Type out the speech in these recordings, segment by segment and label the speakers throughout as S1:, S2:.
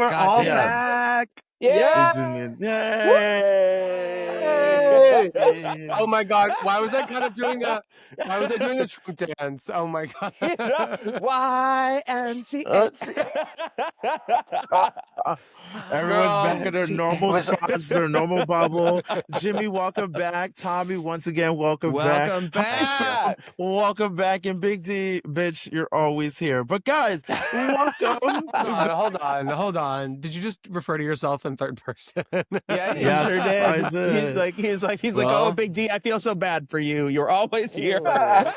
S1: We're all back.
S2: Yeah.
S1: Yay.
S2: Oh my God. Why was I doing a trunk dance? Oh my God.
S3: YMCA.
S1: Everyone's back in their normal spots, their normal bubble. Jimmy, welcome back. Tommy, once again, welcome back.
S3: Welcome back.
S1: Welcome back. And Big D, bitch, you're always here. But guys, welcome.
S2: Hold on. Did you just refer to yourself in third person?
S3: Yeah, he
S1: Yes,
S3: sure
S1: I
S3: did.
S1: did.
S3: He's like,
S2: Well.
S3: oh, Big D, I feel so bad for you. You're always here.
S1: That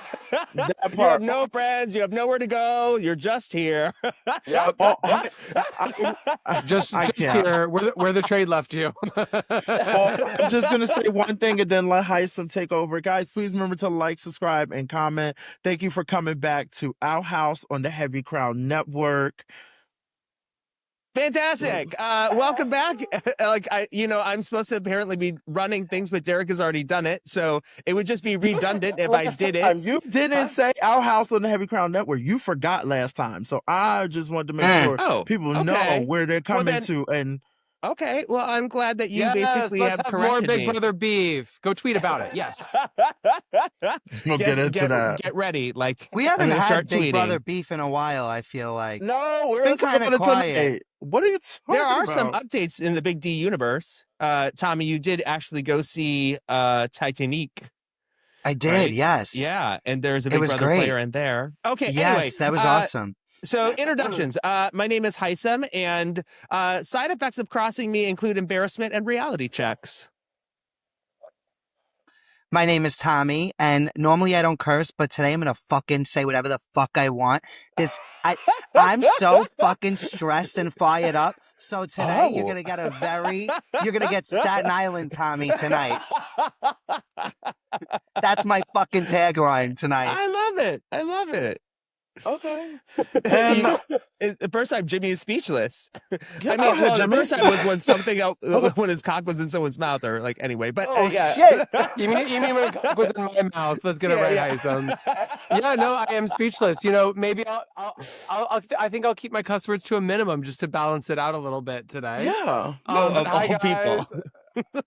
S3: You
S1: part.
S3: have no friends. You have nowhere to go. You're just here.
S1: Oh,
S2: Just
S1: I can't.
S2: here, where the trade left you.
S1: I'm just going to say one thing and then let Hisam take over. Guys, please remember to like, subscribe, and comment. Thank you for coming back to Outhouse on the Heavy Crown Network.
S3: Fantastic. Welcome back. I'm supposed to apparently be running things, but Derek has already done it. So it would just be redundant if I did it.
S1: You didn't say Outhouse on the Heavy Crown Network. You forgot last time. So I just wanted to make sure people know where they're coming to. And
S3: okay, well, I'm glad that you
S2: Let's
S3: have corrected
S2: more Big
S3: me.
S2: Brother beef. Go tweet about it. Yes.
S1: we'll get into that.
S3: Get ready. Like,
S4: We haven't
S3: I'm gonna
S4: had
S3: start
S4: Big
S3: tweeting.
S4: Brother beef in a while, I feel like.
S1: No,
S4: It's been kind of quiet.
S1: What are you talking
S3: There are
S1: about?
S3: some updates in the Big D universe. Tommy, you did actually go see Titanic.
S4: I did,
S3: right?
S4: yes.
S3: Yeah, and there's a
S4: It
S3: Big
S4: was
S3: Brother
S4: great.
S3: player in there. Okay,
S4: Yes,
S3: anyway.
S4: that was awesome.
S3: So introductions. My name is Hisam, and side effects of crossing me include embarrassment and reality checks.
S4: My name is Tommy, and normally I don't curse, but today I'm gonna fucking say whatever the fuck I want. I'm so fucking stressed and fired up. So today you're gonna get Staten Island Tommy tonight. That's my fucking tagline tonight.
S3: I love it.
S1: Okay.
S3: The first time Jimmy is speechless. The first time was when something else, when his cock was in someone's mouth, or like anyway. But
S4: Shit!
S2: You mean when cock was in my mouth? Let's get it right, Hisam. Yeah, no, I am speechless. Maybe I think I'll keep my cuss words to a minimum just to balance it out a little bit today.
S1: Yeah.
S3: Of all
S2: guys.
S3: people.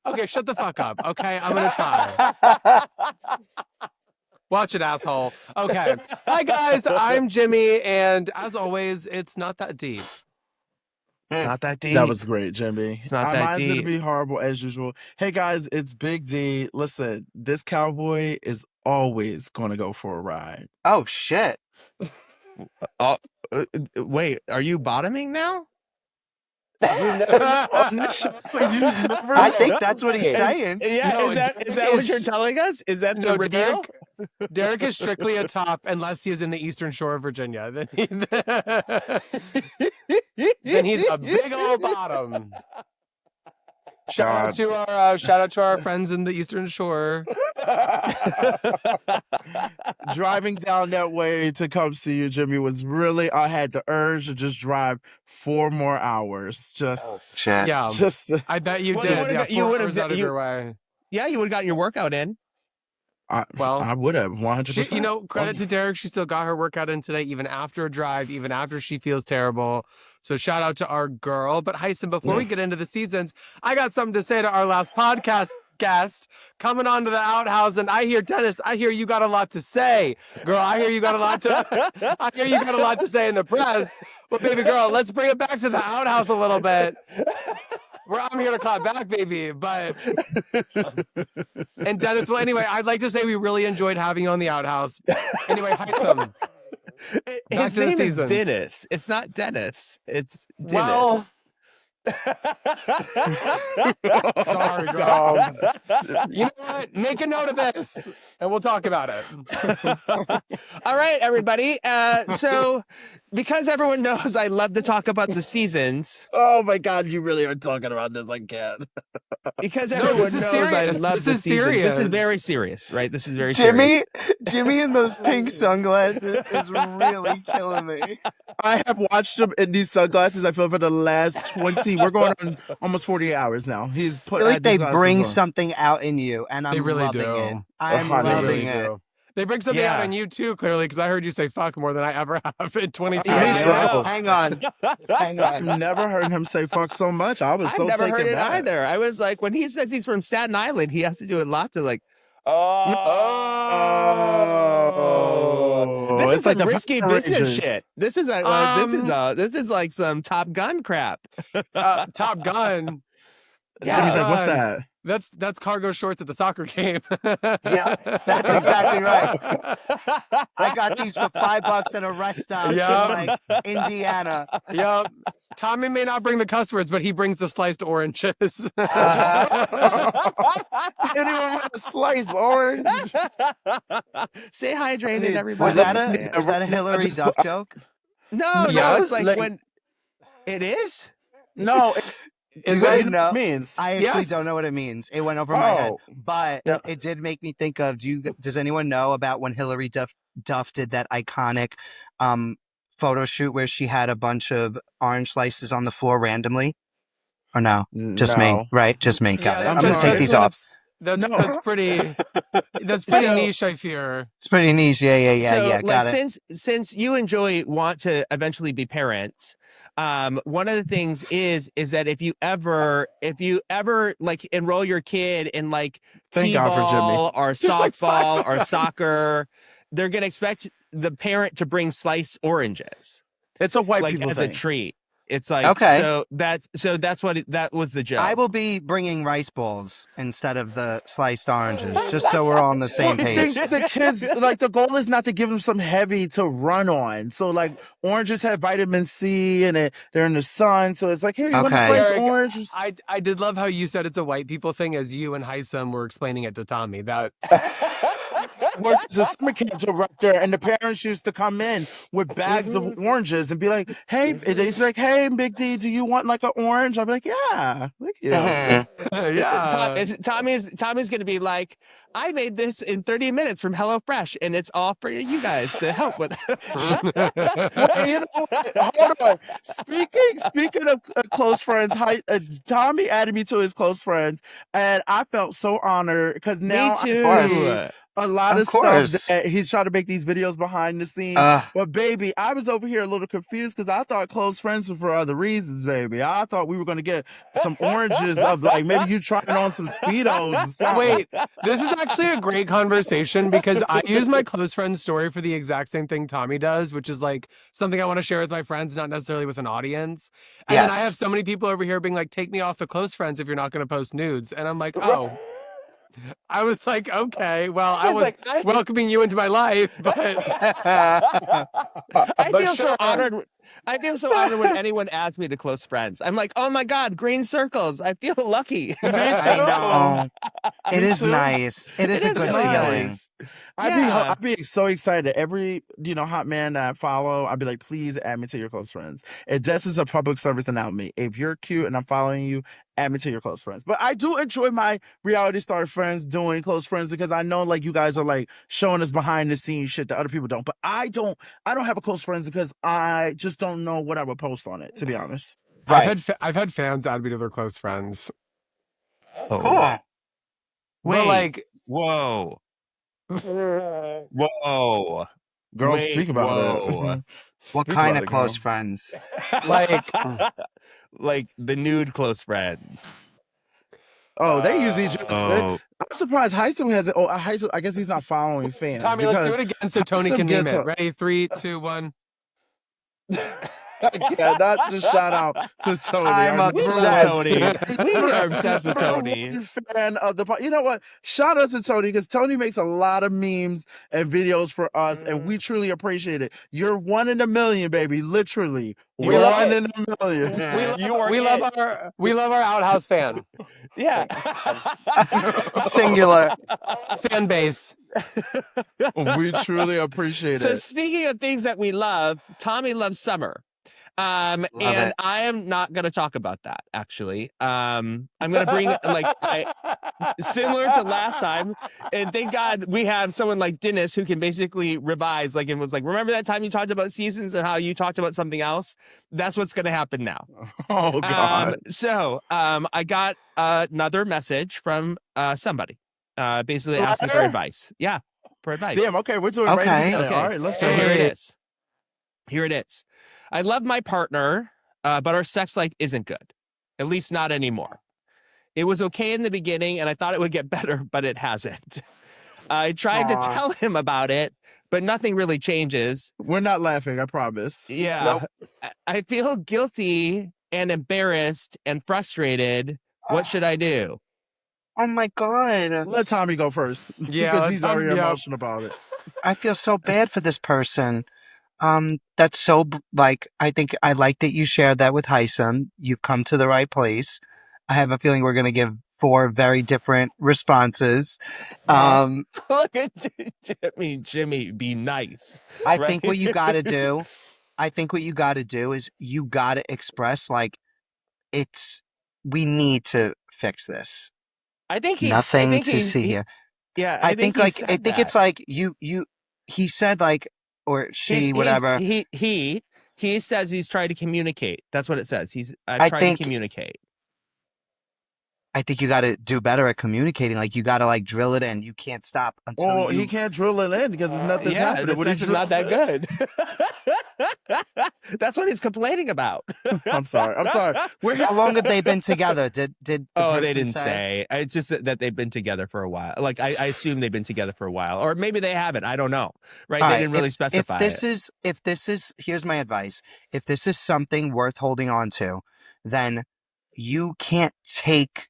S2: Okay, shut the fuck up. Okay, I'm gonna try. Watch it, asshole. Okay. Hi, guys. I'm Jimmy, and as always, it's not that deep.
S3: Not that deep.
S1: That was great, Jimmy.
S3: It's not that
S1: Mine's
S3: deep.
S1: going to be horrible as usual. Hey, guys, it's Big D. Listen, this cowboy is always going to go for a ride.
S4: Oh shit!
S3: Wait, are you bottoming now?
S4: I think that's what he's saying.
S3: Yeah,
S2: No,
S3: is that what you're telling us? Is that the reveal?
S2: Derek is strictly a top unless he is in the Eastern Shore of Virginia. Then he's a big old bottom. Shout out to our friends in the Eastern Shore.
S1: Driving down that way to come see you, Jimmy, was really, I had the urge to just drive 4 more hours.
S4: Shit.
S2: Yeah, I bet you
S3: Well,
S2: did.
S3: you would've
S2: out of your way.
S3: Yeah, you would have got your workout in.
S1: I would have 100%.
S2: Credit to Derek. She still got her workout in today, even after a drive, even after she feels terrible. So shout out to our girl. But Hisam, before we get into the seasons, I got something to say to our last podcast guest coming on to the outhouse. And I hear, Dennis, I hear you got a lot to say. Girl, I hear you got a lot to say in the press. But baby girl, let's bring it back to the outhouse a little bit. I'm here to clap back, baby. But and Dennis, well, anyway, I'd like to say we really enjoyed having you on the outhouse. Anyway, Hisam.
S3: His name is Dennis. It's not Dennis. It's Dennis.
S2: Well, sorry, girl. You know what? Make a note of this, and we'll talk about it.
S3: All right, everybody. So, because everyone knows I love to talk about the seasons.
S1: Oh my God, you really are talking about this like cat.
S3: Because everyone knows I love the seasons.
S2: Serious.
S3: This is very serious, right? This is very serious.
S4: Jimmy in those pink sunglasses is really killing me.
S1: I have watched him in these sunglasses, I feel, for the last 20. We're going on almost 48 hours now. He's put.
S4: I feel like they bring something out in you, and I'm
S2: They really
S4: loving
S2: do.
S4: it. I'm
S1: They
S4: loving
S1: really
S4: it.
S2: do. They bring something out
S3: Yeah.
S2: on you too, clearly, because I heard you say fuck more than I ever have in 22
S1: Me
S2: years.
S1: too.
S4: Hang on. Hang
S1: I've
S4: on.
S1: never heard him say fuck so much. I was
S3: I've
S1: so
S3: never
S1: taken
S3: heard it
S1: back.
S3: either. I was like, when he says he's from Staten Island, he has to do a lot to like,
S1: Oh,
S3: this is
S1: it's like
S3: some
S1: the
S3: risky
S1: Power
S3: business
S1: Rangers.
S3: shit. This is this is like some Top Gun crap.
S2: Top Gun.
S3: Yeah.
S1: He's like, what's
S2: Gun.
S1: that?
S2: That's cargo shorts at the soccer game.
S4: Yeah, that's exactly right. I got these for $5 at a rest stop
S2: Yeah.
S4: in like Indiana.
S2: Yep. Tommy may not bring the cuss words, but he brings the sliced oranges.
S1: Anyone want a slice orange?
S3: Stay hydrated, everybody.
S4: Was that
S3: Stay-
S4: a Hillary Duff joke?
S3: No,
S2: Yes.
S3: it's like when it is.
S1: No, it's
S4: Do you
S1: what
S4: guys
S1: it
S4: know?
S1: means.
S4: I actually
S2: Yes.
S4: don't know what it means. It went over my head,
S1: Oh.
S4: but
S1: Yeah.
S4: it did make me think of. Does anyone know about when Hillary Duff did that iconic photo shoot where she had a bunch of orange slices on the floor randomly? Or no? Just me,
S1: No.
S4: right? Just me. Got it.
S1: I'm
S4: I'm gonna
S1: sorry.
S4: take these off.
S2: That's
S1: No.
S2: that's pretty
S3: So-
S2: niche, I fear.
S4: It's pretty niche. Yeah.
S3: So, like,
S4: Got it.
S3: since you and Joey want to eventually be parents, one of the things is that if you ever like enroll your kid in like
S1: Thank God for Jimmy.
S3: t-ball or
S1: There's like five
S3: softball
S1: of
S3: or
S1: them.
S3: soccer, they're gonna expect the parent to bring sliced oranges,
S1: It's a white
S3: like
S1: people
S3: as
S1: thing.
S3: a treat. It's like
S4: Okay.
S3: that's what that was the joke.
S4: I will be bringing rice balls instead of the sliced oranges, just so we're all on the same
S1: I
S4: page.
S1: think the kids, like, the goal is not to give them some heavy to run on. So, like, oranges have vitamin C and they're in the sun. So it's like, here, you want to
S4: Okay.
S1: slice
S2: Eric,
S1: oranges?
S2: I did love how you said it's a white people thing as you and Hisam were explaining it to Tommy. That
S1: Worked as a summer camp director, and the parents used to come in with bags of oranges and be like, hey, and they'd be like, hey, Big D, do you want like an orange? I'd be like, yeah, thank you.
S2: yeah.
S3: Tommy's gonna be like, I made this in 30 minutes from HelloFresh, and it's all for you guys to help with.
S1: Well, you know, hold on. Speaking of close friends, Tommy added me to his close friends, and I felt so honored because now
S3: Me too.
S1: I see a lot
S4: Of
S1: of stuff
S4: course.
S1: that he's trying to make these videos behind the scenes. But baby, I was over here a little confused because I thought close friends were for other reasons, baby. I thought we were gonna get some oranges of like maybe you trying on some Speedos. Or something.
S2: Wait, this is actually a great conversation because I use my close friend story for the exact same thing Tommy does, which is like something I want to share with my friends, not necessarily with an audience. And then I
S4: Yes.
S2: have so many people over here being like, take me off the close friends if you're not going to post nudes. And I'm like, oh. I was like, okay, well, I was
S3: like,
S2: welcoming you into my life, but
S3: I
S1: But
S3: feel so
S1: sure.
S3: honored. I feel so honored when anyone adds me to close friends. I'm like, oh my God, green circles. I feel lucky.
S4: I know. It is
S1: too.
S4: nice. It is a
S3: is
S4: good
S3: really
S4: feeling.
S3: nice.
S1: I'd be so excited. Every hot man that I follow, I'd be like, please add me to your close friends. It just is a public service announcement. If you're cute and I'm following you, add me to your close friends. But I do enjoy my reality star friends doing close friends because I know like you guys are like showing us behind the scenes shit that other people don't. But I don't have a close friends because I just don't know what I would post on it, to be honest.
S4: Right.
S2: I've had fans add me to their close friends.
S4: Cool.
S2: But
S3: Wait.
S2: like,
S3: Whoa. Whoa.
S1: Girls,
S3: Wait,
S1: speak about
S3: whoa.
S1: it.
S4: What
S1: Speak
S4: kind
S1: about
S4: of
S1: it,
S4: close
S1: girl.
S4: friends?
S2: like,
S3: Like the nude close friends.
S1: Oh, they usually just.
S3: Oh.
S1: I'm surprised Hisam has it. Oh, Hisam, I guess he's not following fans.
S2: Tommy, let's do it again so Tony
S1: Hisam
S2: can name
S1: gets
S2: it.
S1: a-
S2: Ready? 3, 2, 1.
S1: Yeah, not just shout out to Tony.
S4: I'm
S1: our
S4: obsessed.
S1: number one-
S3: Tony. We are obsessed with
S1: number
S3: Tony.
S1: one fan of the you know what? Shout out to Tony because Tony makes a lot of memes and videos for us, and we truly appreciate it. You're one in a million, baby. Literally,
S2: We love
S1: one
S2: it.
S1: in a million.
S2: We love our outhouse fan
S3: Yeah.
S4: Singular.
S2: fan base.
S1: We truly appreciate
S3: So
S1: it.
S3: speaking of things that we love, Tommy loves summer. And
S4: it.
S3: I am not going to talk about that actually. I'm going to bring similar to last time. And thank God we have someone like Dennis who can basically revise like and was like, remember that time you talked about seasons and how you talked about something else? That's what's going to happen now.
S1: Oh God.
S3: I got another message from somebody basically asking for
S1: Letter?
S3: advice. Yeah. for advice.
S1: Damn. Okay, we're doing
S4: Okay.
S1: right together.
S3: Okay.
S1: All right, let's
S3: So
S1: do
S3: here
S1: it.
S3: it is. Here it is. I love my partner, but our sex life isn't good. At least not anymore. It was okay in the beginning, and I thought it would get better, but it hasn't. I tried to
S4: Aw.
S3: tell him about it, but nothing really changes.
S1: We're not laughing. I promise.
S3: Yeah. I feel guilty and embarrassed and frustrated. What should I do?
S4: Oh my God.
S1: Let Tommy go first
S2: Yeah,
S1: because
S2: let
S1: he's
S2: Tommy-
S1: already
S2: yeah.
S1: emotional about it.
S4: I feel so bad for this person. That's so like, I think I like that you shared that with Hisam. You've come to the right place. I have a feeling we're going to give 4 very different responses.
S3: Look at Jimmy, be nice.
S4: I
S3: right?
S4: think what you got to do, is you got to express like, we need to fix this.
S3: I think
S4: Nothing to see here.
S3: Yeah,
S4: I think
S3: he
S4: like,
S3: said
S4: I think
S3: that.
S4: it's like he said like, or she, whatever.
S3: He says he's trying to communicate. That's what it says. I've
S4: I
S3: tried
S4: think-
S3: to communicate.
S4: I think you got to do better at communicating. Like you got to like drill it in. You can't stop until
S1: Well,
S4: you.
S1: he can't drill it in because nothing's
S3: Yeah,
S1: happening.
S3: the
S1: What
S3: sex
S1: he's
S3: is not that good. That's what he's complaining about.
S1: I'm sorry.
S4: How long have they been together? Did the
S3: Oh, they
S4: person
S3: didn't say. It's just that they've been together for a while. Like I assume they've been together for a while, or maybe they haven't. I don't know. Right?
S4: All
S3: They
S4: right,
S3: didn't really specify it.
S4: If this is, here's my advice. If this is something worth holding on to, then you can't take,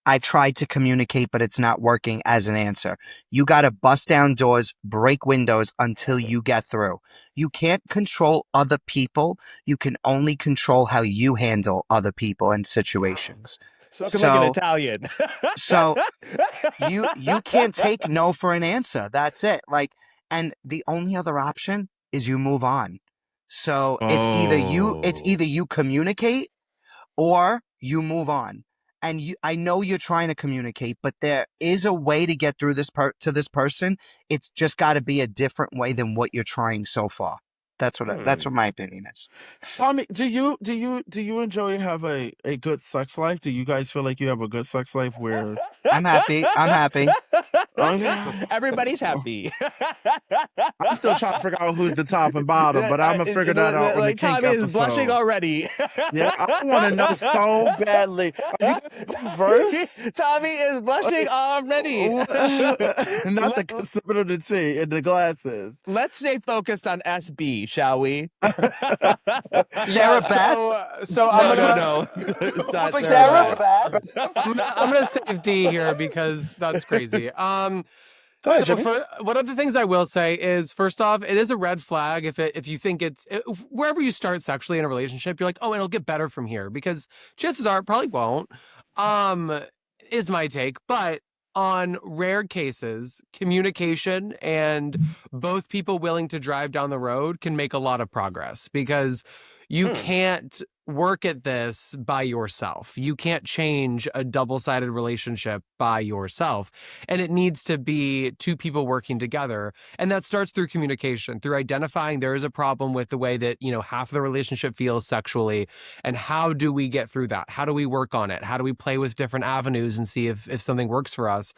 S4: I tried to communicate, but it's not working as an answer. You got to bust down doors, break windows until you get through. You can't control other people. You can only control how you handle other people and situations.
S3: Spoken like an
S4: So-
S3: Italian.
S4: So you can't take no for an answer. That's it. Like, and the only other option is you move on. So it's either you communicate or you move on. And I know you're trying to communicate, but there is a way to get through this to this person. It's just got to be a different way than what you're trying so far. That's what my opinion is.
S1: Tommy, do you enjoy have a good sex life? Do you guys feel like you have a good sex life where
S4: I'm happy.
S3: Everybody's happy.
S1: I'm still trying to figure out who's the top and bottom, but I'm gonna figure that out on the
S3: Like
S1: kink
S3: Tommy
S1: episode.
S3: is blushing already.
S1: Yeah, I want to know so badly. Are you gonna verse?
S3: Tommy is blushing already.
S1: Not the considerate of the tea in the glasses.
S3: Let's stay focused on SB, shall we?
S4: Sarah Beth?
S2: So I'm gonna
S3: No. It's not
S4: Sarah
S3: Beth.
S4: Beth?
S2: I'm gonna save D here because that's crazy.
S1: Go ahead,
S2: So
S1: Jimmy.
S2: one of the things I will say is, first off, it is a red flag if you think wherever you start sexually in a relationship, you're like, oh, it'll get better from here, because chances are it probably won't. Is my take, but on rare cases, communication and both people willing to drive down the road can make a lot of progress, because you can't work at this by yourself. You can't change a double-sided relationship by yourself. And it needs to be 2 people working together. And that starts through communication, through identifying there is a problem with the way that, half of the relationship feels sexually. And how do we get through that? How do we work on it? How do we play with different avenues and see if something works for us?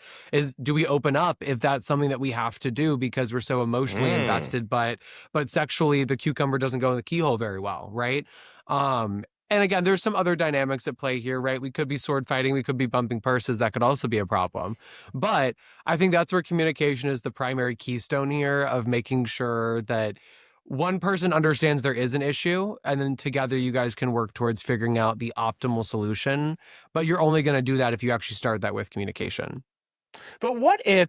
S2: Do we open up if that's something that we have to do because we're so emotionally invested, but sexually the cucumber doesn't go in the keyhole very well, right? And again, there's some other dynamics at play here, right? We could be sword fighting, we could be bumping purses. That could also be a problem. But I think that's where communication is the primary keystone here, of making sure that one person understands there is an issue, and then together you guys can work towards figuring out the optimal solution. But you're only going to do that if you actually start that with communication.
S3: But what if,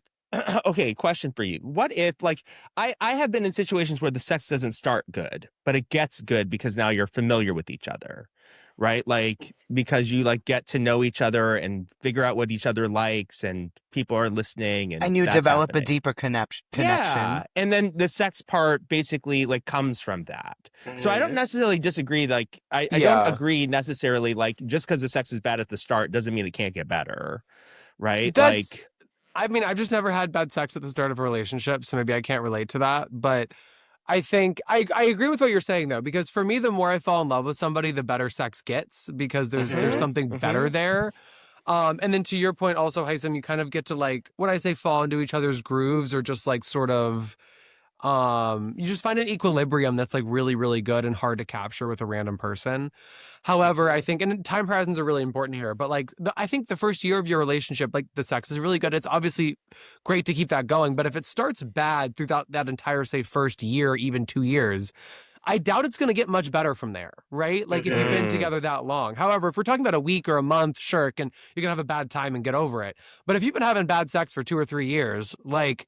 S3: okay, question for you. What if, like, I have been in situations where the sex doesn't start good, but it gets good because now you're familiar with each other, right? Like, because you like get to know each other and figure out what each other likes, and people are listening, and
S4: you
S3: that's
S4: develop
S3: happening.
S4: a deeper connection.
S3: Yeah, and then the sex part basically like comes from that. So I don't necessarily disagree. Like I don't agree necessarily. Like just because the sex is bad at the start doesn't mean it can't get better, right?
S2: I mean, I've just never had bad sex at the start of a relationship, so maybe I can't relate to that. But I think I agree with what you're saying, though, because for me, the more I fall in love with somebody, the better sex gets, because there's something better there. And then to your point also, Hisam, you kind of get to like, when I say fall into each other's grooves or just like sort of, you just find an equilibrium that's like really, really good and hard to capture with a random person. However, I think, and time horizons are really important here, but like, I think the first year of your relationship, like the sex is really good. It's obviously great to keep that going, but if it starts bad throughout that entire, say, first year, even 2 years, I doubt it's going to get much better from there, right? Like if you've been together that long. However, if we're talking about a week or a month, sure, you can have a bad time and get over it. But if you've been having bad sex for 2 or 3 years, like,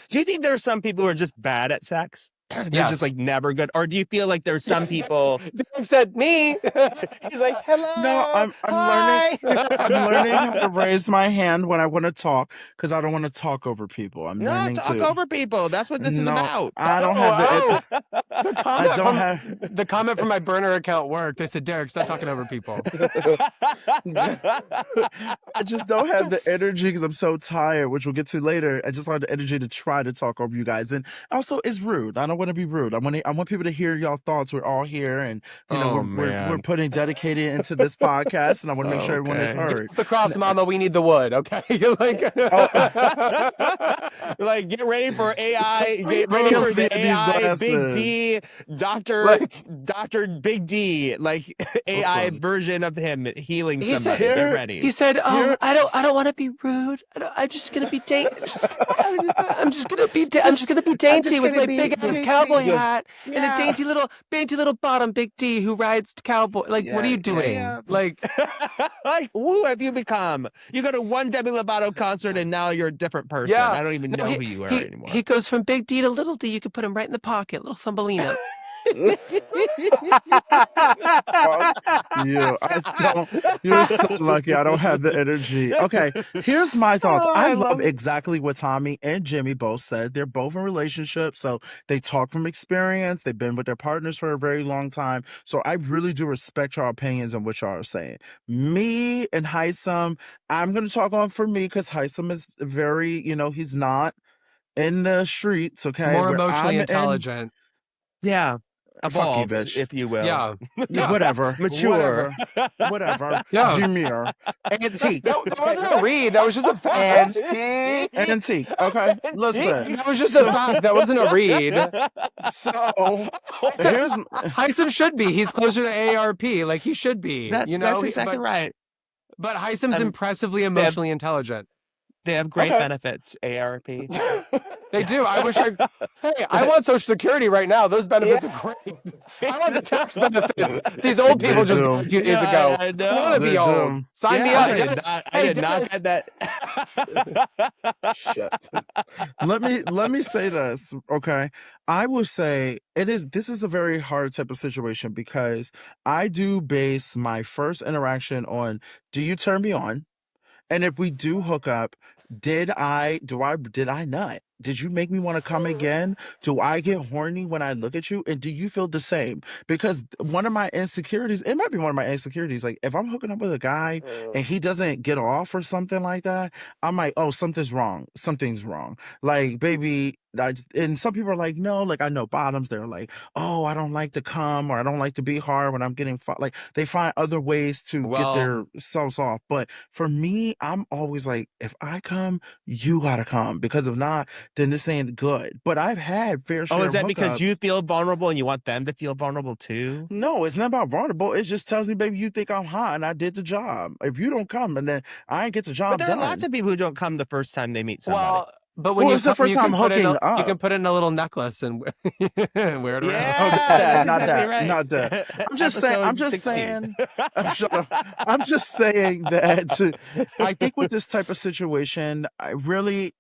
S3: do you think there are some people who are just bad at sex? They're
S2: Yes.
S3: just like never good, or do you feel like there's some people?
S2: Derek said me.
S3: He's like, hello.
S1: No, I'm
S3: hi."
S1: learning. I'm learning how to raise my hand when I want to talk because I don't want to talk over people. I'm
S3: No,
S1: learning
S3: talk
S1: to.
S3: over people. That's what this is
S1: No,
S3: about.
S1: I don't have the. I don't have.
S2: The comment from my burner account worked. I said, Derek, stop talking over people.
S1: I just don't have the energy because I'm so tired, which we'll get to later. I just don't have the energy to try to talk over you guys, and also it's rude. I don't want to be rude. I want people to hear y'all thoughts. We're all here, and you know
S3: Oh,
S1: we're
S3: man.
S1: putting dedicated into this podcast, and I want to make sure everyone is
S3: Okay.
S1: heard.
S2: The cross, mama, we need the wood, okay? Like,
S3: Like, get ready for AI.
S1: Take
S3: Get ready
S1: off
S3: for the
S1: these
S3: AI Big
S1: glasses.
S3: D, Doctor Big D, like AI
S1: Listen.
S3: version of him healing
S2: He
S3: somebody.
S1: said-
S3: Get ready.
S2: he said, "Oh,
S1: Here-
S2: I don't want to be rude. I'm just gonna be dainty. I'm just gonna be dainty with
S3: gonna
S2: my
S3: be
S2: big ass
S3: dainty."
S2: cowboy
S1: Yeah.
S2: hat and a
S3: Yeah.
S2: dainty little bottom Big D who rides cowboy. Like, what are
S3: Yeah,
S2: you doing?
S3: yeah.
S2: Like,
S3: Like, who have you become? You go to one Demi Lovato concert and now you're a different person.
S2: Yeah.
S3: I don't even know who you are anymore.
S2: He goes from Big D to Little D. You could put him right in the pocket, little Thumbelina.
S1: You, I don't. You're so lucky. I don't have the energy. Okay, here's my thoughts.
S3: Oh,
S1: I
S3: I
S1: love
S3: love it.
S1: exactly what Tommy and Jimmy both said. They're both in relationships, so they talk from experience. They've been with their partners for a very long time. So I really do respect your opinions and what y'all are saying. Me and Hisam, I'm gonna talk on for me because Hisam is very, he's not in the streets. Okay,
S2: More
S1: where
S2: emotionally
S1: I'm in-
S2: intelligent.
S3: Yeah.
S1: Fuck you,
S3: Evolved,
S1: bitch.
S3: if you will.
S2: Yeah.
S1: Whatever.
S3: Mature.
S1: Whatever.
S2: Yeah.
S1: Demure. Antique.
S2: That wasn't a read. That was just a fact.
S1: Antique. Okay. Listen.
S2: That was just a fact. That wasn't a read.
S1: So here's
S2: Hisam should be. He's closer to AARP. Like, he should be.
S3: That's
S2: He-
S3: exactly
S2: but,
S3: right.
S2: But Hisam's
S3: And
S2: impressively emotionally intelligent.
S3: They have great
S1: Okay.
S3: benefits, ARP.
S2: They do. I want Social Security right now. Those benefits are great. I want the tax benefits. These old people
S1: They
S2: just
S1: do.
S2: got a few days ago.
S3: I know.
S2: I want to
S1: They
S2: be old.
S1: do.
S2: Sign me
S3: Yeah,
S2: up.
S3: I did
S2: Dennis.
S3: not,
S2: Hey,
S3: I did not
S2: Dennis.
S3: get that.
S1: shit. Let me say this, okay? I will say this is a very hard type of situation because I do base my first interaction on, do you turn me on? And if we do hook up, did I nut? Did you make me want to come again? Do I get horny when I look at you? And do you feel the same? Because one of my insecurities, it might be one of my insecurities, like if I'm hooking up with a guy and he doesn't get off or something like that, I'm like, oh, something's wrong. Something's wrong. Like, baby, and some people are like, no, like I know bottoms. They're like, oh, I don't like to come or I don't like to be hard when I'm getting like they find other ways to get their selves off. But for me, I'm always like, if I come, you gotta come, because if not, then this ain't good. But I've had fair share.
S3: Oh, is that because
S1: hookups.
S3: you feel vulnerable and you want them to feel vulnerable too?
S1: No, it's not about vulnerable. It just tells me, baby, you think I'm hot and I did the job. If you don't come and then I ain't get the job
S3: But there
S1: done.
S3: are lots of people who don't come the first time they meet somebody.
S2: Well, but when
S1: Well,
S2: you
S1: it's the
S2: come,
S1: first
S2: you
S1: time
S2: can put it in
S1: hooking
S2: a, you
S1: up.
S2: can put it in a little necklace and wear it around.
S3: yeah,
S1: not
S3: that's exactly
S1: that,
S3: right.
S1: not that. I'm just saying. I'm just
S3: Episode 16.
S1: saying. I'm just saying that I think with this type of situation, I'm going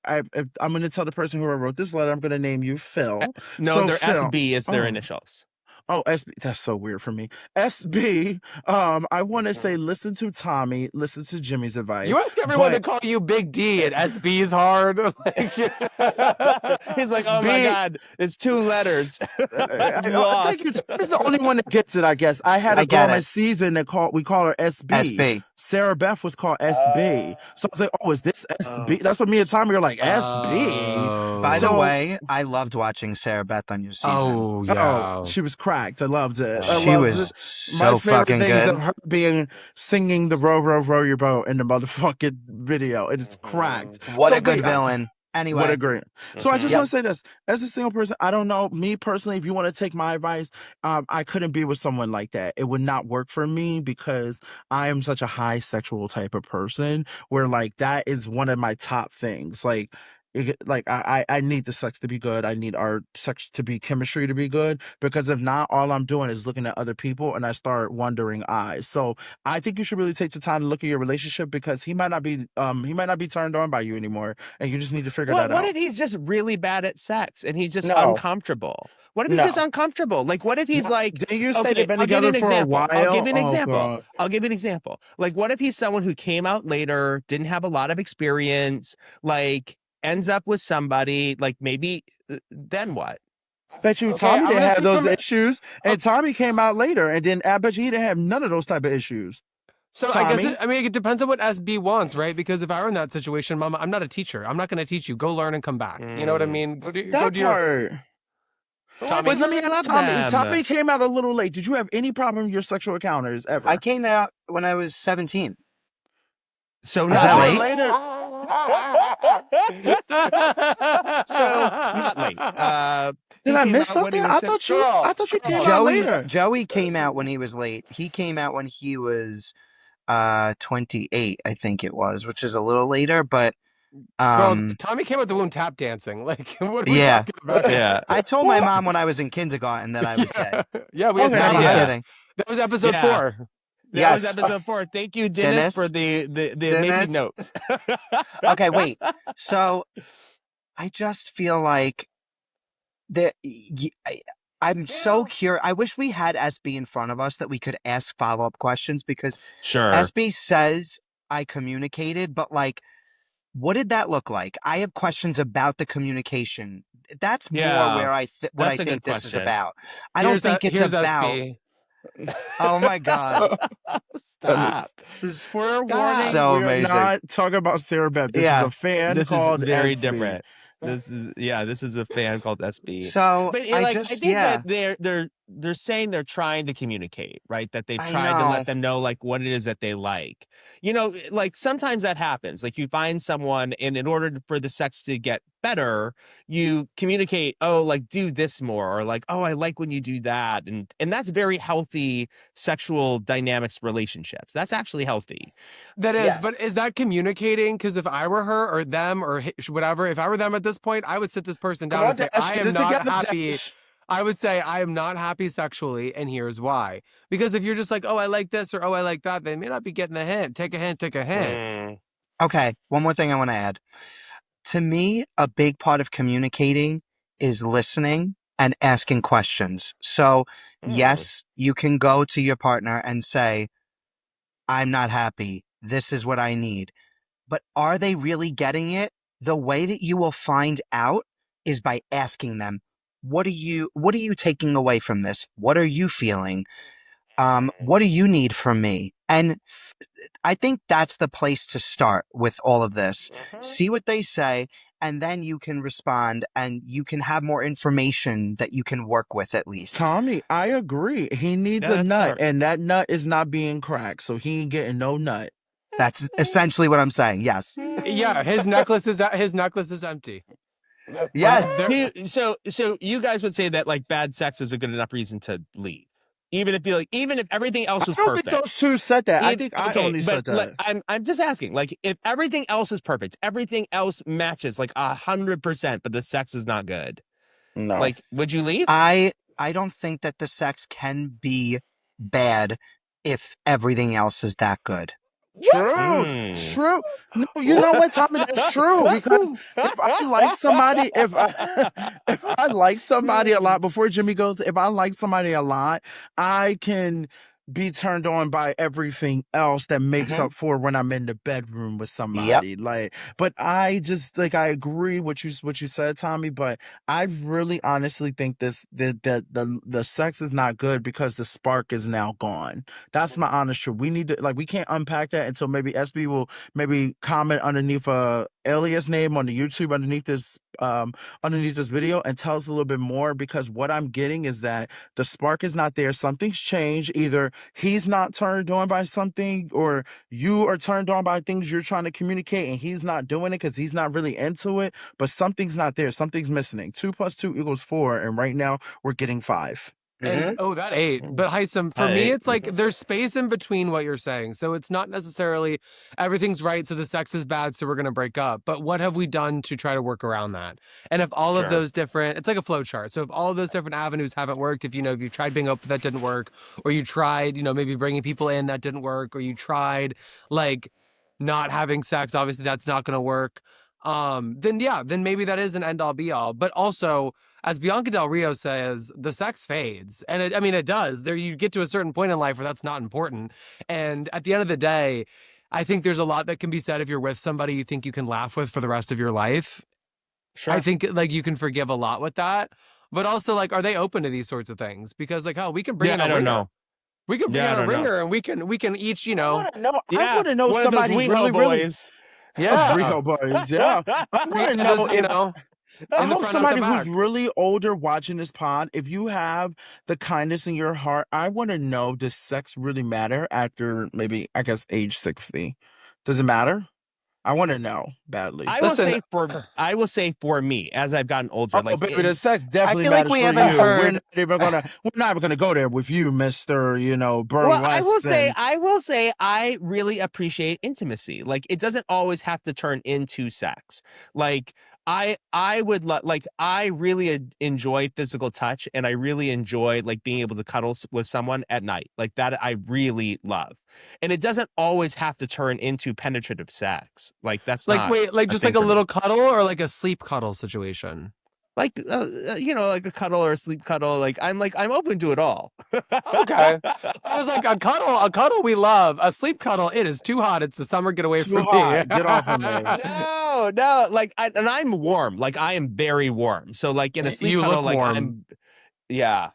S1: to tell the person who wrote this letter, I'm going to name you Phil.
S3: No,
S1: So
S3: their
S1: Phil,
S3: SB is their
S1: oh.
S3: initials.
S1: Oh, SB, that's so weird for me. SB, I want to say listen to Tommy, listen to Jimmy's advice.
S2: You ask everyone to
S1: but-
S2: call you Big D and SB is hard.
S3: He's like, oh my
S1: SB
S3: God, it's 2 letters.
S1: I
S3: Lost.
S1: think he's the only one that gets it, I guess. I had a
S4: I
S1: girl
S4: get
S1: my
S4: it.
S1: season that we call her SB.
S4: SB.
S1: Sarah Beth was called SB. So I was like, oh, is this SB? That's what me and Tommy are like, SB.
S4: By the
S1: So-
S4: way, I loved watching Sarah Beth on your season.
S2: Oh, yeah.
S1: Oh, she was cracked. I loved it. I
S4: She
S1: loved
S4: was
S1: it.
S4: so
S1: My favorite
S4: fucking
S1: thing is
S4: good.
S1: of her singing the row your boat in the motherfucking video. It is cracked.
S4: What
S1: So
S4: a good
S1: wait,
S4: villain. Anyway,
S1: What a great. So I just
S4: Yep.
S1: want to say this. As a single person, I don't know. Me personally, if you want to take my advice, I couldn't be with someone like that. It would not work for me because I am such a high sexual type of person where like that is one of my top things. Like I need the sex to be good. I need our sex to be chemistry to be good because if not, all I'm doing is looking at other people and I start wondering eyes. So I think you should really take the time to look at your relationship because he might not be turned on by you anymore, and you just need to figure that
S3: What
S1: out.
S3: if he's just really bad at sex and he's just
S1: No.
S3: uncomfortable? What if he's
S1: No.
S3: just uncomfortable? Like, what if he's like,
S1: Didn't you say
S3: okay,
S1: they've been
S3: I'll give you
S1: together
S3: an
S1: for a
S3: example.
S1: while?
S3: I'll give you an
S1: Oh,
S3: example.
S1: God.
S3: I'll give you an example. Like, what if he's someone who came out later, didn't have a lot of experience, like ends up with somebody, like maybe then what?
S1: Bet you
S2: Okay,
S1: Tommy
S2: I'm
S1: didn't
S2: gonna
S1: have
S2: speak
S1: those
S2: from-
S1: issues, and Tommy came out later, and then I bet you he didn't have none of those type of issues.
S2: So I guess
S1: Tommy?
S2: it depends on what SB wants, right? Because if I were in that situation, Mama, I'm not a teacher. I'm not going to teach you. Go learn and come back. You know what I mean? Go
S1: That
S2: do your
S1: part.
S2: Tommy.
S1: But let me
S3: love
S1: ask Tommy.
S3: them.
S1: Tommy came out a little late. Did you have any problem with your sexual encounters ever?
S4: I came out when I was 17.
S3: So
S4: Is
S3: not
S4: that
S3: late.
S4: late?
S3: So not late.
S1: Did
S3: he
S1: I
S3: came
S1: miss
S3: out when he
S1: something?
S3: was
S1: I thought you came out later.
S4: Joey came out when he was late. He came out when he was 28, I think it was, which is a little later, but
S2: Girl, Tommy came out the womb tap dancing. Like, what are we
S4: Yeah.
S2: talking about?
S3: Yeah.
S4: I told my mom when I was in kindergarten that I was gay.
S2: Yeah, we
S1: Okay.
S4: Not even
S3: Yeah.
S4: kidding.
S2: That was episode
S3: Yeah.
S2: 4.
S3: That was
S4: Yes.
S3: episode 4. Thank you, Dennis,
S4: Dennis.
S3: for the
S4: Dennis.
S3: amazing notes.
S4: Okay, wait. So I just feel like I'm so curious. I wish we had SB in front of us that we could ask follow-up questions because
S3: Sure.
S4: SB says I communicated, but like, what did that look like? I have questions about the communication. That's more
S3: Yeah,
S4: where what I
S3: that's a
S4: think
S3: good
S4: this is
S3: question.
S4: about. I don't think it's
S2: here's
S4: about.
S2: SB.
S4: Oh my god,
S3: Stop.
S4: this is
S1: For
S3: Stop.
S1: warning,
S4: So
S1: we are
S4: amazing.
S1: not talking about Sarah Beth. This
S4: Yeah.
S1: is a fan
S3: This
S1: called
S3: is very
S1: SB.
S3: different. This is a fan called SB.
S4: So
S3: But
S4: I
S3: like,
S4: just
S3: I think
S4: yeah.
S3: that they're saying they're trying to communicate, right? That they've
S4: I
S3: tried to
S4: know.
S3: let them know like what it is that they like. You know, like sometimes that happens. Like you find someone, and in order for the sex to get better, you communicate, oh, like do this more, or like, oh, I like when you do that, and that's very healthy sexual dynamics relationships. That's actually healthy.
S2: That is,
S4: Yeah.
S2: but is that communicating? Because if I were her or them or whatever, if I were them at this point, I would sit this person down
S1: Come on,
S2: and say,
S1: Dash,
S2: I
S1: get
S2: am
S1: it
S2: not
S1: together,
S2: happy.
S1: Dash.
S2: I would say, I am not happy sexually, and here's why. Because if you're just like, oh, I like this or oh, I like that, they may not be getting the hint. Take a hint, take a hint.
S4: Okay, one more thing I want to add. To me, a big part of communicating is listening and asking questions. So, yes, you can go to your partner and say, I'm not happy. This is what I need. But are they really getting it? The way that you will find out is by asking them, what are you taking away from this? What are you feeling? What do you need from me? And I think that's the place to start with all of this. See what they say, and then you can respond and you can have more information that you can work with at least.
S1: Tommy, I agree. He needs
S3: Yeah,
S1: a
S3: that's
S1: nut,
S3: smart.
S1: and that nut is not being cracked, so he ain't getting no nut.
S4: That's essentially what I'm saying. Yes.
S2: Yeah, his necklace is empty.
S4: Yeah.
S3: So you guys would say that like bad sex is a good enough reason to leave, even if everything else was
S1: I don't
S3: perfect.
S1: think those two said that. I
S3: If-
S1: think I
S3: okay,
S1: only said
S3: but, like,
S1: that.
S3: I'm just asking, like, if everything else is perfect, everything else matches like 100%, but the sex is not good,
S1: No.
S3: like, would you leave?
S4: I don't think that the sex can be bad if everything else is that good.
S1: True.
S3: Mm.
S1: True. No, you know what, Tommy? That's true. Because if I like somebody, if I like somebody a lot, before Jimmy goes, if I like somebody a lot, I can be turned on by everything else that makes up for when I'm in the bedroom with somebody. Like, but I just like I agree with what you said, Tommy. But I really honestly think the sex is not good because the spark is now gone. That's my honest truth. We need to we can't unpack that until maybe SB will maybe comment underneath a alias name on the YouTube underneath this video and tell us a little bit more, because what I'm getting is that the spark is not there. Something's changed. Either he's not turned on by something, or you are turned on by things you're trying to communicate and he's not doing it because he's not really into it. But something's not there. Something's missing. 2 + 2 = 4. And right now we're getting 5.
S2: And that 8. But Hisam, for me, it's like there's space in between what you're saying. So it's not necessarily everything's right, so the sex is bad, so we're going to break up. But what have we done to try to work around that? And if all of those different, it's like a flow chart. So if all of those different avenues haven't worked, if you tried being open, that didn't work, or you tried, maybe bringing people in, that didn't work, or you tried like not having sex, obviously that's not going to work. Then maybe that is an end all be all. But also, as Bianca Del Rio says, the sex fades. And it does. You get to a certain point in life where that's not important. And at the end of the day, I think there's a lot that can be said if you're with somebody you think you can laugh with for the rest of your life.
S3: Sure.
S2: I think you can forgive a lot with that. But also, are they open to these sorts of things? Because we can bring in a ringer.
S3: I don't know.
S2: We can bring in a ringer and we can each,
S1: I want to know
S3: one
S1: somebody
S3: of those
S1: really,
S3: boys.
S1: Yeah. Rico boys, yeah. I want to know I hope somebody who's really older watching this pod, if you have the kindness in your heart, I want to know, does sex really matter after maybe, I guess, age 60? Does it matter? I want to know badly.
S3: I will say for me, as I've gotten older,
S1: baby, the sex definitely
S4: I feel like
S1: matters
S4: we
S1: for
S4: haven't
S1: you.
S4: heard.
S1: We're not even gonna go there with you, Mister. Burlesque.
S3: Well, I will say, I really appreciate intimacy. Like, it doesn't always have to turn into sex. Like, I would I really enjoy physical touch, and I really enjoy being able to cuddle with someone at night. Like that, I really love. And it doesn't always have to turn into penetrative sex. Like that's not
S2: just like a little cuddle, or like a sleep cuddle situation.
S3: Like a cuddle or a sleep cuddle. I'm open to it all.
S2: Okay. I was like, a cuddle we love. A sleep cuddle, it is too hot. It's the summer. Get away from me.
S1: Get off of me.
S3: No. And I'm warm. I am very warm. So in a sleep cuddle, I'm. Yeah.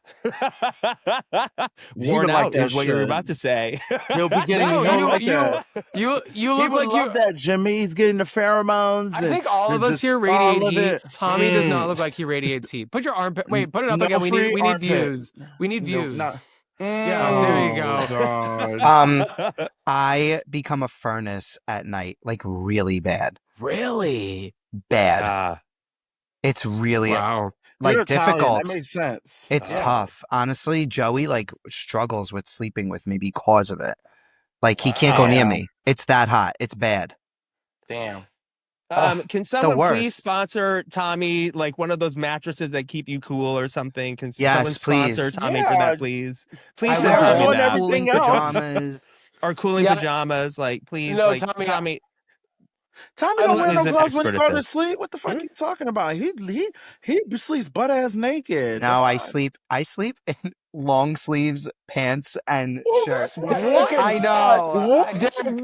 S3: Worn out is what you're about to say.
S1: You'll be getting
S2: you look like you
S1: that Jimmy. He's getting the pheromones.
S2: I think all of us here radiate heat. Tommy does not look like he radiates heat. Put your armpit. Wait, put it up again. We need views. We need views. Yeah, there you go.
S1: God.
S4: I become a furnace at night, really bad.
S2: Really
S4: bad. It's really
S2: wow.
S1: You're
S4: difficult.
S1: Italian. That makes sense.
S4: It's tough. Honestly, Joey struggles with sleeping with me because of it. He can't go near me. It's that hot. It's bad.
S1: Damn.
S3: Can someone please sponsor Tommy one of those mattresses that keep you cool or something? Can someone sponsor Tommy for that, please? Please send Tommy that.
S4: Cooling pajamas.
S3: Or cooling pajamas, please.
S2: No,
S3: Tommy.
S1: Tommy don't wear no clothes when he go to sleep. What the fuck are you talking about? He sleeps butt ass naked.
S4: No, I sleep in long sleeves, pants, and shirts.
S2: I know.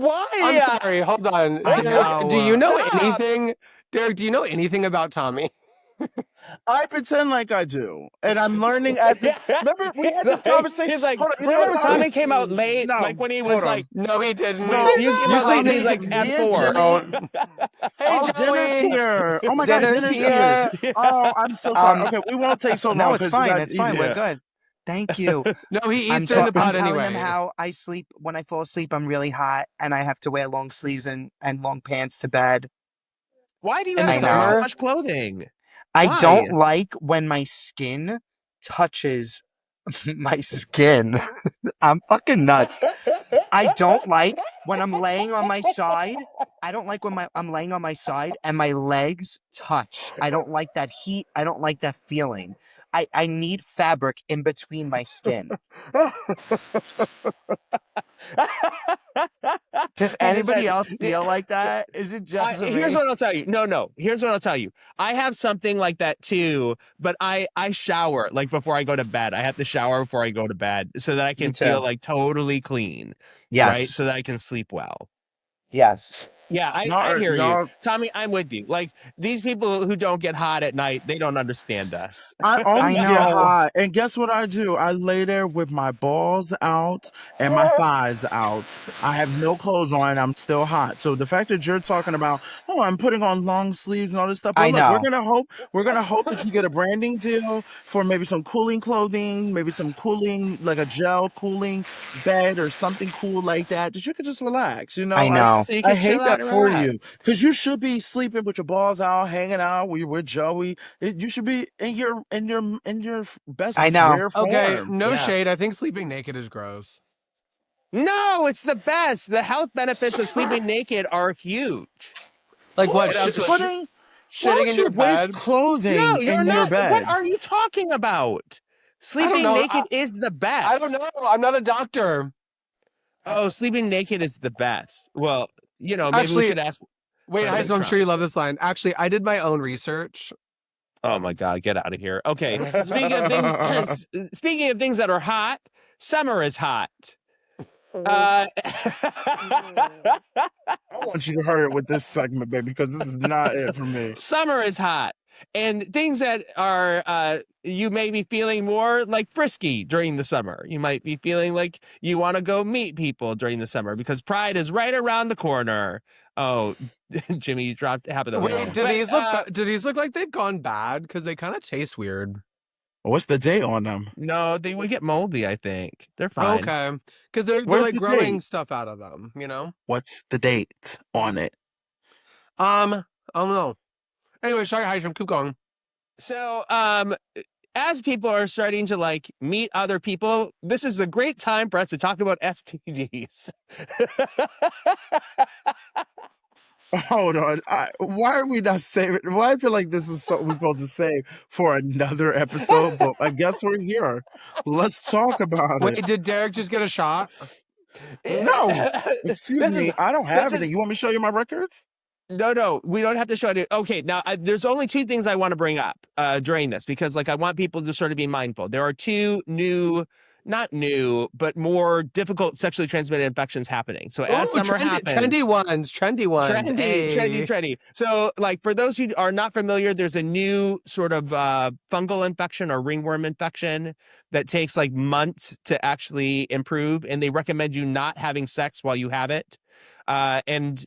S3: Why?
S2: I'm sorry. Hold on. Derek, do you know anything? Derek, do you know anything about Tommy?
S1: I pretend like I do, and I'm learning as. Remember, we had this conversation.
S3: He's remember Tommy came out late, when he was
S2: no, he didn't.
S3: No, you came out late. He's at 4.
S1: Hey, dinner's here. Oh my God, dinner's here. Oh, I'm so sorry. Okay, we won't take so long.
S4: No, it's fine. It's fine. We're good. Thank you.
S2: No, he eats
S4: I'm
S2: during the pod
S4: telling
S2: anyway.
S4: them how I sleep. When I fall asleep, I'm really hot, and I have to wear long sleeves and long pants to bed.
S3: Why do you have so much clothing?
S4: I don't like when my skin touches my skin. I'm fucking nuts. I don't like when I'm laying on my side. I don't like when I'm laying on my side and my legs touch. I don't like that heat. I don't like that feeling. I need fabric in between my skin. Does
S3: And it's
S4: anybody
S3: like-
S4: else feel like that? Is it just me?
S3: Here's what I'll tell you. No. Here's what I'll tell you. I have something like that too, but I shower like before I go to bed. I have to shower before I go to bed so that I can
S4: too.
S3: feel like totally clean.
S4: Yes.
S3: Right. So that I can sleep well.
S4: Yes.
S3: Yeah, I hear you. Tommy, I'm with you. Like, these people who don't get hot at night, they don't understand us.
S1: I always
S4: I
S1: get
S4: know.
S1: hot. And guess what I do? I lay there with my balls out and my thighs out. I have no clothes on and I'm still hot. So the fact that you're talking about, oh, I'm putting on long sleeves and all this stuff. But
S4: I
S1: look,
S4: know.
S1: we're gonna hope that you get a branding deal for maybe some cooling clothing, maybe some cooling, like a gel cooling bed or something cool like that you could just relax, you know?
S4: I know.
S3: So you
S1: I
S3: can
S1: hate
S3: chill out
S1: that
S3: and
S1: for
S3: relax.
S1: you because you should be sleeping with your balls out, hanging out with Joey. You should be in your best
S4: I know.
S1: rare form.
S2: Okay, no
S3: Yeah.
S2: shade. I think sleeping naked is gross.
S3: No, it's the best. The health benefits of sleeping naked are huge.
S2: Like what?
S3: What else was-
S1: Why
S2: Shitting
S1: don't
S2: in
S1: you
S2: your
S1: waste
S2: bed?
S1: clothing
S3: No, you're
S1: in
S3: not.
S1: your bed?
S3: What are you talking about? Sleeping
S2: know.
S3: naked is the best.
S2: I don't know. I'm not a doctor.
S3: Oh, sleeping naked is the best. Well, maybe
S2: Actually-
S3: we should ask.
S2: Wait,
S3: President
S2: Hisam, I'm sure you
S3: Trump.
S2: love this line. Actually, I did my own research.
S3: Oh my God, get out of here. Okay. Speaking of things that are hot, summer is hot.
S1: I want you to hurry it with this segment, baby, because this is not it for me.
S3: Summer is hot. And things that are you may be feeling more like frisky during the summer. You might be feeling like you want to go meet people during the summer because Pride is right around the corner. Oh, Jimmy, you dropped half of the
S2: Wait, do these look like they've gone bad? Because they kind of taste weird.
S1: What's the date on them?
S3: No, they would get moldy, I think. They're fine.
S2: Okay, because they're
S1: Where's
S2: like
S1: the
S2: growing
S1: date?
S2: stuff out of them.
S1: What's the date on it?
S2: I don't know. Anyway, sorry, Hisam, keep going.
S3: So, as people are starting to like meet other people, this is a great time for us to talk about STDs.
S1: Hold on. Why are we not saving? Why I feel like this was something we're supposed to save for another episode, but I guess we're here. Let's talk about
S2: Wait,
S1: it.
S2: did Derek just get a shot?
S1: No, excuse
S3: This
S1: me.
S3: is-
S1: I don't have
S3: this is-
S1: it. You want me to show you my records?
S3: No, we don't have to show it. Okay, now there's only two things I want to bring up during this because I want people to sort of be mindful. There are two not new, but more difficult sexually transmitted infections happening. So as summer happens,
S2: trendy ones.
S3: trendy. So for those who are not familiar, there's a new sort of fungal infection or ringworm infection that takes like months to actually improve, and they recommend you not having sex while you have it, and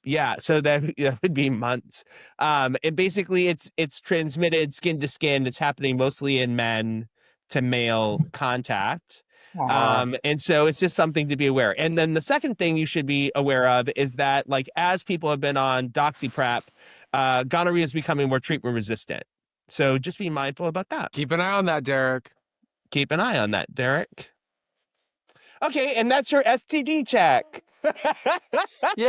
S3: yeah, so that would be months. And basically, it's transmitted skin to skin. It's happening mostly in men to male contact. And so it's just something to be aware. And then the second thing you should be aware of is that as people have been on doxyprep, gonorrhea is becoming more treatment resistant. So just be mindful about that.
S2: Keep an eye on that, Derek.
S3: Keep an eye on that, Derek. Okay, and that's your STD check.
S2: Yay!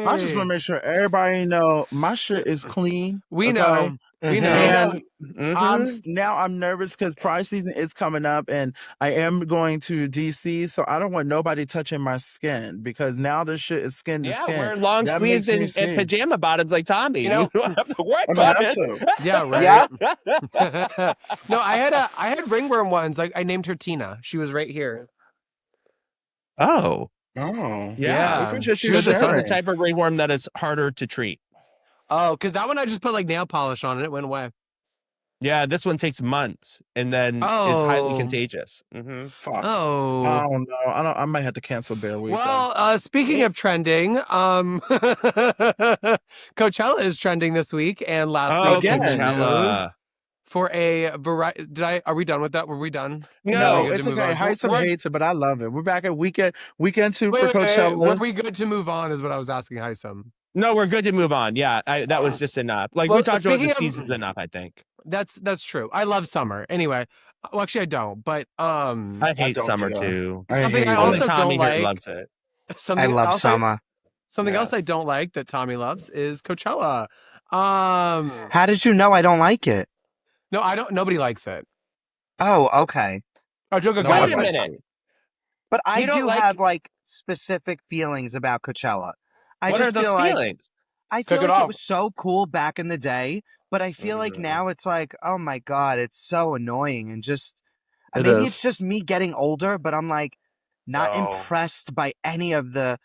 S1: I just want to make sure everybody know my shit is clean.
S2: We
S1: okay?
S2: know. We know.
S1: And
S3: Mhm.
S1: I'm nervous because Pride season is coming up, and I am going to DC, so I don't want nobody touching my skin because now this shit is skin to
S3: Yeah,
S1: skin.
S3: wearing long
S1: That
S3: sleeves
S1: makes me
S3: and
S1: sick.
S3: pajama bottoms like Tommy. You don't have to worry
S1: I mean,
S3: about
S1: that's
S3: it.
S1: true.
S2: Yeah, right. No, I had ringworm ones. I named her Tina. She was right here.
S3: Oh,
S1: Oh,
S2: Yeah.
S1: I appreciate
S3: she
S1: you
S3: was the
S1: sharing.
S3: type of ringworm that is harder to treat.
S2: Oh, because that one I just put like nail polish on and it went away.
S3: Yeah, this one takes months and then is highly
S2: Oh.
S3: contagious. Mm-hmm.
S1: Fuck.
S2: Oh.
S1: I don't know. I might have to cancel Bear Week.
S2: Well, speaking of trending, Coachella is trending this week and last
S3: Oh,
S2: week in the
S3: Coachella.
S2: news for a variety. Are we done with that? Were we done?
S1: no,
S2: we good
S1: it's
S2: to move
S1: okay.
S2: on?
S1: Hisam
S2: We're-
S1: hates it, but I love it. We're back at weekend two
S2: Wait,
S1: for
S2: wait, wait,
S1: Coachella.
S2: were we good to move on? Is what I was asking Hisam.
S3: No, we're good to move on. Yeah, that was just enough.
S2: Well,
S3: we talked about
S2: speaking
S3: the
S2: of-
S3: season's enough, I think.
S2: That's true. I love summer. Anyway, well, actually, I don't. But
S3: I hate
S1: don't
S3: summer
S1: either.
S3: too.
S2: Something
S1: hate
S2: I
S1: it.
S3: Only
S2: also
S3: Tommy
S2: don't
S3: here
S2: like-
S3: loves it.
S2: something
S4: I love
S2: else
S4: summer.
S2: Something
S3: Yeah.
S2: else I don't like that Tommy loves is Coachella. No,
S4: How did you know I don't like it?
S2: I don't. Nobody likes it.
S4: Oh, okay.
S2: Oh, Joker,
S1: No,
S2: go
S3: Wait
S1: I
S3: a
S2: ahead.
S1: like
S3: minute.
S4: But I
S3: You don't
S4: do
S3: like-
S4: have like specific feelings about Coachella. I
S3: What
S4: just
S3: are those
S4: feel like
S3: feelings?
S4: I feel
S2: Kick it
S4: like it
S2: off.
S4: was so cool back in the day, but I feel like now it's like, oh my God, it's so annoying and just maybe it's just me getting older, but I'm like not impressed by any of the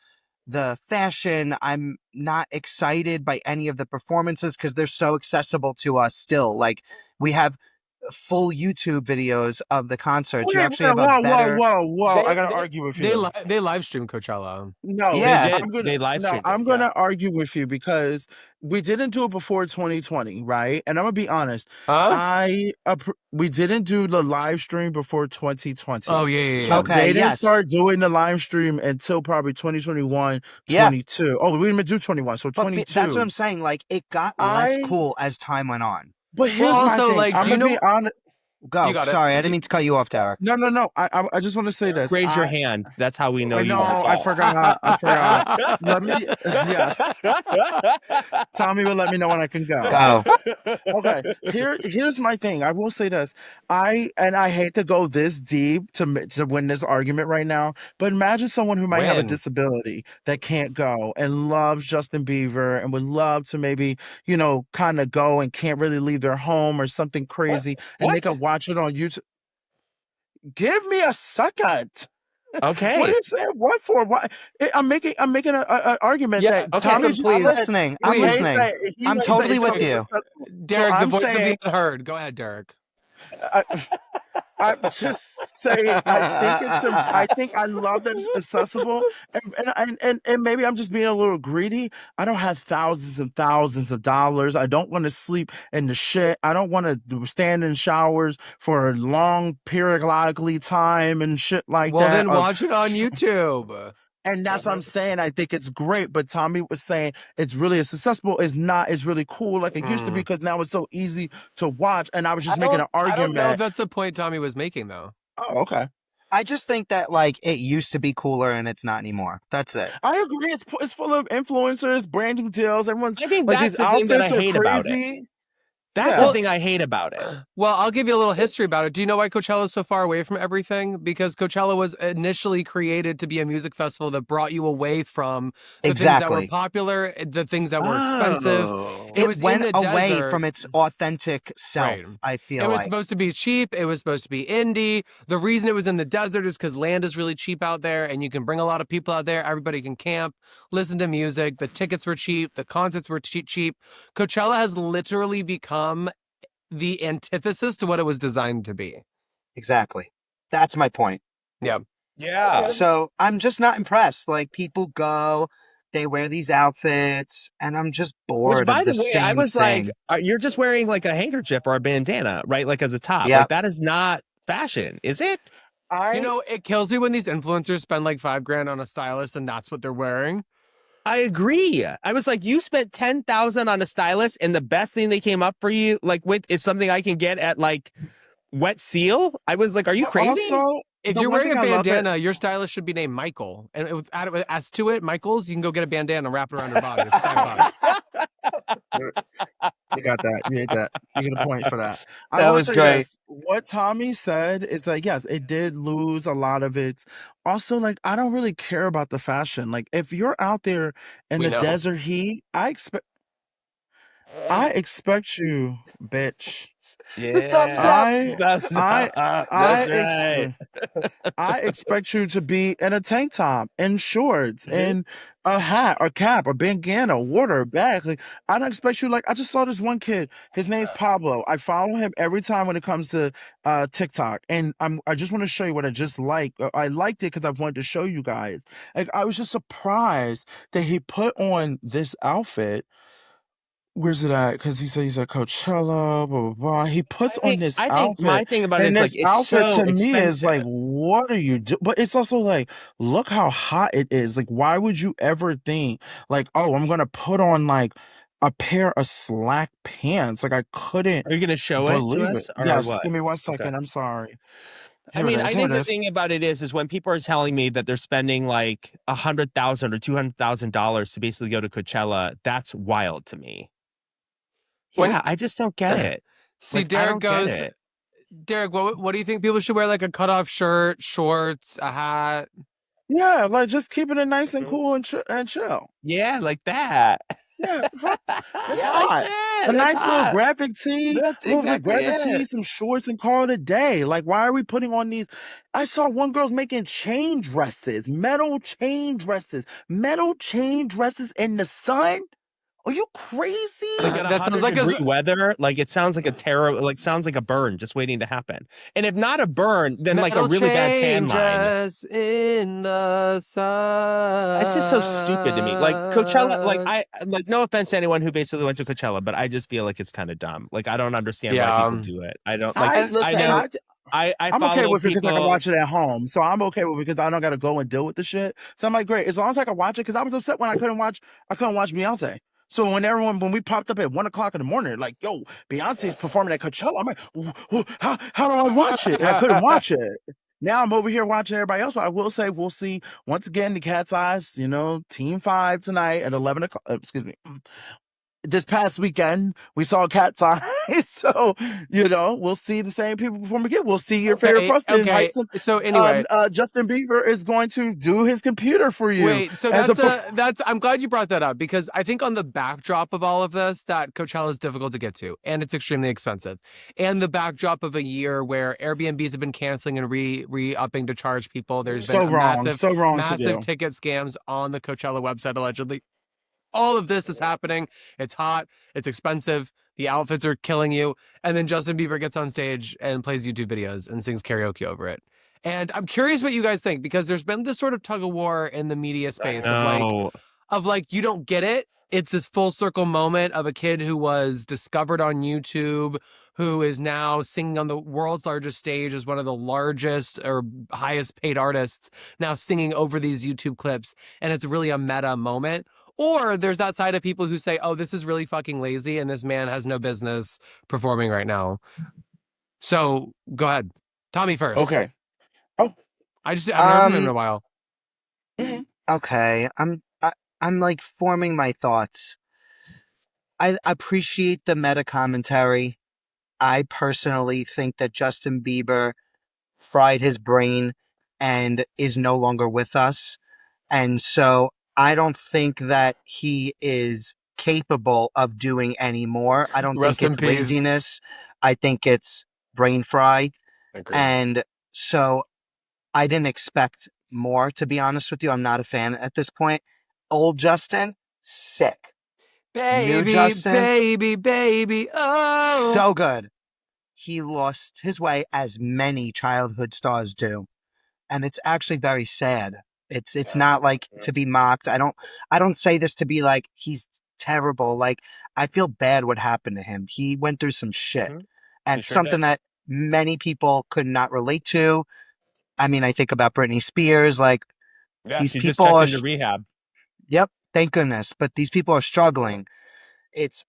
S4: fashion. I'm not excited by any of the performances because they're so accessible to us still. Like we have full YouTube videos of the concerts. You actually have a better.
S1: Whoa! I gotta argue with you.
S2: They live stream Coachella.
S1: No,
S4: Yeah.
S3: They live streamed it,
S1: I'm gonna argue with you because we didn't do it before 2020, right? And I'm gonna be honest.
S2: Huh?
S1: We didn't do the live stream before 2020.
S2: Oh yeah.
S1: So
S4: Okay,
S1: they didn't
S4: yes.
S1: start doing the live stream until probably 2021,
S4: Yeah.
S1: 22. Oh, we didn't even do 21, so
S4: But
S1: 22.
S4: that's what I'm saying. Like it got less cool as time went on.
S1: But here's
S2: Well,
S1: my
S2: also,
S1: thing.
S2: like,
S1: I'm
S2: do you
S1: gonna be
S2: know-
S1: honest.
S4: Go.
S2: You got it.
S4: Sorry, I didn't mean to cut you off, Derek.
S1: No. I just want to say this.
S3: Raise your hand. That's how we know
S1: I
S3: you
S1: know.
S3: want to
S1: I
S3: talk.
S1: forgot. Let me. Yes. Tommy will let me know when I can go.
S4: Go.
S1: Okay. Here's my thing. I will say this. I hate to go this deep to win this argument right now, but imagine someone who might have a
S2: Win.
S1: disability that can't go and loves Justin Bieber and would love to maybe, kind of go and can't really leave their home or something crazy, and they
S3: What?
S1: can watch it on YouTube. Give me a second.
S3: Okay.
S1: What are you saying? What for? What? I'm making an argument
S2: Yeah,
S1: that
S2: okay,
S1: Tommy.
S2: so please.
S4: I'm listening. I'm
S2: Please.
S4: listening. I'm totally with you.
S2: Derek, the
S1: I'm
S2: voice
S1: saying-
S2: of the unheard. Go ahead, Derek.
S1: I'm just saying. I think I love that it's accessible, and maybe I'm just being a little greedy. I don't have thousands and thousands of dollars. I don't want to sleep in the shit. I don't want to stand in showers for a long periodically time and shit like
S2: Well,
S1: that.
S2: then watch it on YouTube.
S1: And that's what I'm saying. I think it's great, but Tommy was saying it's really as accessible. It's not. It's really cool like it used to be because now it's so easy to watch. And I was just making an
S2: I don't know if
S1: argument.
S2: that's the point Tommy was making, though.
S1: Oh, okay.
S4: I just think that like it used to be cooler and it's not anymore. That's it.
S1: I agree. It's full of influencers, branding deals. Everyone's
S3: I think
S1: like
S3: that's
S1: these
S3: the thing that I
S1: outfits are
S3: hate about it.
S1: crazy.
S3: That's
S1: Yeah.
S3: the thing I hate about it.
S2: Well, I'll give you a little history about it. Do you know why Coachella is so far away from everything? Because Coachella was initially created to be a music festival that brought you away from the things that were
S4: Exactly.
S2: popular, the things that were expensive.
S1: Oh.
S2: It was
S4: went
S2: in the
S4: away
S2: desert.
S4: from its authentic self.
S2: Right.
S4: I feel
S2: It was
S4: like.
S2: supposed to be cheap. It was supposed to be indie. The reason it was in the desert is because land is really cheap out there and you can bring a lot of people out there. Everybody can camp, listen to music. The tickets were cheap. The concerts were cheap. Coachella has literally become the antithesis to what it was designed to be.
S4: Exactly. That's my point.
S3: Yeah.
S4: So I'm just not impressed. Like people go, they wear these outfits, and I'm just bored.
S3: Which, by
S4: of
S3: the
S4: the
S3: way,
S4: same
S3: I was
S4: thing.
S3: like, you're just wearing like a handkerchief or a bandana, right? Like as a top.
S4: Yep.
S3: Like that is not fashion, is it?
S2: You know, it kills me when these influencers spend like $5,000 on a stylist and that's what they're wearing.
S3: I agree. I was like, you spent $10,000 on a stylist, and the best thing they came up for you, like with, is something I can get at like Wet Seal. I was like, are you crazy?
S1: Also,
S2: If
S1: the
S2: you're
S1: one
S2: wearing a
S1: thing I love
S2: bandana, your stylist should be named Michael. And with as to it, Michael's, you can go get a bandana and wrap it around your body. It's $5.
S1: You got that. You get that. You get a point for that.
S4: That
S1: will
S4: was
S1: say
S4: great.
S1: this. What Tommy said is like, yes, it did lose a lot of its. Also, like, I don't really care about the fashion. Like, if you're out there in
S2: We
S1: the
S2: know.
S1: desert heat, I expect you, bitch.
S3: Yeah.
S1: That's
S3: right.
S1: I expect you to be in a tank top and shorts and a hat or cap or bandana, water bag. Like, I don't expect you. Like, I just saw this one kid. His name's Pablo. I follow him every time when it comes to TikTok, and I just want to show you what I just like. I liked it because I wanted to show you guys. Like, I was just surprised that he put on this outfit. Where's it at? Because he said he's at Coachella, blah, blah, blah. He puts on this
S3: I think
S1: outfit.
S3: my thing about it
S1: And
S3: is like
S1: this
S3: it's
S1: outfit
S3: so
S1: to me is like,
S3: expensive.
S1: what are you doing? But it's also like, look how hot it is. Like, why would you ever think, like, oh, I'm going to put on like a pair of slack pants? Like, I couldn't
S3: Are you gonna show it to
S1: believe
S3: us
S1: it.
S3: or
S1: Yes,
S3: what?
S1: give me 1 second.
S3: Okay.
S1: I'm sorry.
S3: I
S1: Here it
S3: mean,
S1: is,
S3: I
S1: here
S3: think
S1: it
S3: the
S1: is.
S3: thing about it is when people are telling me that they're spending like $100,000 or $200,000 to basically go to Coachella, that's wild to me.
S2: When-
S3: Yeah, I just don't get it.
S2: See,
S3: Like, I
S2: Derek
S3: don't get
S2: goes,
S3: it.
S2: Derek, what do you think people should wear? Like a cutoff shirt, shorts, a hat?
S1: Yeah, like just keeping it nice and
S3: Mhm.
S1: cool and chill.
S3: Yeah, like that.
S1: Yeah, fuck, it's
S3: Yeah, like
S1: hot.
S3: that.
S1: A
S3: That's
S1: nice little
S3: hot.
S1: graphic tee,
S3: That's
S1: little
S3: exactly
S1: graphic
S3: it.
S1: tee, some shorts, and call it a day. Like, why are we putting on these? I saw one girl's making chain dresses, metal chain dresses in the sun. Are you crazy?
S3: Like at
S2: That sounds like
S3: 100-degree weather, like it sounds like a terror, like sounds like a burn just waiting to happen. And if not a burn, then like a
S2: metal
S3: really bad tan line.
S2: changes in the sun.
S3: It's just so stupid to me. Like Coachella, like no offense to anyone who basically went to Coachella, but I just feel like it's kind of dumb. Like I don't understand why people do it. I don't like.
S1: Listen,
S3: I know. I'm
S1: I'm okay with it because I can
S3: people.
S1: watch it at home. So I'm okay with it because I don't got to go and deal with the shit. So I'm like, great, as long as I can watch it. Because I was upset when I couldn't watch Beyonce. So when we popped up at 1:00 in the morning, like, yo, Beyonce's performing at Coachella, I'm like, how do I watch it? And I couldn't watch it. Now I'm over here watching everybody else. But I will say we'll see once again the Cat's Eyes, Team 5 tonight at 11:00. Excuse me. This past weekend, we saw Cat's Eyes, so we'll see the same people perform again. We'll see your favorite person.
S2: Okay. So anyway,
S1: Justin Bieber is going to do his computer for you.
S2: Wait, so that's I'm glad you brought that up because I think on the backdrop of all of this, that Coachella is difficult to get to and it's extremely expensive, and the backdrop of a year where Airbnbs have been canceling and re-upping to charge people. There's been massive ticket scams on the Coachella website allegedly. All of this is happening. It's hot. It's expensive. The outfits are killing you. And then Justin Bieber gets on stage and plays YouTube videos and sings karaoke over it. And I'm curious what you guys think, because there's been this sort of tug of war in the media space of like, you don't get it. It's this full circle moment of a kid who was discovered on YouTube, who is now singing on the world's largest stage as one of the largest or highest paid artists, now singing over these YouTube clips. And it's really a meta moment. Or there's that side of people who say, oh, this is really fucking lazy and this man has no business performing right now. So go ahead. Tommy first.
S1: Okay. Oh.
S2: I haven't heard from him in a while.
S4: Okay. I'm like forming my thoughts. I appreciate the meta commentary. I personally think that Justin Bieber fried his brain and is no longer with us. And so I don't think that he is capable of doing any more. I don't think it's laziness. I think it's brain fry.
S2: Agreed.
S4: And so I didn't expect more, to be honest with you. I'm not a fan at this point. Old Justin, sick.
S2: Baby,
S4: Justin,
S2: baby, oh.
S4: So good. He lost his way, as many childhood stars do. And it's actually very sad. It's not like to be mocked. I don't say this to be like he's terrible. Like, I feel bad what happened to him. He went through some shit. And something that many people could not relate to. I mean, I think about Britney Spears, like these people are
S3: into rehab.
S4: Yep, thank goodness. But these people are struggling. It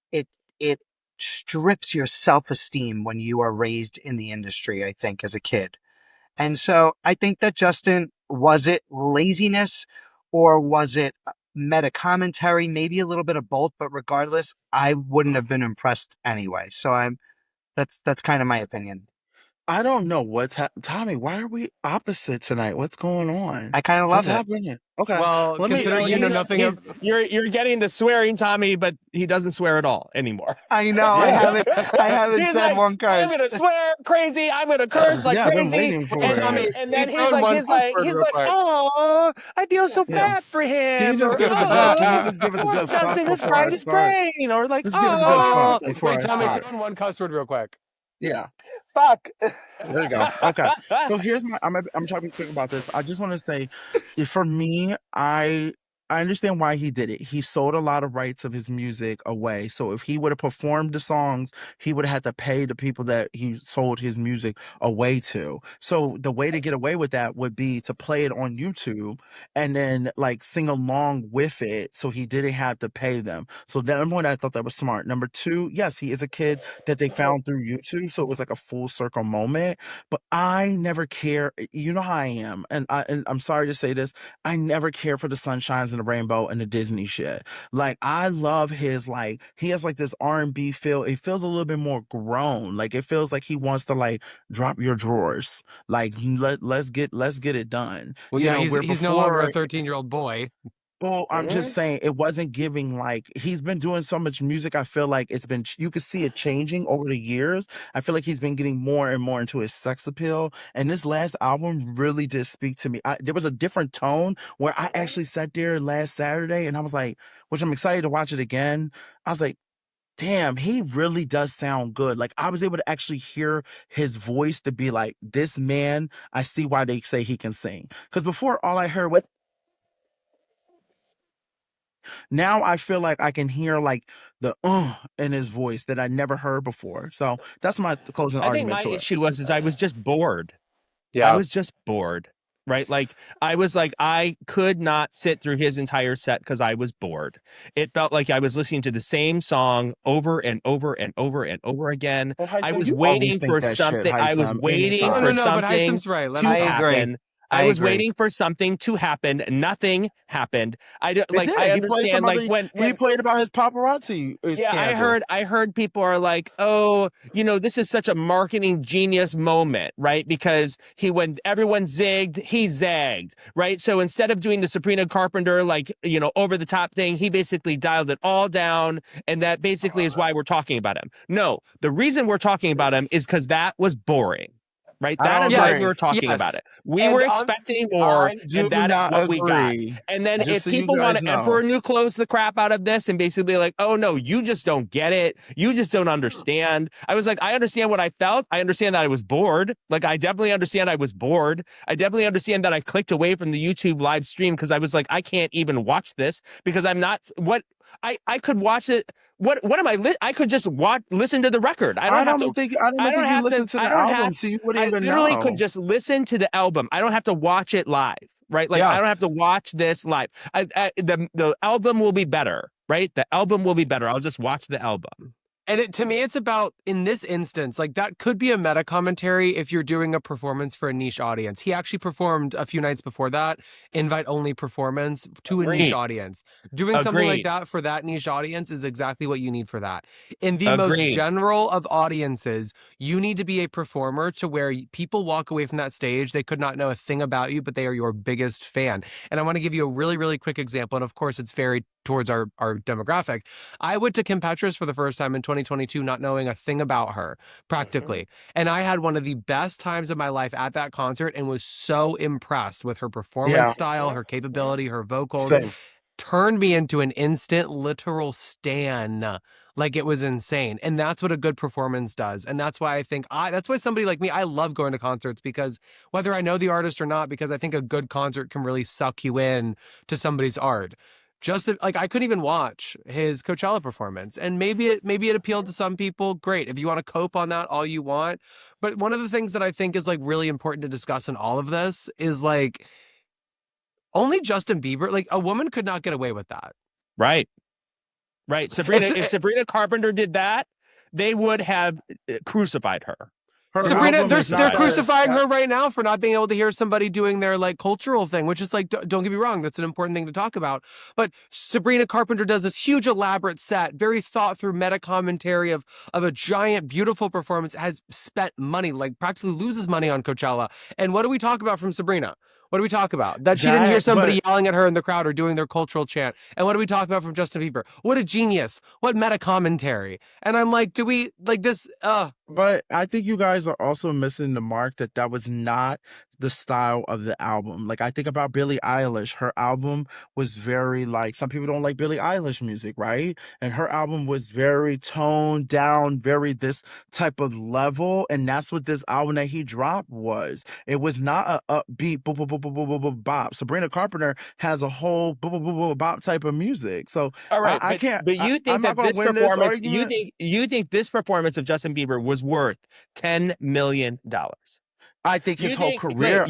S4: strips your self-esteem when you are raised in the industry, I think, as a kid. And so I think that Justin, was it laziness or was it meta commentary? Maybe a little bit of both, but regardless, I wouldn't have been impressed anyway. So that's kind of my opinion.
S1: I don't know what's Tommy, why are we opposite tonight? What's going on?
S4: I kind of love
S1: what's happening? Okay.
S2: Well, considering you know nothing of...
S3: You're getting the swearing, Tommy, but he doesn't swear at all anymore.
S4: I know. I haven't said like, one curse.
S3: I'm gonna swear crazy. I'm gonna curse like crazy. And then he's like, oh, I feel so bad for him.
S1: Can you just give us a good
S3: Justin has fried his brain, or like,
S1: give us a good
S2: wait, Tommy, throw in one cuss word real quick.
S1: Yeah.
S4: Fuck.
S1: There you go. Okay. So here's I'm trying to think about this. I just want to say, for me, I understand why he did it. He sold a lot of rights of his music away. So if he would have performed the songs, he would have had to pay the people that he sold his music away to. So the way to get away with that would be to play it on YouTube and then like sing along with it. So he didn't have to pay them. So number one, I thought that was smart. Number two, yes, he is a kid that they found through YouTube. So it was like a full circle moment. But I never care. You know how I am. And I'm sorry to say this. I never care for the sunshines and the Rainbow and the Disney shit. Like I love his like he has like this R&B feel. It feels a little bit more grown. Like it feels like he wants to like drop your drawers. Like let's get it done.
S2: Well,
S1: You
S2: yeah,
S1: know, where
S2: he's no longer a
S1: before
S2: 13-year-old boy.
S1: well, I'm just saying it wasn't giving like he's been doing so much music. I feel like it's been you could see it changing over the years. I feel like he's been getting more and more into his sex appeal. And this last album really did speak to me. There was a different tone where I actually sat there last Saturday and I was like, which I'm excited to watch it again. I was like, damn, he really does sound good. Like I was able to actually hear his voice to be like, this man, I see why they say he can sing. Because before all I heard was now I feel like I can hear like the in his voice that I never heard before. So that's my closing
S3: I think
S1: argument
S3: my
S1: to it.
S3: issue was I was just bored.
S2: Yeah.
S3: I was just bored. Right. Like I was like, I could not sit through his entire set because I was bored. It felt like I was listening to the same song over and over and over and over again.
S1: Well,
S3: I
S1: Hisam,
S3: was
S1: you always
S3: waiting
S1: think
S3: for
S1: that shit,
S3: something. I was
S1: Hisam,
S3: waiting
S1: anytime.
S3: for
S2: No, but
S3: something
S2: Hisam's right. Let
S3: to
S2: me-
S4: I agree.
S3: happen.
S4: I
S3: I was
S4: agree.
S3: waiting for something to happen. Nothing happened. I don't
S1: It
S3: like.
S1: did.
S3: I
S1: He played
S3: understand.
S1: some
S3: Like
S1: other,
S3: when
S1: he played about his paparazzi
S3: yeah,
S1: scandal.
S3: I heard people are like, oh, you know, this is such a marketing genius moment, right? Because when everyone zigged, he zagged, right? So instead of doing the Sabrina Carpenter, like, you know, over the top thing, he basically dialed it all down. And that basically is why we're talking about him. No, the reason we're talking about him is because that was boring. Right.
S1: I
S3: That
S1: don't
S3: is why
S2: Yes,
S3: we were talking
S2: yes.
S3: about it. We
S2: And
S3: were
S2: I'm-
S3: expecting more,
S1: I do
S3: and that is
S1: not
S3: what we got.
S1: agree.
S3: And then
S1: Just
S3: if
S1: so you
S3: people want
S1: guys
S3: to
S1: know.
S3: Emperor New close the crap out of this and basically like, oh no, you just don't get it. You just don't understand. I was like, I understand what I felt. I understand that I was bored. Like, I definitely understand I was bored. I definitely understand that I clicked away from the YouTube live stream because I was like, I can't even watch this because I'm not what I could watch it. What am I? I could just listen to the record. I don't have to.
S1: think you listened to the album, so you wouldn't
S3: I
S1: even
S3: literally
S1: know.
S3: could just listen to the album. I don't have to watch it live, right? Like
S2: Yeah.
S3: I don't have to watch this live. The album will be better, right? The album will be better. I'll just watch the album.
S2: And to me, it's about, in this instance, like that could be a meta commentary if you're doing a performance for a niche audience. He actually performed a few nights before that, invite-only performance to a niche
S3: Agreed.
S2: audience. Doing something like
S3: Agreed.
S2: that for that niche audience is exactly what you need for that. In the most
S3: Agreed.
S2: general of audiences, you need to be a performer to where people walk away from that stage, they could not know a thing about you, but they are your biggest fan. And I want to give you a really, really quick example, and of course, it's varied towards our demographic. I went to Kim Petras for the first time in 2022, not knowing a thing about her, practically. And I had one of the best times of my life at that concert and was so impressed with her performance style, her capability, her vocals.
S1: Same.
S2: Turned me into an instant literal stan. Like, it was insane. And that's what a good performance does. And that's why I think that's why somebody like me, I love going to concerts, because whether I know the artist or not, because I think a good concert can really suck you in to somebody's art. Just like, I couldn't even watch his Coachella performance, and maybe it appealed to some people. Great. If you want to cope on that, all you want. But one of the things that I think is like really important to discuss in all of this is like, only Justin Bieber, like a woman could not get away with that.
S3: Right. Right. If Sabrina Carpenter did that, they would have crucified her.
S1: Her
S2: Sabrina,
S1: album is
S2: they're
S1: not
S2: crucifying
S1: as-
S2: her right now for not being able to hear somebody doing their like cultural thing, which is like, don't get me wrong, that's an important thing to talk about. But Sabrina Carpenter does this huge elaborate set, very thought through meta commentary of a giant, beautiful performance, has spent money, like practically loses money on Coachella. And what do we talk about from Sabrina? What do we talk about? That she didn't hear somebody yelling at her in the crowd or doing their cultural chant. And what do we talk about from Justin Bieber? What a genius. What meta commentary. And I'm like, do we like this?
S1: But I think you guys are also missing the mark that was not the style of the album. Like, I think about Billie Eilish. Her album was very like, some people don't like Billie Eilish music, right? And her album was very toned down, very this type of level. And that's what this album that he dropped was. It was not a upbeat bop. Sabrina Carpenter has a whole bop type of music. So
S3: All right,
S1: I can't.
S3: But you think
S1: I'm not
S3: that
S1: gonna
S3: this
S1: win this
S3: performance?
S1: argument?
S3: You think this performance of Justin Bieber was worth $10 million?
S1: I think his whole
S3: Wait,
S1: career.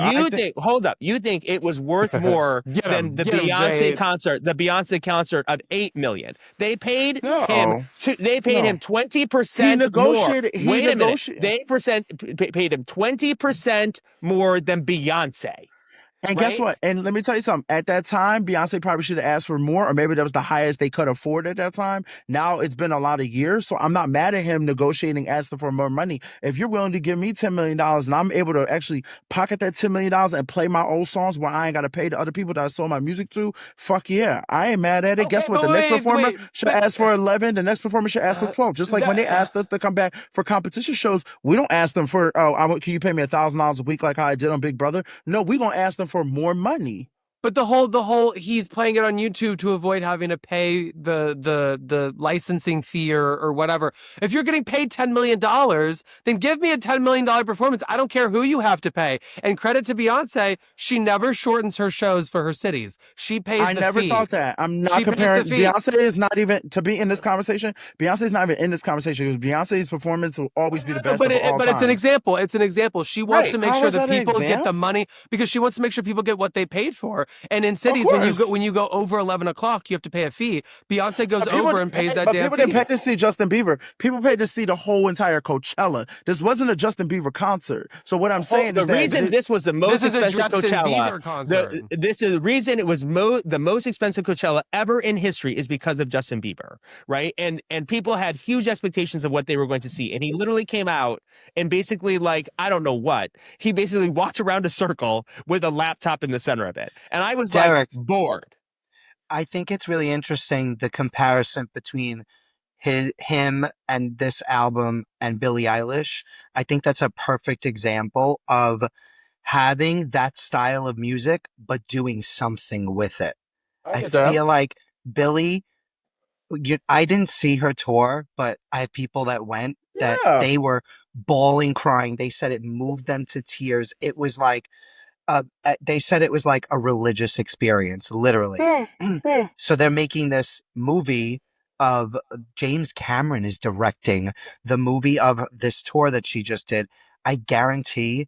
S3: hold up. You think it was worth more than the Beyonce concert, the Beyonce concert of $8 million? They paid him. They paid him 20% more. Wait a minute. They paid him 20% more than Beyonce.
S1: And guess
S3: right?
S1: what? And let me tell you something. At that time, Beyonce probably should have asked for more, or maybe that was the highest they could afford at that time. Now it's been a lot of years, so I'm not mad at him negotiating, asking for more money. If you're willing to give me $10 million and I'm able to actually pocket that $10 million and play my old songs where I ain't got to pay the other people that I sold my music to, fuck yeah. I ain't mad at it.
S2: Okay,
S1: Guess what?
S2: but
S1: The next performer should
S2: but
S1: ask for 11. The next performer should ask for 12. Just like when they asked us to come back for competition shows, we don't ask them for, can you pay me $1,000 a week like how I did on Big Brother? No, we're going to ask them for more money.
S2: But the whole he's playing it on YouTube to avoid having to pay the licensing fee or whatever. If you're getting paid $10 million, then give me a $10 million performance. I don't care who you have to pay. And credit to Beyonce, she never shortens her shows for her cities. She pays the fee.
S1: I never thought that. I'm not
S2: She pays
S1: comparing.
S2: the fee.
S1: Beyonce is not even to be in this conversation. Beyonce is not even in this conversation because Beyonce's performance will always be the best of all
S2: But
S1: time.
S2: it's an example. It's an example. She wants
S1: Right.
S2: to make
S1: How
S2: sure
S1: is
S2: that
S1: that an
S2: people get the
S1: example?
S2: money because she wants to make sure people get what they paid for. And in cities, when you go over 11 o'clock, you have to pay a fee. Beyonce goes over and pays that damn
S1: fee. But
S2: fee.
S1: people didn't pay to see Justin Bieber. People paid to see the whole entire Coachella. This wasn't a Justin Bieber concert. So what I'm saying
S3: The
S1: is
S3: reason this was the most
S2: This is a
S3: expensive
S2: Justin
S3: Coachella,
S2: Bieber concert.
S3: this is the reason it was the most expensive Coachella ever in history is because of Justin Bieber, right? And people had huge expectations of what they were going to see, and he literally came out and basically like I don't know what he basically walked around a circle with a laptop in the center of it, and I was
S4: Derek,
S3: like bored.
S4: I think it's really interesting the comparison between him and this album and Billie Eilish. I think that's a perfect example of having that style of music but doing something with it. I feel like Billie, I didn't see her tour, but I have people that went that they were bawling, crying. They said it moved them to tears. It was like they said it was like a religious experience, literally. So they're making this movie of James Cameron is directing the movie of this tour that she just did. I guarantee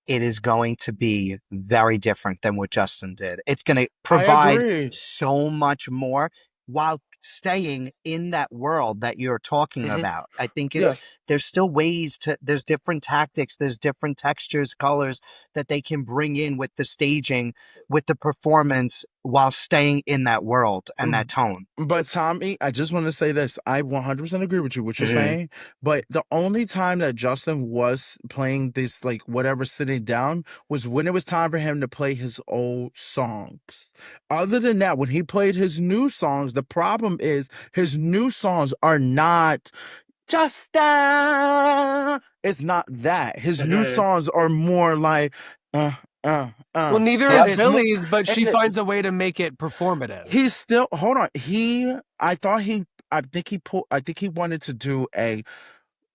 S4: it is going to be very different than what Justin did. It's going to provide so much more while staying in that world that you're talking about. I think there's still ways there's different tactics, there's different textures, colors that they can bring in with the staging, with the performance while staying in that world and that tone.
S1: But Tommy, I just want to say this. I 100% agree with you, what you're saying. But the only time that Justin was playing this, like whatever, sitting down was when it was time for him to play his old songs. Other than that, when he played his new songs, the problem is his new songs are not Justin. It's not that. His new songs are more like,
S2: Well, neither is Billie's, but she finds a way to make it performative.
S1: He's still, hold on. I think he wanted to do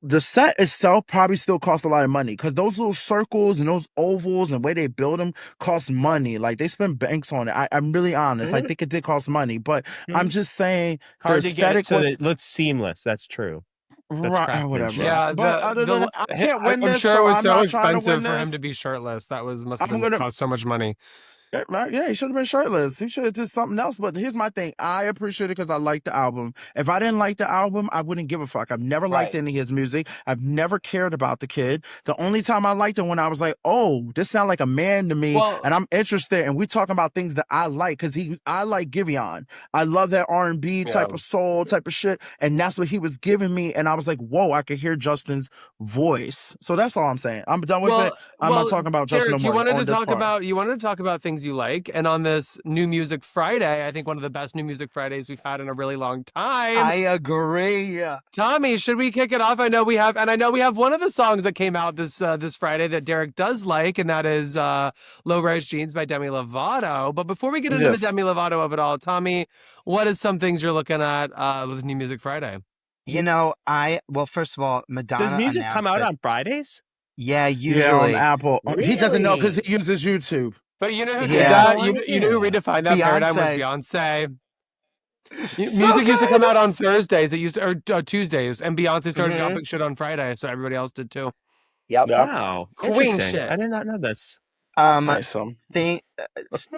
S1: the set itself probably still cost a lot of money because those little circles and those ovals and the way they build them cost money. Like they spend banks on it. I'm really honest. I think it did cost money, but I'm just saying
S3: hard to get it so that it looks seamless. That's true. That's
S1: right, whatever.
S2: Yeah,
S1: but other than that, I can't win
S2: I'm
S1: this.
S2: sure it was so
S1: I'm
S2: expensive for him to be shirtless. That must have cost so much money.
S1: Yeah, he should have been shirtless. He should have did something else. But here's my thing. I appreciate it because I like the album. If I didn't like the album, I wouldn't give a fuck. I've never liked any of his music. I've never cared about the kid. The only time I liked him when I was like, oh, this sounds like a man to me, and I'm interested. And we talking about things that I like because I like Giveon. I love that R&B type of soul type of shit, and that's what he was giving me. And I was like, whoa, I could hear Justin's voice. So that's all I'm saying. I'm done with it. I'm not talking about Justin no more.
S2: You wanted to talk about things you like, and on this New Music Friday, I think one of the best New Music Fridays we've had in a really long time.
S4: I agree.
S2: Tommy, should we kick it off? I know we have one of the songs that came out this Friday that Derek does like, and that is Low Rise Jeans by Demi Lovato. But before we get into the Demi Lovato of it all, Tommy, what is some things you're looking at with New Music Friday?
S4: You know, first of all, Madonna.
S3: Does music come out on Fridays?
S4: Yeah, usually.
S1: Yeah, on Apple.
S3: Really?
S1: He doesn't know because he uses YouTube.
S2: But you know who did that? You know who redefined that paradigm was Beyonce. Music used to come out on Thursdays. It used to, or Tuesdays, and Beyonce started dropping shit on Friday, so everybody else did too.
S4: Yep.
S3: Wow.
S2: Queen shit.
S3: I did not know this.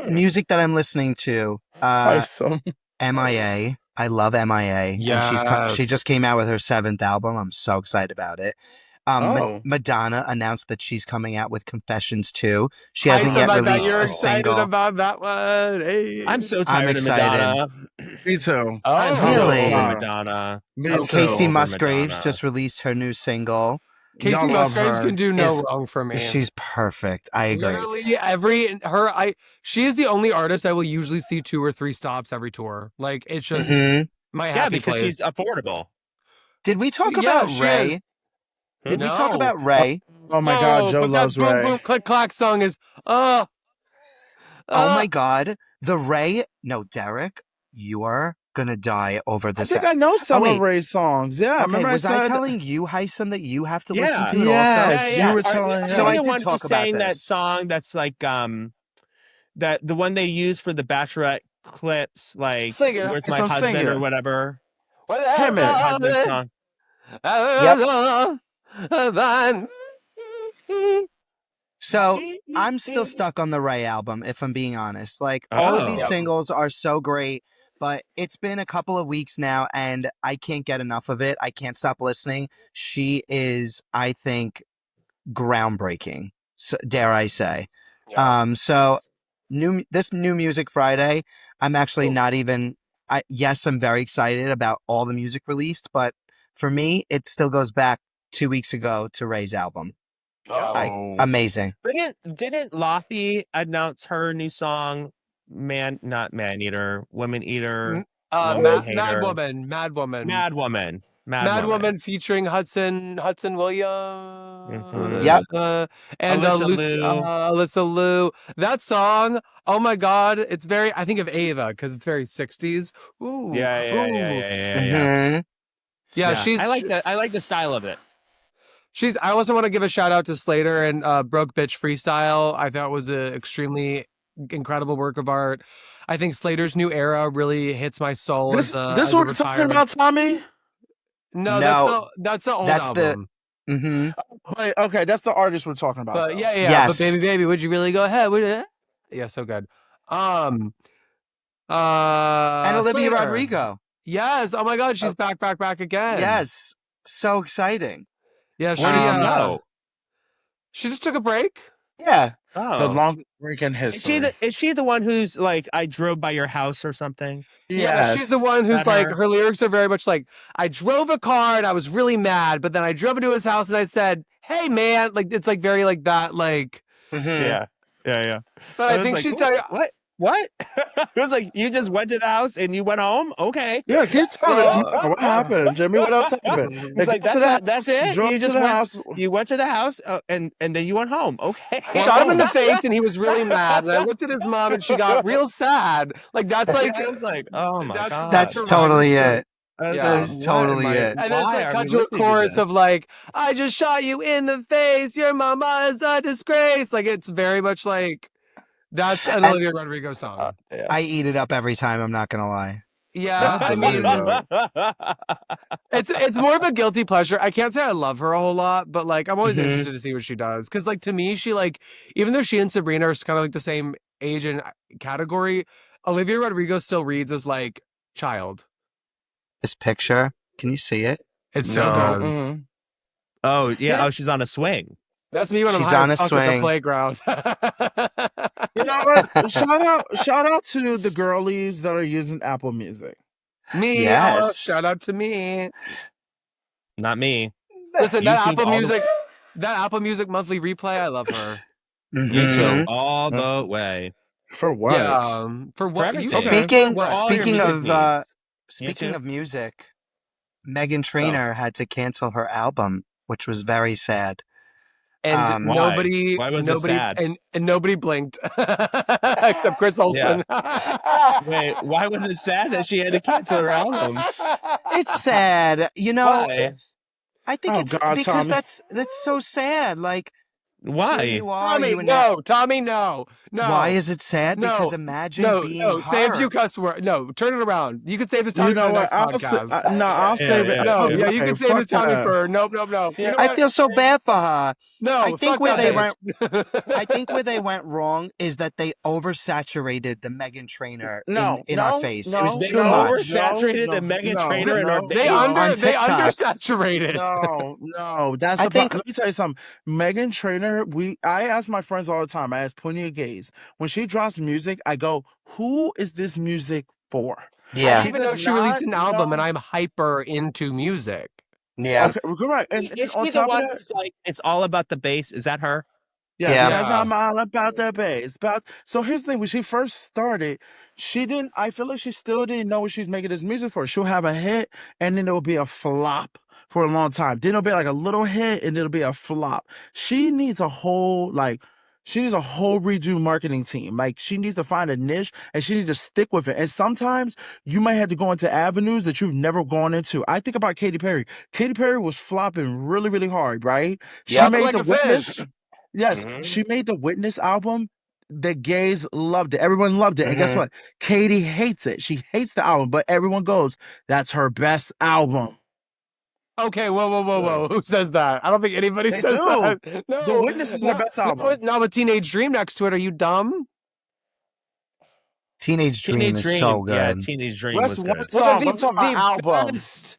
S4: Music that I'm listening to. MIA. I love MIA.
S2: Yeah.
S4: And she just came out with her 7th album. I'm so excited about it.
S1: Oh.
S4: Madonna announced that she's coming out with Confessions 2. She hasn't
S2: Hisam,
S4: yet
S2: I bet
S4: released
S2: you're
S4: a
S2: excited
S4: single.
S2: about that one. Hey.
S3: I'm so
S4: I'm
S3: tired of
S4: excited.
S3: Madonna.
S1: Me too.
S3: I'm
S2: Oh.
S3: so
S4: Really?
S3: over Madonna.
S1: Me
S3: I'm
S1: too.
S3: so
S4: Casey
S3: over
S4: Musgraves
S3: Madonna.
S4: just released her new single.
S2: Casey
S1: Y'all love
S2: Musgraves
S1: her.
S2: can do no
S4: Is-
S2: wrong for me.
S4: She's perfect. I agree.
S2: Literally she is the only artist I will usually see 2 or 3 stops every tour. Like it's just
S4: Mhm.
S2: my
S3: Yeah,
S2: happy
S3: because
S2: place.
S3: she's affordable.
S4: Did we talk
S2: Yeah,
S4: about
S2: she
S4: Ray?
S2: is.
S4: Did we talk
S2: No.
S4: about Ray?
S1: Oh my God, Joe
S2: but
S1: loves
S2: that boom
S1: Ray.
S2: boom click clack song is
S4: Oh my God. The Ray. No, Derek, you are going to die over
S1: I
S4: this.
S1: think I know some
S4: wait.
S1: of Ray's songs. Yeah,
S4: Okay,
S1: remember
S4: was
S1: I
S4: I
S1: said.
S4: telling you, Hisam, that you have to
S3: Yeah.
S4: listen to it
S1: Yes,
S4: also?
S1: you were
S3: Are-
S1: telling
S3: are
S4: So
S3: you
S4: I
S3: the
S4: did
S3: one
S4: talk
S3: who's
S4: about
S3: saying that
S4: this.
S3: song that's like that the one they use for the Bachelorette clips, like
S1: Sing it.
S3: "Where's My
S1: So sing
S3: Husband" or
S1: it.
S3: whatever.
S1: Him
S3: The
S1: it.
S3: husband song.
S4: So I'm still stuck on the Ray album, if I'm being honest. Like, all of these
S3: Oh.
S4: singles are so great, but it's been a couple of weeks now, and I can't get enough of it. I can't stop listening. She is, I think, groundbreaking. So, dare I say? So this new Music Friday, I'm actually not even. Yes, I'm very excited about all the music released, but for me, it still goes back 2 weeks ago to Ray's album.
S1: Oh.
S4: Amazing.
S3: Didn't Lottie announce her new song, not Man Eater, Woman Eater, Woman
S2: Mad
S3: Hater,
S2: Woman.
S3: Mad Woman,
S2: Mad Woman featuring Hudson Williams.
S3: Mhm.
S4: Yep.
S2: And Alyssa Liu. That song, oh my God, it's very, I think of Ava because it's very 60s. Ooh.
S3: Yeah.
S4: Mhm.
S2: Yeah, she's,
S3: I like that. I like the style of it.
S2: I also want to give a shout out to Slater and Broke Bitch Freestyle. I thought was an extremely incredible work of art. I think Slater's new era really hits my soul.
S1: This
S2: as
S1: what
S2: a
S1: we're talking
S2: retired.
S1: about, Tommy?
S2: No,
S4: No,
S2: that's the old
S4: that's the-
S2: album.
S4: Mhm.
S1: Wait, okay, that's the artist we're talking about.
S2: But
S1: though.
S2: yeah.
S4: Yes.
S2: But baby, would you really go ahead? Would you? Yeah, so good.
S4: And Olivia
S2: Slater.
S4: Rodrigo.
S2: Yes. Oh my God, she's back again.
S4: Yes. So exciting.
S2: Yeah.
S3: Where did you go?
S2: She just took a break.
S4: Yeah.
S3: Oh,
S1: The longest break in history.
S3: is she the one who's like, I drove by your house or something?
S2: Yeah, she's the one who's
S3: That
S2: like,
S3: her?
S2: her lyrics are very much like, I drove a car and I was really mad, but then I drove into his house and I said, hey man, like it's like very like that, like.
S3: Yeah.
S2: But I
S3: was
S2: think
S3: like,
S2: she's telling.
S3: What? It was like, you just went to the house and you went home? Okay.
S1: Yeah, can you tell us more? What happened, Jimmy? What else happened?
S3: It's like, that's it?
S1: Drove
S3: You
S1: to
S3: just
S1: the
S3: went,
S1: house.
S3: you went to the house and then you went home. Okay.
S2: Shot him in the face and he was really mad. And I looked at his mom and she got real sad. Like that's like
S3: I was like, oh my God.
S4: That's
S2: her
S4: totally
S2: rhyme
S4: it.
S3: I was
S2: Yeah.
S3: like,
S4: That's
S3: what
S4: totally
S3: am I-
S4: it.
S2: And then it's
S3: why
S2: like
S3: are
S2: cut
S3: we
S2: to a
S3: listening to
S2: chorus
S3: this?
S2: of like, I just shot you in the face. Your mama is a disgrace. Like it's very much like that's an
S4: And-
S2: Olivia Rodrigo song.
S4: I eat it up every time. I'm not gonna lie.
S2: Yeah, I mean, it's more of a guilty pleasure. I can't say I love her a whole lot, but like I'm always
S4: Mhm.
S2: interested to see what she does. Because like to me, she like even though she and Sabrina are kind of like the same age and category, Olivia Rodrigo still reads as like child.
S4: This picture. Can you see it?
S2: It's so
S3: No.
S2: good.
S1: Mhm.
S3: Oh, yeah. Oh, she's on a swing.
S2: That's me when I'm
S4: She's
S2: high
S4: on
S2: as
S4: a
S2: fuck at the
S4: swing.
S2: playground.
S1: You know what? Shout out to the girlies that are using Apple Music.
S2: Me,
S4: Yes.
S2: shout out to me.
S3: Not me.
S2: Listen, that
S3: YouTube
S2: Apple
S3: all the-
S2: Music, that Apple Music monthly replay, I love her.
S3: YouTube
S4: Mhm.
S3: all the way.
S1: For what?
S2: Yeah, for what?
S3: everything.
S4: Speaking
S3: For all your
S4: speaking
S3: music
S4: of
S3: needs.
S4: speaking
S3: YouTube?
S4: of music, Meghan Trainor had to cancel her album, which was very sad.
S2: And
S3: Why?
S2: nobody,
S3: Why was it
S2: nobody,
S3: sad?
S2: and nobody blinked except Chris Olsen.
S3: Wait, why was it sad that she had to cancel her album?
S4: It's sad, you know.
S3: Why?
S4: I think
S1: Oh,
S4: it's
S1: God,
S4: because
S1: Tommy.
S4: that's so sad. Like Here
S3: Why?
S4: you are,
S2: Tommy,
S4: you
S2: no. Tommy, no. No.
S4: Why is it sad?
S2: No,
S4: Because imagine
S2: no,
S4: being
S2: no. Say a few
S4: her.
S2: cuss words. No, turn it around. You can save this
S1: You
S2: Tommy for
S1: know
S2: the
S1: what?
S2: next podcast.
S1: No, I'll save it.
S2: No, yeah,
S1: Right,
S2: you can save this
S1: fuck
S2: Tommy
S1: that.
S2: for nope. You know
S4: I
S2: what?
S4: feel so bad for her.
S2: No,
S4: I think
S2: fuck
S4: where
S2: that
S4: they
S2: bitch.
S4: I think where they went wrong is that they oversaturated the Meghan Trainor
S1: No,
S4: in our
S1: no,
S4: face. It
S1: no,
S4: was
S3: They
S4: too
S1: no,
S4: much.
S3: oversaturated the Meghan Trainor in our
S2: They
S3: face.
S4: On
S2: they
S4: TikTok.
S2: undersaturated.
S1: No, that's
S4: I
S1: the
S4: think
S1: problem. Let me tell you something. Megan Trainor, I ask my friends all the time. I ask plenty of gays. When she drops music, I go, "Who is this music for?"
S2: I
S4: yeah.
S2: didn't even know she released an album, and I'm hyper into music.
S4: Yeah.
S1: Okay, well, correct. And
S3: Is
S1: on
S3: she the
S1: top of
S3: one
S1: that,
S3: who's like, it's all about the bass? Is that her?
S1: yes,
S4: Yeah.
S1: yes, I'm all about that bass. So here's the thing: when she first started, she didn't. I feel like she still didn't know what she's making this music for. She'll have a hit, and then it'll be a flop for a long time. Then it'll be like a little hit, and it'll be a flop. She needs a whole She needs a whole redo marketing team. Like she needs to find a niche and she needs to stick with it. And sometimes you might have to go into avenues that you've never gone into. I think about Katy Perry. Katy Perry was flopping really, really hard, right? She
S4: Yep.
S1: made
S2: Like
S1: The
S2: a
S1: Witness.
S2: fish.
S1: Yes,
S3: Mhm.
S1: she made the Witness album. The gays loved it. Everyone loved it. And guess
S4: Mhm.
S1: what? Katie hates it. She hates the album, but everyone goes, that's her best album.
S2: Okay, whoa. Who says that? I don't think anybody
S1: They
S2: says
S1: do.
S2: that. No.
S1: The Witness is her best album.
S2: Not with Teenage Dream next to it. Are you dumb?
S4: Teenage Dream
S3: Teenage
S4: is
S3: Dream.
S4: so
S3: Yeah,
S4: good.
S3: Teenage Dream
S1: That's
S3: was
S1: one
S3: good.
S1: song. I'm talking about album.
S2: best.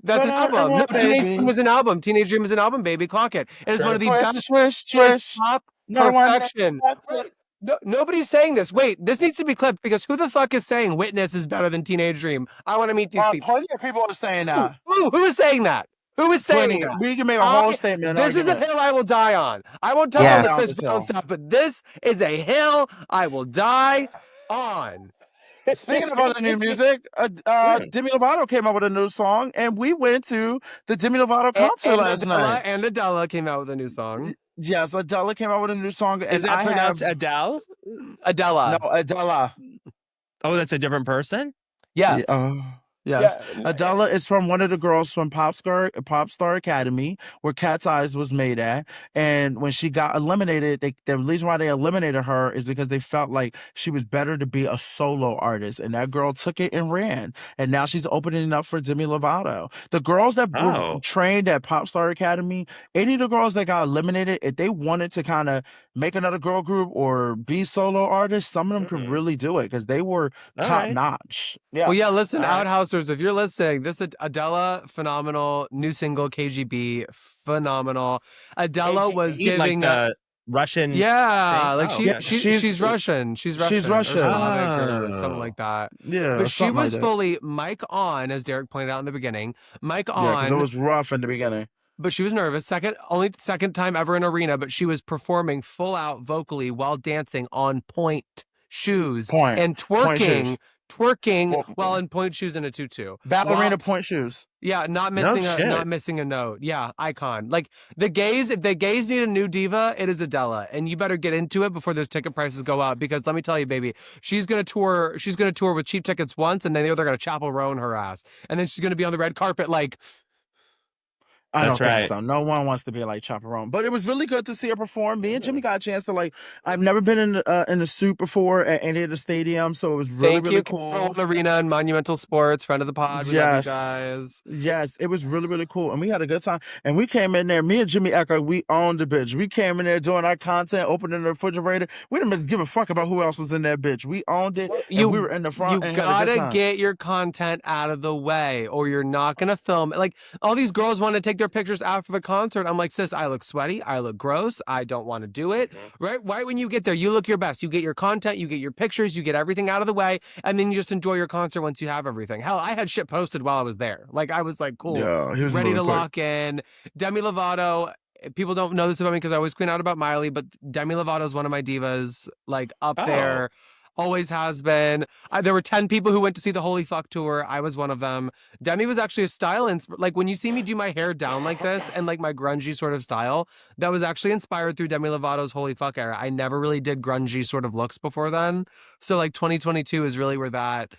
S2: That's an album. No, Teenage Dream was an album. Teenage Dream is an album, baby. Clock it. It is one of the best.
S1: Swish.
S2: Top
S1: No one
S2: perfection. No, nobody's saying this. Wait, this needs to be clipped because who the fuck is saying Witness is better than Teenage Dream? I want to meet these people.
S1: Plenty of people are saying that.
S2: Who is saying that? Who is saying
S1: Plenty.
S2: that?
S1: We can make a whole statement.
S2: This is a hill I will die on. I won't touch
S4: Yeah.
S2: on the
S1: Down
S2: Chris
S1: this
S2: Brown
S1: hill.
S2: stuff, but this is a hill I will die on.
S1: Speaking of other new music, Demi Lovato came out with a new song, and we went to the Demi Lovato concert last night.
S2: And Adele came out with a new song.
S1: Yes, Adele came out with a new song.
S3: Is
S1: and
S3: that
S1: I
S3: pronounced
S1: have,
S3: Adele?
S2: Adela.
S1: No, Adela.
S3: Oh, that's a different person?
S2: Yeah.
S1: Yes.
S2: Yeah.
S1: Adela is from one of the girls from Pop Star Academy, where Cat's Eyes was made at. And when she got eliminated, the reason why they eliminated her is because they felt like she was better to be a solo artist. And that girl took it and ran. And now she's opening up for Demi Lovato. The girls that were trained at Pop Star Academy, any of the girls that got eliminated, if they wanted to kind of make another girl group or be solo artists, some of them could really do it because they were top notch. Yeah.
S2: Well, yeah, listen, Outhousers, if you're listening, this is Adela, phenomenal. New single, KGB, phenomenal. Adela was giving
S3: like the Russian.
S2: Yeah,
S3: thing?
S2: like
S3: Oh, okay.
S2: she's Russian. She's Russian.
S1: She's Russian.
S2: Or Slavic or something like that.
S1: Yeah.
S2: But she
S1: something like
S2: was
S1: that.
S2: fully mic on, as Derek pointed out in the beginning. Mic
S1: Yeah, because it
S2: on,
S1: was rough in the beginning.
S2: but she was nervous. Only second time ever in arena, but she was performing full out vocally while dancing on point shoes and twerking. While in point shoes and a tutu.
S1: Ballerina point shoes.
S2: Yeah, not missing a note. Yeah, icon. Like if the gays need a new diva, it is Adela, and you better get into it before those ticket prices go up. Because let me tell you, baby, she's gonna tour with cheap tickets once, and then they're gonna Chapel Row in her ass, and then she's gonna be on the red carpet like.
S1: I don't think so. No one wants to be like Chaperone. But it was really good to see her perform. Me and Jimmy got a chance to I've never been in the suit before at any of the stadiums, so it was really cool.
S2: Arena and Monumental Sports, friend of the pod. We love you guys.
S1: Yes, it was really, really cool. And we had a good time. And we came in there, me and Jimmy Echo, we owned the bitch. We came in there doing our content, opening the refrigerator. We didn't give a fuck about who else was in that bitch. We owned it. And we were in the front.
S2: You gotta get your content out of the way, or you're not gonna film. Like all these girls want to take their pictures after the concert. I'm like, sis, I look sweaty. I look gross. I don't want to do it. Right when you get there, you look your best. You get your content, you get your pictures, you get everything out of the way, and then you just enjoy your concert once you have everything. Hell, I had shit posted while I was there. Like I was like, cool,
S1: he was
S2: ready to lock in. Demi Lovato. People don't know this about me because I always clean out about Miley, but Demi Lovato is one of my divas, like up there. Always has been. There were 10 people who went to see the Holy Fuck tour. I was one of them. Demi was actually a style. Like when you see me do my hair down like this and like my grungy sort of style, that was actually inspired through Demi Lovato's Holy Fuck era. I never really did grungy sort of looks before then. So like 2022 is really where that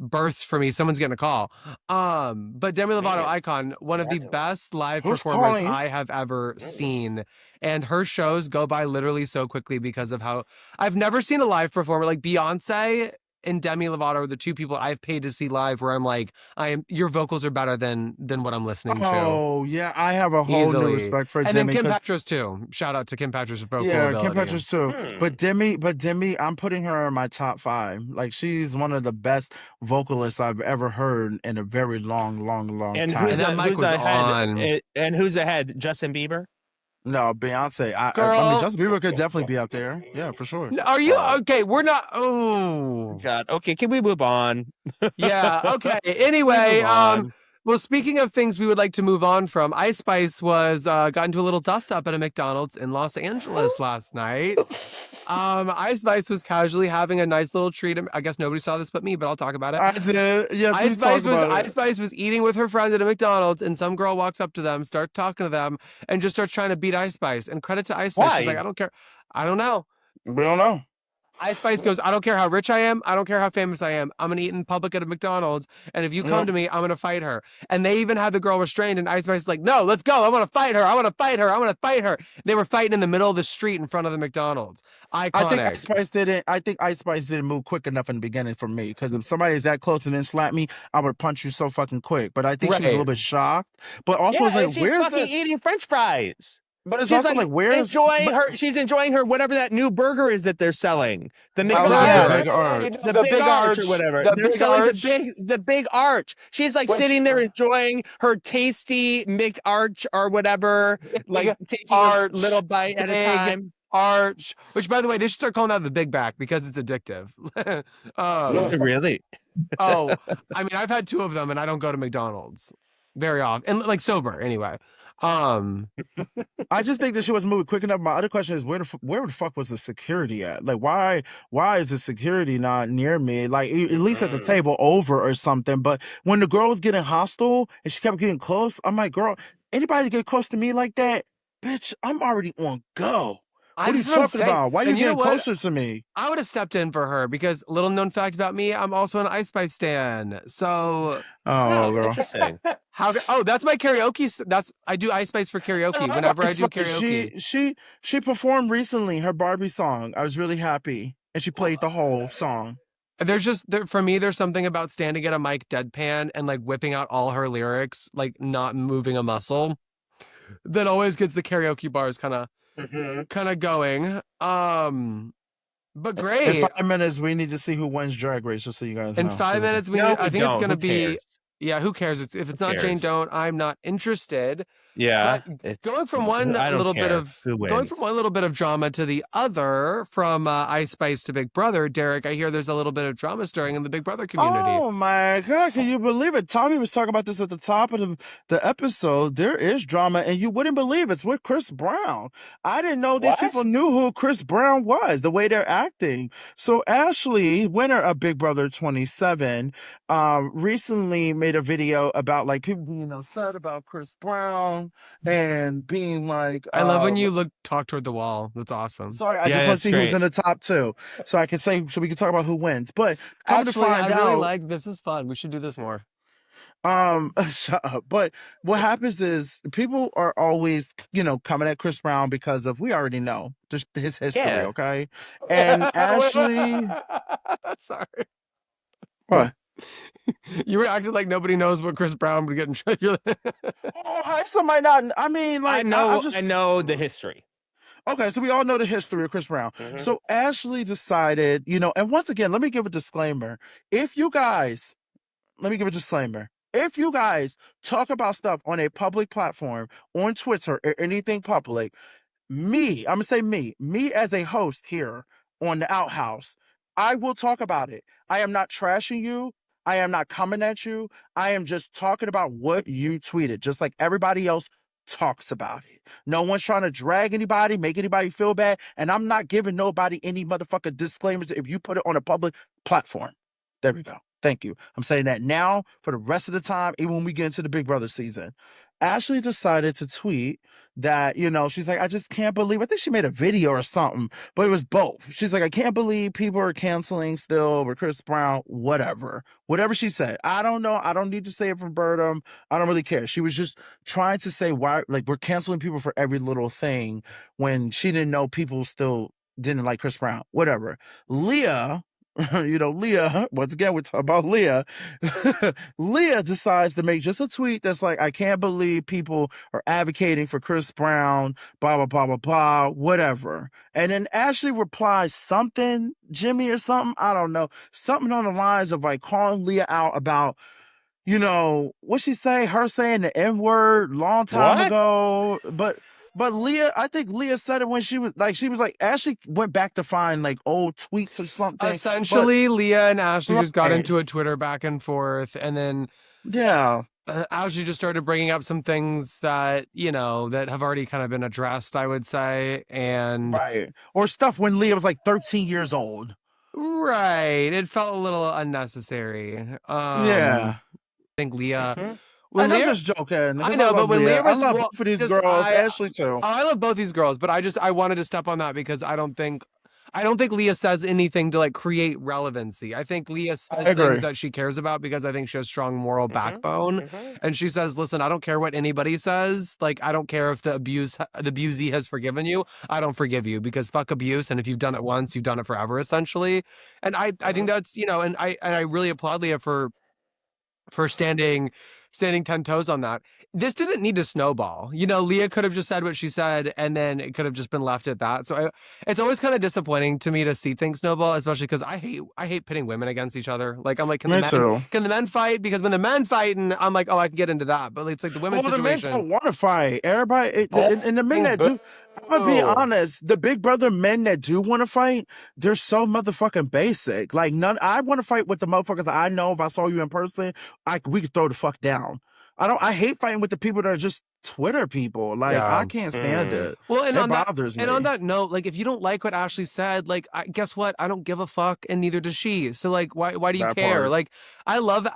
S2: birthed for me. Someone's getting a call. But Demi Lovato,
S3: Man,
S2: icon, one of the best live
S1: Who's
S2: performers
S1: calling?
S2: I have ever seen. And her shows go by literally so quickly because of how I've never seen a live performer like Beyonce and Demi Lovato are the two people I've paid to see live where I'm like, your vocals are better than what I'm listening to.
S1: Oh yeah, I have a whole new
S2: Easily.
S1: respect for
S2: And
S1: Demi.
S2: then Kim
S1: 'cause-
S2: Petras too. Shout out to Kim Petras' vocal
S1: yeah,
S2: ability.
S1: Kim Petras too. But Demi, I'm putting her in my top 5. Like she's one of the best vocalists I've ever heard in a very long
S3: And
S1: time.
S3: who's,
S2: And that mic
S3: who's
S2: was
S3: ahead?
S2: on.
S3: And who's ahead? Justin Bieber?
S1: No, Beyonce. I
S2: Girl.
S1: mean, Justin Bieber could definitely be up there. Yeah, for sure.
S2: Are you okay? We're not. Oh,
S3: God. Okay, can we move on?
S2: yeah. Okay. Anyway,
S3: Move on.
S2: well, speaking of things we would like to move on from, Ice Spice was got into a little dust up at a McDonald's in Los Angeles last night. Ice Spice was casually having a nice little treat. I guess nobody saw this but me, but I'll talk about it.
S1: I did. Yeah,
S2: Ice
S1: please talk about it.
S2: Ice Spice was eating with her friend at a McDonald's, and some girl walks up to them, starts talking to them, and just starts trying to beat Ice Spice. And credit to Ice Spice, she's
S3: Why?
S2: like, I don't care. I don't know.
S1: We don't know.
S2: Ice Spice goes, I don't care how rich I am. I don't care how famous I am. I'm going to eat in public at a McDonald's. And if you come to me, I'm going to fight her. And they even had the girl restrained. And Ice Spice is like, no, let's go. I want to fight her. I want to fight her. I want to fight her. They were fighting in the middle of the street in front of the McDonald's. Iconic.
S1: I think Ice Spice didn't move quick enough in the beginning for me. Because if somebody is that close and then slap me, I would punch you so fucking quick. But I think she was a little bit shocked. But also, it's like,
S3: she's
S1: where's
S3: fucking
S1: this?
S3: eating French fries.
S1: But it's
S3: She's
S1: also like, where's
S3: enjoying her? She's enjoying her whatever that new burger is that they're selling. The
S1: yeah,
S3: McBurger,
S1: Big Arch.
S3: the big arch or whatever.
S2: The
S3: They're
S2: Big
S3: selling
S2: Arch.
S3: the big arch. She's like sitting there enjoying her tasty McArch or whatever, like taking
S2: Arch,
S3: a little bite at a
S2: big
S3: time.
S2: Arch, which by the way, they should start calling that the Big Back because it's addictive.
S3: Really?
S2: Oh, I mean, I've had 2 of them and I don't go to McDonald's very often, and like sober anyway.
S1: I just think that she wasn't moving quick enough. My other question is, where the fuck was the security at? Like, why is the security not near me? Like, at least at the table over or something. But when the girl was getting hostile and she kept getting close, I'm like, girl, anybody get close to me like that, bitch, I'm already on go. What are you talking about? Why are you getting closer to me?
S2: I would have stepped in for her because little known fact about me, I'm also an Ice Spice stan. So,
S1: girl.
S3: Interesting.
S2: that's my karaoke. I do Ice Spice for karaoke whenever I do karaoke.
S1: She performed recently her Barbie song. I was really happy, and she played the whole song.
S2: For me, there's something about standing at a mic deadpan and like whipping out all her lyrics, like not moving a muscle, that always gets the karaoke bars kind of going. But great.
S1: In 5 minutes, we need to see who wins Drag Race, just so you guys know.
S2: In 5 minutes, I think it's going to be. Yeah, who cares? If it's not Jane Don't, I'm not interested.
S3: Yeah.
S2: Going from one little bit of drama to the other, from Ice Spice to Big Brother, Derek, I hear there's a little bit of drama stirring in the Big Brother community.
S1: Oh my God, can you believe it? Tommy was talking about this at the top of the episode. There is drama, and you wouldn't believe it's with Chris Brown. I didn't know these people knew who Chris Brown was, the way they're acting. So Ashley, winner of Big Brother 27, recently made a video about like people being upset about Chris Brown and being like,
S2: I love when you talk toward the wall. That's awesome.
S1: Sorry, I just want to see who's in the top 2, so we can talk about who wins. But come to find out,
S2: really like this is fun. We should do this more.
S1: Shut up. But what happens is people are always, coming at Chris Brown because of, we already know just his history, okay? And Ashley,
S2: sorry,
S1: what?
S2: You were acting like nobody knows what Chris Brown would get in trouble.
S1: Hisam might not. I mean, like,
S3: I know the history.
S1: Okay, so we all know the history of Chris Brown.
S3: Mm-hmm.
S1: So Ashley decided, and once again, let me give a disclaimer. If you guys talk about stuff on a public platform, on Twitter or anything public, I'm going to say me as a host here on the Outhouse, I will talk about it. I am not trashing you. I am not coming at you. I am just talking about what you tweeted, just like everybody else talks about it. No one's trying to drag anybody, make anybody feel bad, and I'm not giving nobody any motherfucking disclaimers if you put it on a public platform. There we go. Thank you. I'm saying that now for the rest of the time, even when we get into the Big Brother season. Ashley decided to tweet that, she's like, I just can't believe, I think she made a video or something, but it was both. She's like, I can't believe people are canceling still with Chris Brown, whatever she said. I don't know. I don't need to say it verbatim. I don't really care. She was just trying to say why, like, we're canceling people for every little thing when she didn't know people still didn't like Chris Brown, whatever. Leah, Leah, once again, we're talking about Leah. Leah decides to make just a tweet that's like, I can't believe people are advocating for Chris Brown, blah, blah, blah, blah, blah, whatever. And then Ashley replies something, Jimmy or something, I don't know, something on the lines of like calling Leah out about, what she say, her saying the N-word long time ago. But Leah, I think Leah said it when she was like, Ashley went back to find like old tweets or something.
S2: Essentially, Leah and Ashley just got into a Twitter back and forth, and then Ashley just started bringing up some things that that have already kind of been addressed, I would say, and
S1: or stuff when Leah was like 13 years old.
S2: Right, it felt a little unnecessary. I think Leah.
S1: I'm just joking.
S2: I know, but when Leah was,
S1: I love both of these girls, Ashley too.
S2: I love both these girls, but I wanted to step on that because I don't think Leah says anything to like create relevancy. I think Leah says things that she cares about because I think she has strong moral backbone. And she says, listen, I don't care what anybody says. Like, I don't care if the abusee has forgiven you. I don't forgive you because fuck abuse. And if you've done it once, you've done it forever, essentially. And I think that's, and I really applaud Leah for standing 10 toes on that. This didn't need to snowball. Leah could have just said what she said, and then it could have just been left at that. So it's always kind of disappointing to me to see things snowball, especially because I hate pitting women against each other. Like, I'm like, can the men fight? Because when the men fighting, I'm like, oh, I can get into that. But it's like the women's situation.
S1: The men don't want to fight. Everybody, and the men that do, I'm gonna be honest, the Big Brother men that do want to fight, they're so motherfucking basic. Like, I want to fight with the motherfuckers that I know if I saw you in person, we could throw the fuck down. I hate fighting with the people that are just Twitter people. Like, I can't stand it.
S2: Well, and
S1: it bothers me.
S2: And on that note, like, if you don't like what Ashley said, like, guess what? I don't give a fuck, and neither does she. So, like, why do you care? Part. Like, I love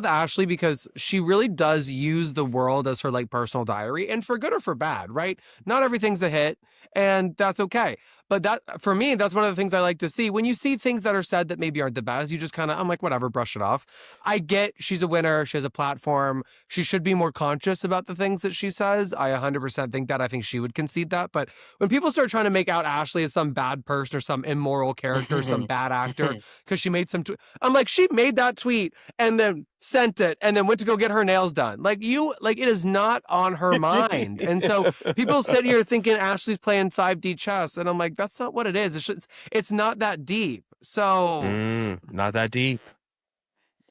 S2: Ashley because she really does use the world as her like personal diary, and for good or for bad, right? Not everything's a hit, and that's okay. But that, for me, that's one of the things I like to see. When you see things that are said that maybe aren't the best, you just kind of, I'm like, whatever, brush it off. I get she's a winner. She has a platform. She should be more conscious about the things that she says. I 100% think that. I think she would concede that. But when people start trying to make out Ashley as some bad person or some immoral character, some bad actor, because she made some I'm like, she made that tweet and then sent it and then went to go get her nails done. Like, it is not on her mind. And so people sit here thinking Ashley's playing 5D chess. And I'm like, that's not what it is. It's not that deep. So
S3: not that deep.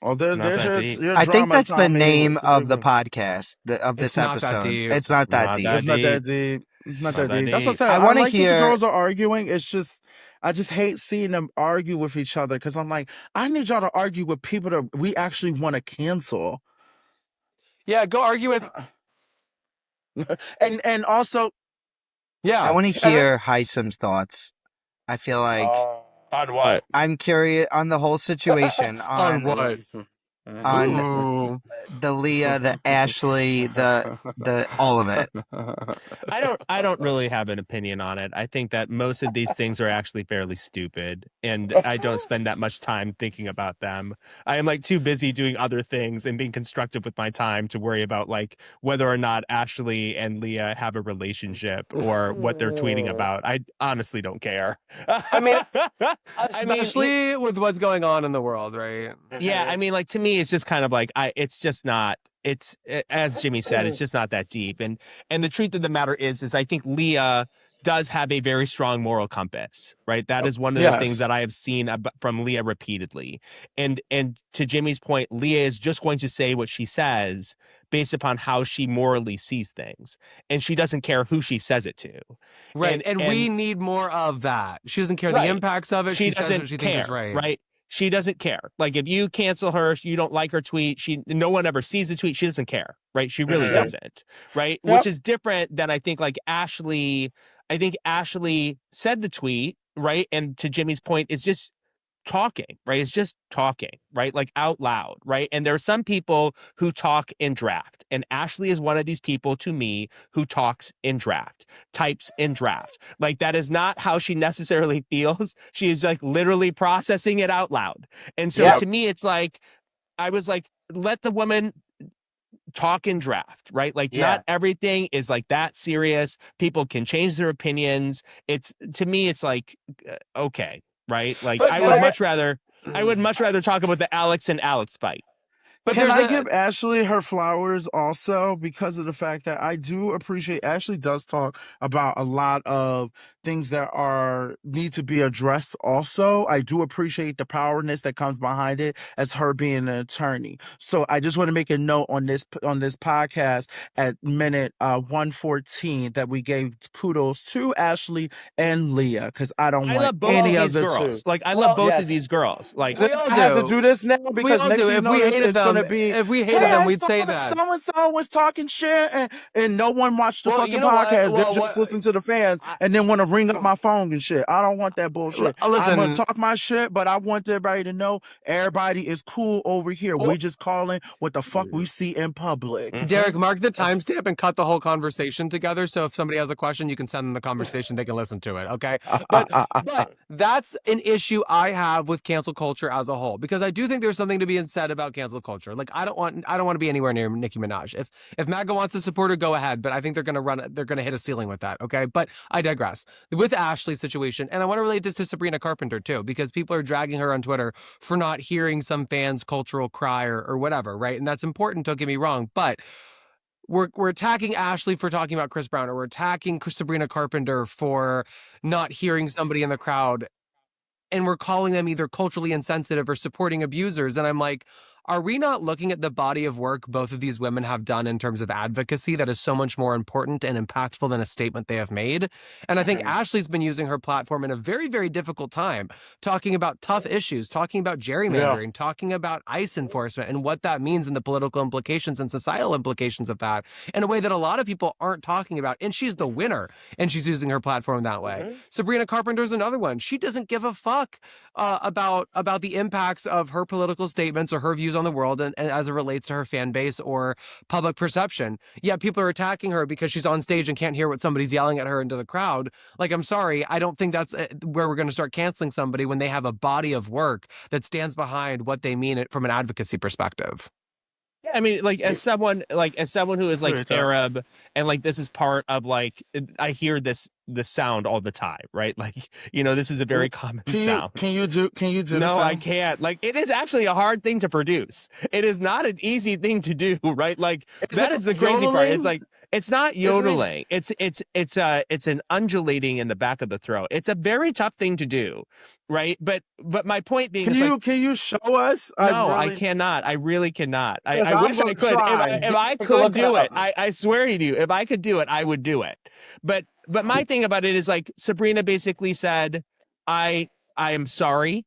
S1: Oh, there's your
S4: I think that's the name of the podcast of this episode. It's not that deep.
S1: It's not that deep. It's not that deep. That's what I said.
S4: I want to hear.
S1: The girls are arguing. It's just, I just hate seeing them argue with each other because I'm like, I need y'all to argue with people that we actually want to cancel.
S2: Yeah, go argue with.
S1: and also,
S2: yeah,
S4: I want to hear Hisam's thoughts. I feel like
S3: on what?
S4: I'm curious on the whole situation.
S2: On what?
S4: On the Leah, the Ashley, the all of it.
S3: I don't really have an opinion on it. I think that most of these things are actually fairly stupid, and I don't spend that much time thinking about them. I am like too busy doing other things and being constructive with my time to worry about like whether or not Ashley and Leah have a relationship or what they're tweeting about. I honestly don't care.
S2: I mean, especially with what's going on in the world, right?
S3: Yeah, I mean, like, to me, it's just kind of like it's just not. It's, as Jimmy said, it's just not that deep. And the truth of the matter is I think Leah does have a very strong moral compass, right? That is one of the things that I have seen from Leah repeatedly. And to Jimmy's point, Leah is just going to say what she says based upon how she morally sees things. And she doesn't care who she says it to.
S2: Right. And we need more of that. She doesn't care the impacts of it. She says what she thinks is right.
S3: She doesn't care. Like, if you cancel her, you don't like her tweet, no one ever sees the tweet, she doesn't care, right? She really doesn't, right? Yep. Which is different than, I think, like Ashley. I think Ashley said the tweet, right? And to Jimmy's point, is just talking, right? It's just talking, right? Like out loud, right? And there are some people who talk in draft. And Ashley is one of these people to me who talks in draft, types in draft. Like that is not how she necessarily feels. She is like literally processing it out loud. And so to me, it's like, I was like, let the woman talk in draft, right? Like not everything is like that serious. People can change their opinions. It's to me, it's like, okay. Right? Like
S2: But
S3: I would much rather talk about the Alex and Alex fight.
S2: But
S1: Can I give Ashley her flowers also because of the fact that I do appreciate Ashley does talk about a lot of things that need to be addressed also. I do appreciate the powerness that comes behind it as her being an attorney. So I just want to make a note on this podcast at minute 114 that we gave kudos to Ashley and Leah because I
S3: love both
S1: any
S3: of
S1: of
S3: these
S1: the
S3: girls.
S1: two.
S3: Like I love both of these girls. Like
S2: We all
S1: I have to
S2: do.
S1: do this now because
S2: all
S1: next
S2: do.
S1: thing you
S2: If
S1: know,
S2: we
S1: it's
S2: hated
S1: going to
S2: them,
S1: be.
S2: if we hated them, we'd say that.
S1: So-and-so was talking shit and no one watched the
S2: Well,
S1: fucking
S2: you know what?
S1: podcast.
S2: Well,
S1: They just listen to the fans and then want to ring up my phone and shit. I don't want that bullshit. I'm
S2: Listen.
S1: going to talk my shit, but I want everybody to know everybody is cool over here. We just calling what the fuck we see in public.
S2: Derek, mark the timestamp and cut the whole conversation together. So if somebody has a question, you can send them the conversation. They can listen to it. Okay. But that's an issue I have with cancel culture as a whole, because I do think there's something to be said about cancel culture. Like I don't want to be anywhere near Nicki Minaj. If MAGA wants to support her, go ahead. But I think they're going to hit a ceiling with that. Okay. But I digress with Ashley's situation. And I want to relate this to Sabrina Carpenter too, because people are dragging her on Twitter for not hearing some fans' cultural cry or whatever. Right. And that's important. Don't get me wrong. But we're attacking Ashley for talking about Chris Brown, or we're attacking Sabrina Carpenter for not hearing somebody in the crowd. And we're calling them either culturally insensitive or supporting abusers. And I'm like, are we not looking at the body of work both of these women have done in terms of advocacy that is so much more important and impactful than a statement they have made? And I think Ashley's been using her platform in a very, very difficult time, talking about tough issues, talking about gerrymandering, talking about ICE enforcement and what that means and the political implications and societal implications of that in a way that a lot of people aren't talking about. And she's the winner, and she's using her platform that way. Sabrina Carpenter's another one. She doesn't give a fuck about the impacts of her political statements or her views on the world and as it relates to her fan base or public perception. Yet people are attacking her because she's on stage and can't hear what somebody's yelling at her into the crowd. Like, I'm sorry, I don't think that's where we're going to start canceling somebody when they have a body of work that stands behind what they mean from an advocacy perspective.
S3: I mean, like as someone who is like Arab, and like this is part of like I hear this sound all the time, right? Like, you know, this is a very common sound.
S1: Can you do
S3: No, I can't. Like, it is actually a hard thing to produce. It is not an easy thing to do, right? Like that is the crazy part. It's like it's not yodeling. It's an undulating in the back of the throat. It's a very tough thing to do, right? But my point being,
S1: can you show us?
S3: No, I cannot. I really cannot. I wish I could. If I could do it, I swear to you, if I could do it, I would do it. But my thing about it is like Sabrina basically said, I am sorry.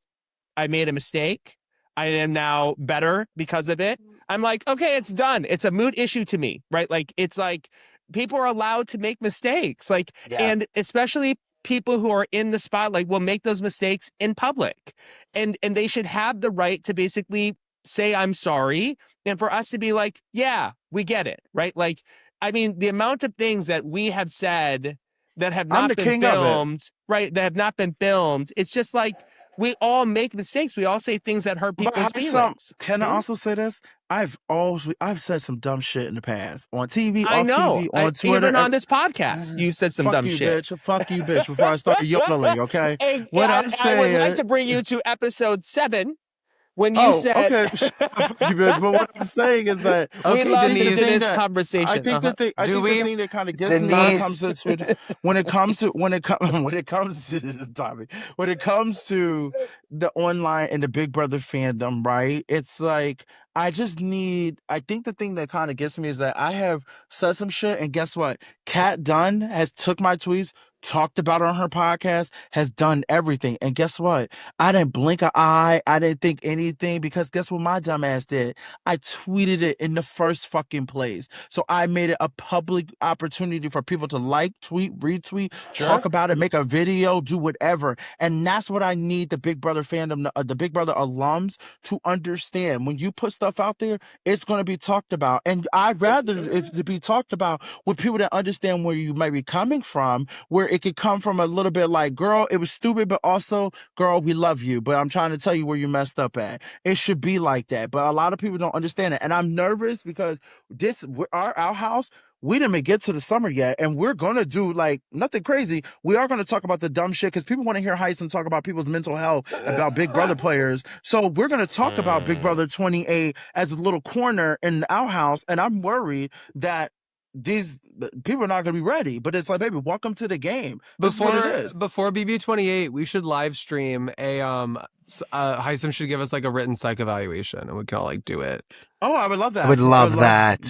S3: I made a mistake. I am now better because of it. I'm like, okay, it's done. It's a moot issue to me, right? Like, it's like people are allowed to make mistakes, like, and especially people who are in the spotlight will make those mistakes in public, and they should have the right to basically say, I'm sorry. And for us to be like, yeah, we get it, right? Like, I mean, the amount of things that we have said that have not been filmed, right? That have not been filmed. It's just like, we all make mistakes. We all say things that hurt people's feelings.
S1: Can I also say this? I've said some dumb shit in the past on TV,
S3: I know.
S1: TV, on Twitter,
S3: even on this podcast. You said some dumb shit.
S1: Fuck you, bitch! Before I start yodeling, okay?
S3: Hey,
S1: I'm saying,
S3: I would like to bring you to episode 7. When you said,
S1: okay, fuck you, bitch. But what I'm saying is that
S3: we love
S2: Denise.
S3: this conversation.
S1: I think the thing that kind of gets me when it comes to Twitter, when it comes to Tommy, when it comes to the online and the Big Brother fandom, right? It's like I think the thing that kind of gets me is that I have said some shit, and guess what? Kat Dunn has took my tweets, talked about it on her podcast, has done everything. And guess what? I didn't blink an eye. I didn't think anything, because guess what my dumb ass did? I tweeted it in the first fucking place. So I made it a public opportunity for people to like, tweet, retweet, talk about it, make a video, do whatever. And that's what I need the Big Brother fandom, the Big Brother alums to understand. When you put stuff out there, it's going to be talked about. And I'd rather it to be talked about with people that understand where you might be coming from, where it could come from a little bit like, girl, it was stupid, but also, girl, we love you, but I'm trying to tell you where you messed up at. It should be like that. But a lot of people don't understand it. And I'm nervous because our house, we didn't even get to the summer yet, and we're gonna do like nothing crazy. We are gonna talk about the dumb shit because people want to hear Hisam talk about people's mental health about Big Brother players. So we're gonna talk about Big Brother 28 as a little corner in the outhouse, and I'm worried that these people are not gonna be ready. But it's like, baby, welcome to the game. This is what it is.
S2: Before BB28, we should live stream a Hisam should give us like a written psych evaluation, and we can all like do it.
S1: Oh, I would love that.
S4: I would love that.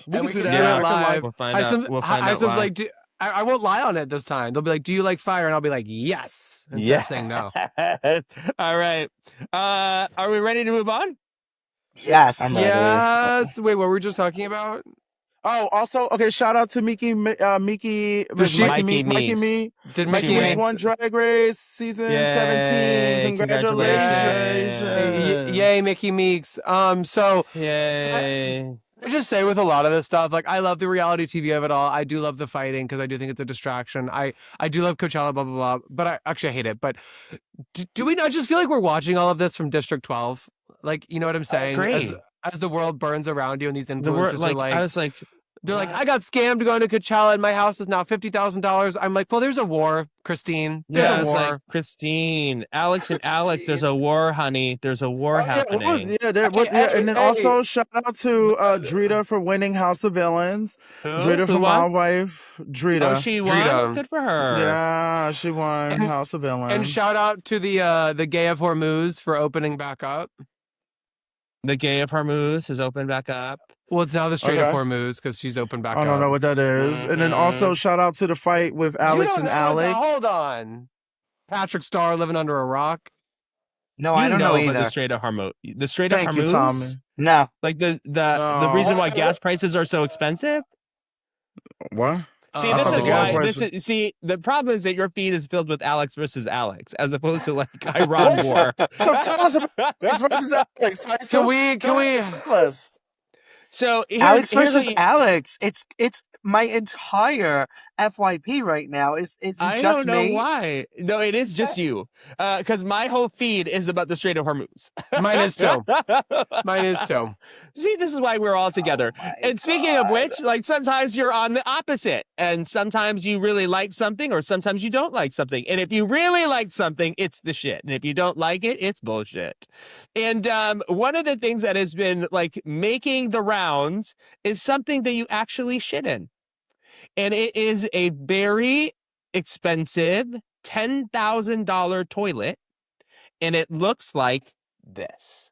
S1: We can do
S2: do
S1: that.
S2: it live.
S3: We'll find out. We'll find out
S2: Hisam's
S3: why.
S2: like, I won't lie on it this time. They'll be like, do you like fire? And I'll be like, yes. Instead of saying no.
S3: All right. Are we ready to move on?
S4: Yes.
S1: I'm ready.
S2: Yes. Wait, what were we just talking about?
S1: Oh, also, okay, shout out to Mikey
S2: Did
S1: Meeks.
S2: Did
S1: Mikey
S2: Mickey
S1: Meeks won Drag Race season 17. Congratulations.
S2: Yay, Mickey Meeks. So
S3: Yay.
S2: I just say with a lot of this stuff, like I love the reality TV of it all. I do love the fighting because I do think it's a distraction. I do love Coachella, blah, blah, blah. But I hate it. But do we not just feel like we're watching all of this from District 12? Like, you know what I'm saying?
S3: Great.
S2: As the world burns around you and these influencers are like,
S3: I was like,
S2: they're like, I got scammed going to Coachella and my house is now $50,000. I'm like, well, there's a war, Christine. There's a
S3: it's
S2: war.
S3: like, Christine, Alex and Alex, there's a war, honey. There's a war happening.
S1: And then also shout out to Drita for winning House of Villains. Drita from My Wife. Drita.
S3: Oh, she won?
S2: Drita.
S3: Good for her.
S1: Yeah, she won House of Villains.
S2: And shout out to the Gay of Hormuz for opening back up.
S3: The Gay of Hormuz has opened back up.
S2: Well, it's now the Straight of Hormuz because she's opened back up.
S1: I don't know what that is. And then also shout out to the fight with Alex and Alex.
S2: Hold on. Patrick Starr living under a rock.
S4: No, I don't know
S3: about
S4: either.
S3: the Strait of Hormuz. The Strait of
S1: Thank you,
S3: Hormuz?
S1: Tommy.
S4: No.
S3: Like the
S1: No.
S3: reason why gas prices are so expensive?
S1: What?
S3: See,
S2: I
S3: this
S2: thought
S3: is
S2: the
S3: why.
S2: gas
S3: The problem is that your feed is filled with Alex versus Alex, as opposed to like Iran war.
S1: So tell us about Alex versus Alex.
S2: Can we?
S3: So
S4: Alex
S3: here's
S4: versus
S3: what you-
S4: Alex. It's my entire FYP right now. It's
S3: I
S4: just
S3: don't know
S4: me.
S3: why. No, it is just you. Because my whole feed is about the Strait of Hormuz.
S2: Mine is too. Mine is too.
S3: See, this is why we're all together. And speaking of which, like sometimes you're on the opposite, and sometimes you really like something, or sometimes you don't like something. And if you really like something, it's the shit. And if you don't like it, it's bullshit. And one of the things that has been like making the rounds is something that you actually shit in. And it is a very expensive $10,000 toilet. And it looks like this.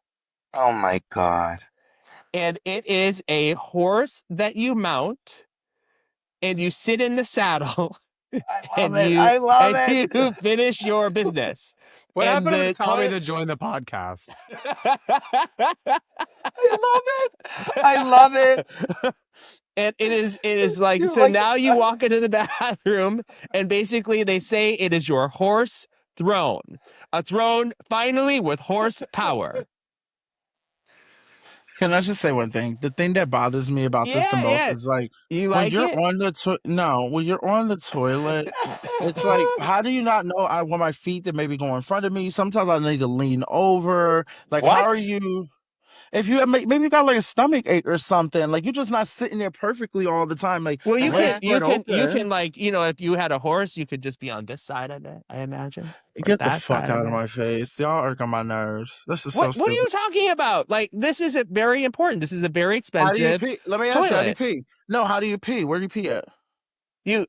S4: Oh my God.
S3: And it is a horse that you mount and you sit in the saddle.
S4: I love it.
S3: You finish your business.
S2: What
S3: And
S2: happened to
S3: the
S2: Tommy
S3: toilet-
S2: to join the podcast?
S4: I love it.
S3: And it is like,
S4: You
S3: so
S4: like
S3: now you walk into the bathroom and basically they say it is your horse throne. A throne finally with horse power.
S1: Can I just say one thing? The thing that bothers me about this the most is like
S3: You
S1: when
S3: like
S1: you're
S3: it?
S1: on the when you're on the toilet, it's like, how do you not know I want my feet to maybe go in front of me? Sometimes I need to lean over. Like, how are
S3: What?
S1: you? If you maybe you got like a stomach ache or something, like you're just not sitting there perfectly all the time. Like,
S3: Well, you
S1: legs spread
S3: can
S1: open.
S3: like, you know, if you had a horse, you could just be on this side of it, I imagine. Or
S1: Get the
S3: that
S1: fuck
S3: side
S1: out of
S3: it.
S1: my face. Y'all irk on my nerves. This is so
S3: What are
S1: stupid.
S3: you talking about? Like, this is a very important. This is a very
S1: How do you
S3: expensive.
S1: pee? Let me ask you, how do you
S3: toilet.
S1: pee? No, how do you pee? Where do you pee at?
S3: You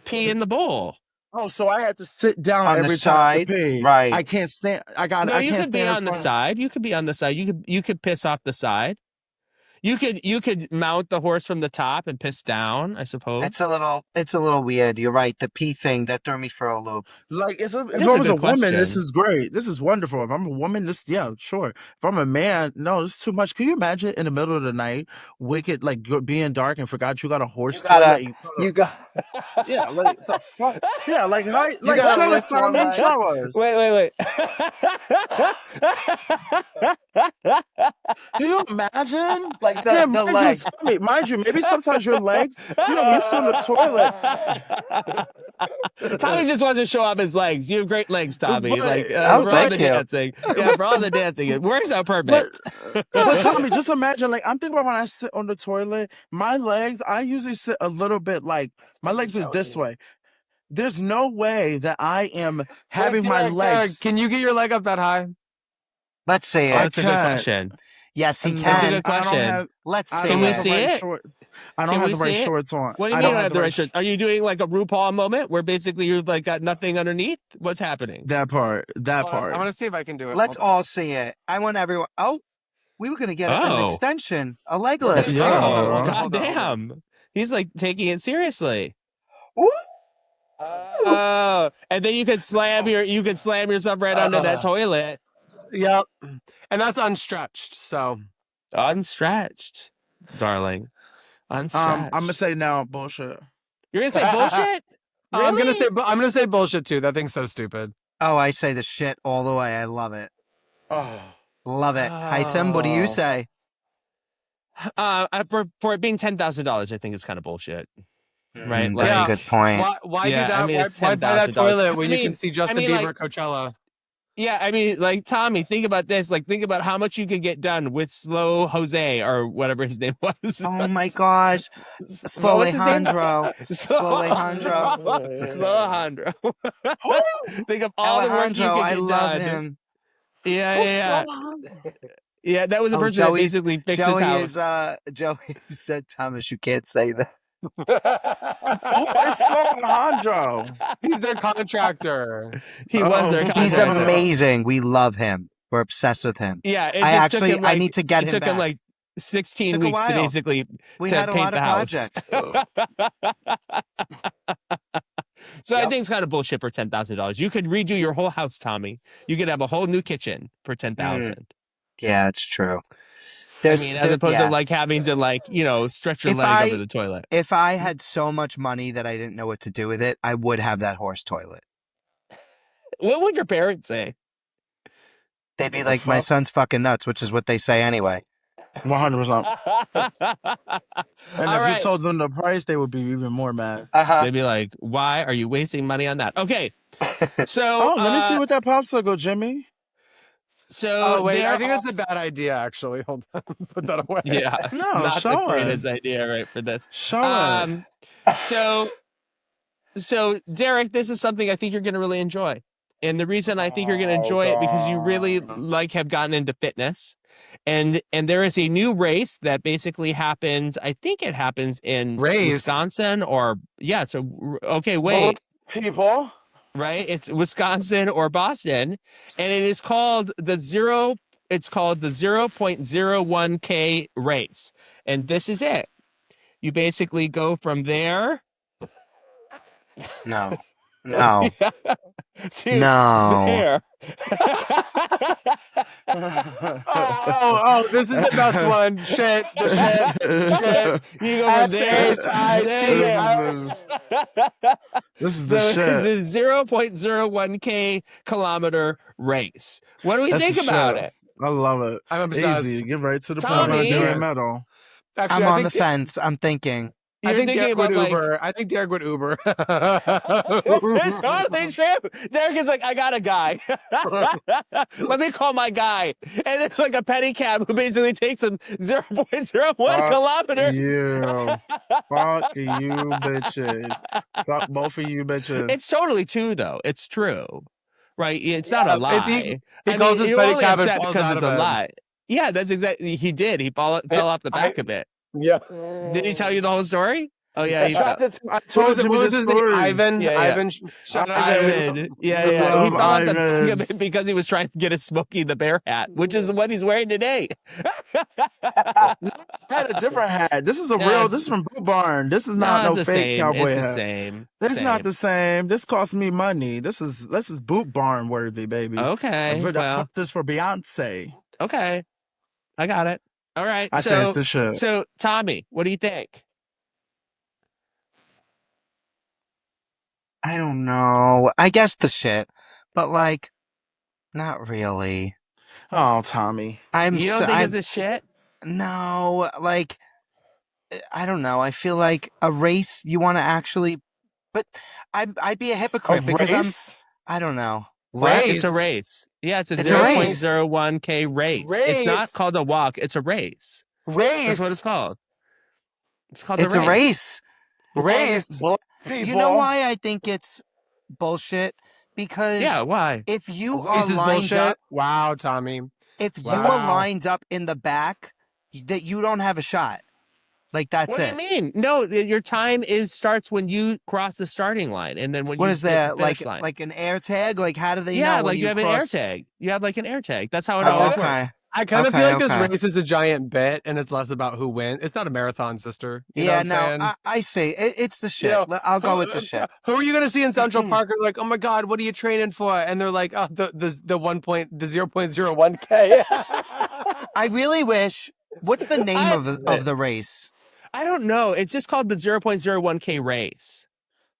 S3: pee in the bowl.
S1: Oh, so I have to sit down
S4: On the
S1: every time to
S4: side?
S1: pee.
S4: Right.
S1: I can't stand.
S3: No,
S1: I
S3: you
S1: can't
S3: could be
S1: stand in
S3: on the
S1: front.
S3: side. You could be on the side. You could piss off the side. You could mount the horse from the top and piss down, I suppose.
S4: It's a little weird. You're right. The pee thing that threw me for a loop.
S1: Like if I
S3: This is a
S1: was a
S3: good
S1: woman, this
S3: question.
S1: is great. This is wonderful. If I'm a woman, sure. If I'm a man, no, this is too much. Can you imagine in the middle of the night, wicked, like being dark and forgot you got a horse toilet? Yeah, like the fuck. Yeah, like
S4: gotta
S1: show us,
S4: lift one
S1: Tommy.
S4: leg.
S1: Show us.
S3: Wait.
S1: Can you imagine?
S4: Like
S1: Yeah,
S4: the leg.
S1: mind you, maybe sometimes your legs, you know, you sit on the toilet.
S3: Tommy just wants to show off his legs. You have great legs, Tommy.
S1: But-
S3: Like
S4: Oh,
S3: for all
S4: thank
S3: the
S4: you.
S3: dancing. Yeah, for all the dancing. It works out perfect.
S1: But Tommy, just imagine, like, I'm thinking about when I sit on the toilet, my legs, I usually sit a little bit like, my legs are this way. There's no way that I am having my
S2: Derek,
S1: legs.
S2: can you get your leg up that high?
S4: Let's see
S3: Oh,
S4: it.
S3: that's a good
S1: can't.
S3: question.
S4: Yes, he
S1: And
S3: That's a
S4: can.
S3: good question.
S4: Let's
S1: I
S4: see
S1: don't
S3: we
S1: have
S4: it.
S1: the
S3: see
S1: right
S3: it?
S1: shorts. I don't
S3: Can
S1: have
S3: we
S1: the right
S3: see it?
S1: shorts on.
S3: What do you
S1: I
S3: mean
S1: don't
S3: you don't have the right
S1: shorts.
S3: shirt? Are you doing like a RuPaul moment where basically you're like got nothing underneath? What's happening?
S1: That part.
S2: I'm gonna see if I can do it.
S4: Let's
S2: Hold on.
S4: all see it. I want everyone. Oh, we were gonna get an
S3: Oh.
S4: extension, a leg lift.
S1: Yeah.
S3: Oh,
S2: Hold on, hold on.
S3: goddamn. He's like taking it seriously.
S4: Woo!
S3: Oh, and then you could slam yourself right under that toilet.
S2: Yep. And that's unstretched. So
S3: Unstretched, darling. Unstretched.
S1: I'm gonna say now bullshit.
S3: You're gonna say bullshit?
S2: I'm gonna
S3: Really?
S2: say bullshit too. That thing's so stupid.
S4: Oh, I say the shit all the way. I love it.
S1: Oh.
S4: Love it. Hisam, what do you
S3: Oh.
S4: say?
S3: For it being $10,000, I think it's kind of bullshit. Right?
S4: That's
S2: Yeah.
S4: a good point.
S2: Why
S3: Yeah,
S2: do that?
S3: I mean, it's
S2: why buy that
S3: $10,000.
S2: toilet when
S3: I
S2: you can
S3: mean-
S2: see Justin
S3: I mean,
S2: Bieber
S3: like-
S2: at Coachella?
S3: Yeah, I mean, like Tommy, think about this. Like, think about how much you could get done with Slow Jose or whatever his name was.
S4: Oh my gosh. Slow
S3: What's his name?
S4: Alejandro. Slow Alejandro.
S3: Slow Alejandro. Think of all the work you
S4: Alejandro,
S3: could
S4: I
S3: get
S4: love
S3: done.
S4: him.
S3: Yeah. Yeah, that was a
S4: Oh,
S3: person that
S4: Joey's-
S3: basically fixed his
S4: Joey
S3: house.
S4: Joey said, Thomas, you can't say that.
S1: It's so Alejandro.
S2: He's their contractor.
S3: He was their
S4: He's
S3: contractor.
S4: amazing. We love him. We're obsessed with him.
S3: Yeah, it
S4: I
S3: just took
S4: actually,
S3: him,
S4: I
S3: like,
S4: need to get
S3: it
S4: him
S3: took him
S4: back.
S3: like 16
S4: Took a
S3: weeks to
S4: while.
S3: basically
S4: We
S3: to
S4: had a
S3: paint
S4: lot of
S3: the house.
S4: projects.
S3: So I
S4: Yep.
S3: think it's kind of bullshit for $10,000. You could redo your whole house, Tommy. You could have a whole new kitchen for $10,000.
S4: Yeah, it's true.
S3: I mean, as opposed
S4: yeah.
S3: to like having to like stretch your
S4: If
S3: leg over the toilet.
S4: If I had so much money that I didn't know what to do with it, I would have that horse toilet.
S3: What would your parents say?
S4: They'd be like, my son's fucking nuts, which is what they say anyway.
S1: 100%. And
S3: All
S1: if
S3: right.
S1: you told them the price, they would be even more mad.
S3: They'd be like, "Why are you wasting money on that?" Okay, so
S1: Oh, let me see what that popsicle, Jimmy.
S3: So
S2: Oh wait, I
S3: there
S2: think
S3: are-
S2: that's a bad idea. Actually, hold on, put that away.
S3: yeah,
S1: No,
S3: not the
S1: show us.
S3: greatest idea, right, for this.
S1: Show us.
S3: So Derek, this is something I think you're going to really enjoy. And the reason I think you're going to enjoy it because you really have gotten into fitness. And there is a new race that basically happens. I think it happens in
S2: Race?
S3: Wisconsin okay, wait.
S1: People.
S3: Right? It's Wisconsin or Boston. And it is called the 0.01K race. And this is it. You basically go from there
S4: No. No.
S3: to
S4: No.
S3: there.
S2: Oh, this is the best one. Shit, the shit.
S3: You go from there.
S1: This is the
S3: So
S1: shit.
S3: it's a 0.01K kilometer race. What do we
S1: That's
S3: think
S1: the
S3: about
S1: shit.
S3: it?
S1: I love it.
S2: I'm obsessed.
S1: Easy. Get right to the
S3: Tommy.
S1: point. Give me a medal.
S2: Actually,
S4: I'm
S2: I
S4: on the
S2: think
S4: fence. I'm thinking.
S2: I think
S3: thinking
S2: Derek would
S3: about, like-
S2: Uber. I think Derek would Uber.
S3: It's totally true. Derek is like, I got a guy. Let me call my guy. And it's like a pedicab who basically takes him 0.01 kilometers.
S1: You. Fuck you, bitches. Fuck both of you, bitches.
S3: It's totally true, though. It's true. Right? It's not a lie.
S2: he calls his
S3: you're only
S2: pedicab and
S3: upset
S2: falls
S3: because
S2: out
S3: it's
S2: of
S3: a
S2: it.
S3: lie. Yeah, that's exactly. He did. He fell off the back of it.
S2: Yeah.
S3: Did he tell you the whole story? Oh yeah,
S1: I
S3: felt,
S1: told
S2: What
S1: Jimmy
S2: was
S1: this
S2: his name?
S1: story.
S2: Ivan.
S3: Yeah, yeah.
S2: Ivan. Shut up.
S3: Ivan. Yeah, yeah. He
S1: Love
S3: fell off
S1: Ivan.
S3: because he was trying to get a Smokey the Bear hat, which is what he's wearing today.
S1: I had a different hat. This is a real. This is from Boot Barn. This is not no
S3: it's the
S1: fake
S3: same.
S1: cowboy
S3: It's the
S1: hat.
S3: same.
S1: It's
S3: Same.
S1: not the same. This cost me money. This is Boot Barn worthy, baby.
S3: Okay.
S1: I
S3: Well,
S1: bought this for Beyonce.
S3: okay. I got it. All right.
S1: I said it's the shit.
S3: So Tommy, what do you think?
S4: I don't know. I guess the shit, but like, not really.
S1: Oh, Tommy.
S3: You don't think it's a shit?
S4: No, like, I don't know. I feel like a race you want to actually, but I'd be a hypocrite because I don't know.
S3: What? It's a race. Yeah, it's a 0.01K race. It's not called a walk. It's a race. That's what it's called. It's called
S4: a race.
S2: Race.
S4: You know why I think it's bullshit? Because
S3: why?
S4: if you
S2: Race
S4: are
S2: is
S4: lined
S2: bullshit.
S4: up,
S2: Wow, Tommy.
S4: if you are lined up in the back, that you don't have a shot. Like that's
S3: What
S4: it.
S3: do you mean? No, your time starts when you cross the starting line, and then when
S4: What
S3: you
S4: is that?
S3: hit the finish line.
S4: Like an air tag? Like how do they know?
S3: Yeah,
S4: when
S3: like you have an air
S4: cross...
S3: tag. You have like an air tag. That's how it always works.
S4: Okay.
S2: I kind of feel like this race is a giant bit, and it's less about who wins. It's not a marathon, sister. You know what I'm saying?
S4: I say it's the shit.
S2: You know,
S4: I'll go with the shit.
S2: Who are you gonna see in Central Park? Are like, oh my god, what are you training for? And they're like, oh, the 0.01K.
S4: I really wish. What's the name of the race?
S3: I don't know. It's just called the 0.01K race.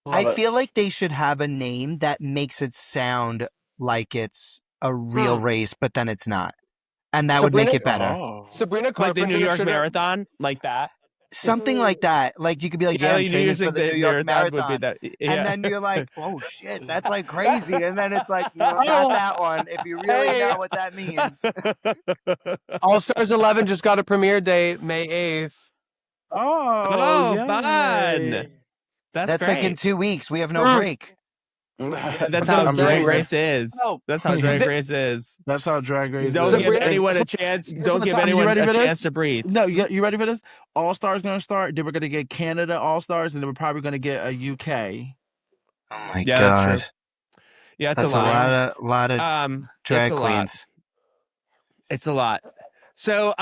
S4: I feel like they should have a name that makes it sound like it's a real race, but then it's not. And that would make it better.
S2: Sabrina
S3: Like
S2: Carpenter,
S3: the New York Marathon, like that.
S4: Something like that. Like you could be like, I'm training for the New York Marathon.
S3: Would be that. Yeah.
S4: And then you're like, oh shit, that's like crazy. And then it's like, no, not that one. If you really know what that means.
S2: All Stars 11 just got a premiere date, May 8th.
S3: Oh, fun. That's
S4: like in 2 weeks. We have no break.
S3: That's how Drag Race is. That's how Drag Race is.
S1: That's how Drag Race is.
S3: Don't give anyone a chance. Don't give anyone a chance to breathe.
S1: No, you ready for this? All Stars going to start. Then we're going to get Canada All Stars, and then we're probably going to get a UK.
S4: Oh my god.
S3: That's yeah, it's
S4: that's
S3: a
S4: lot of drag queens.
S3: It's a lot. So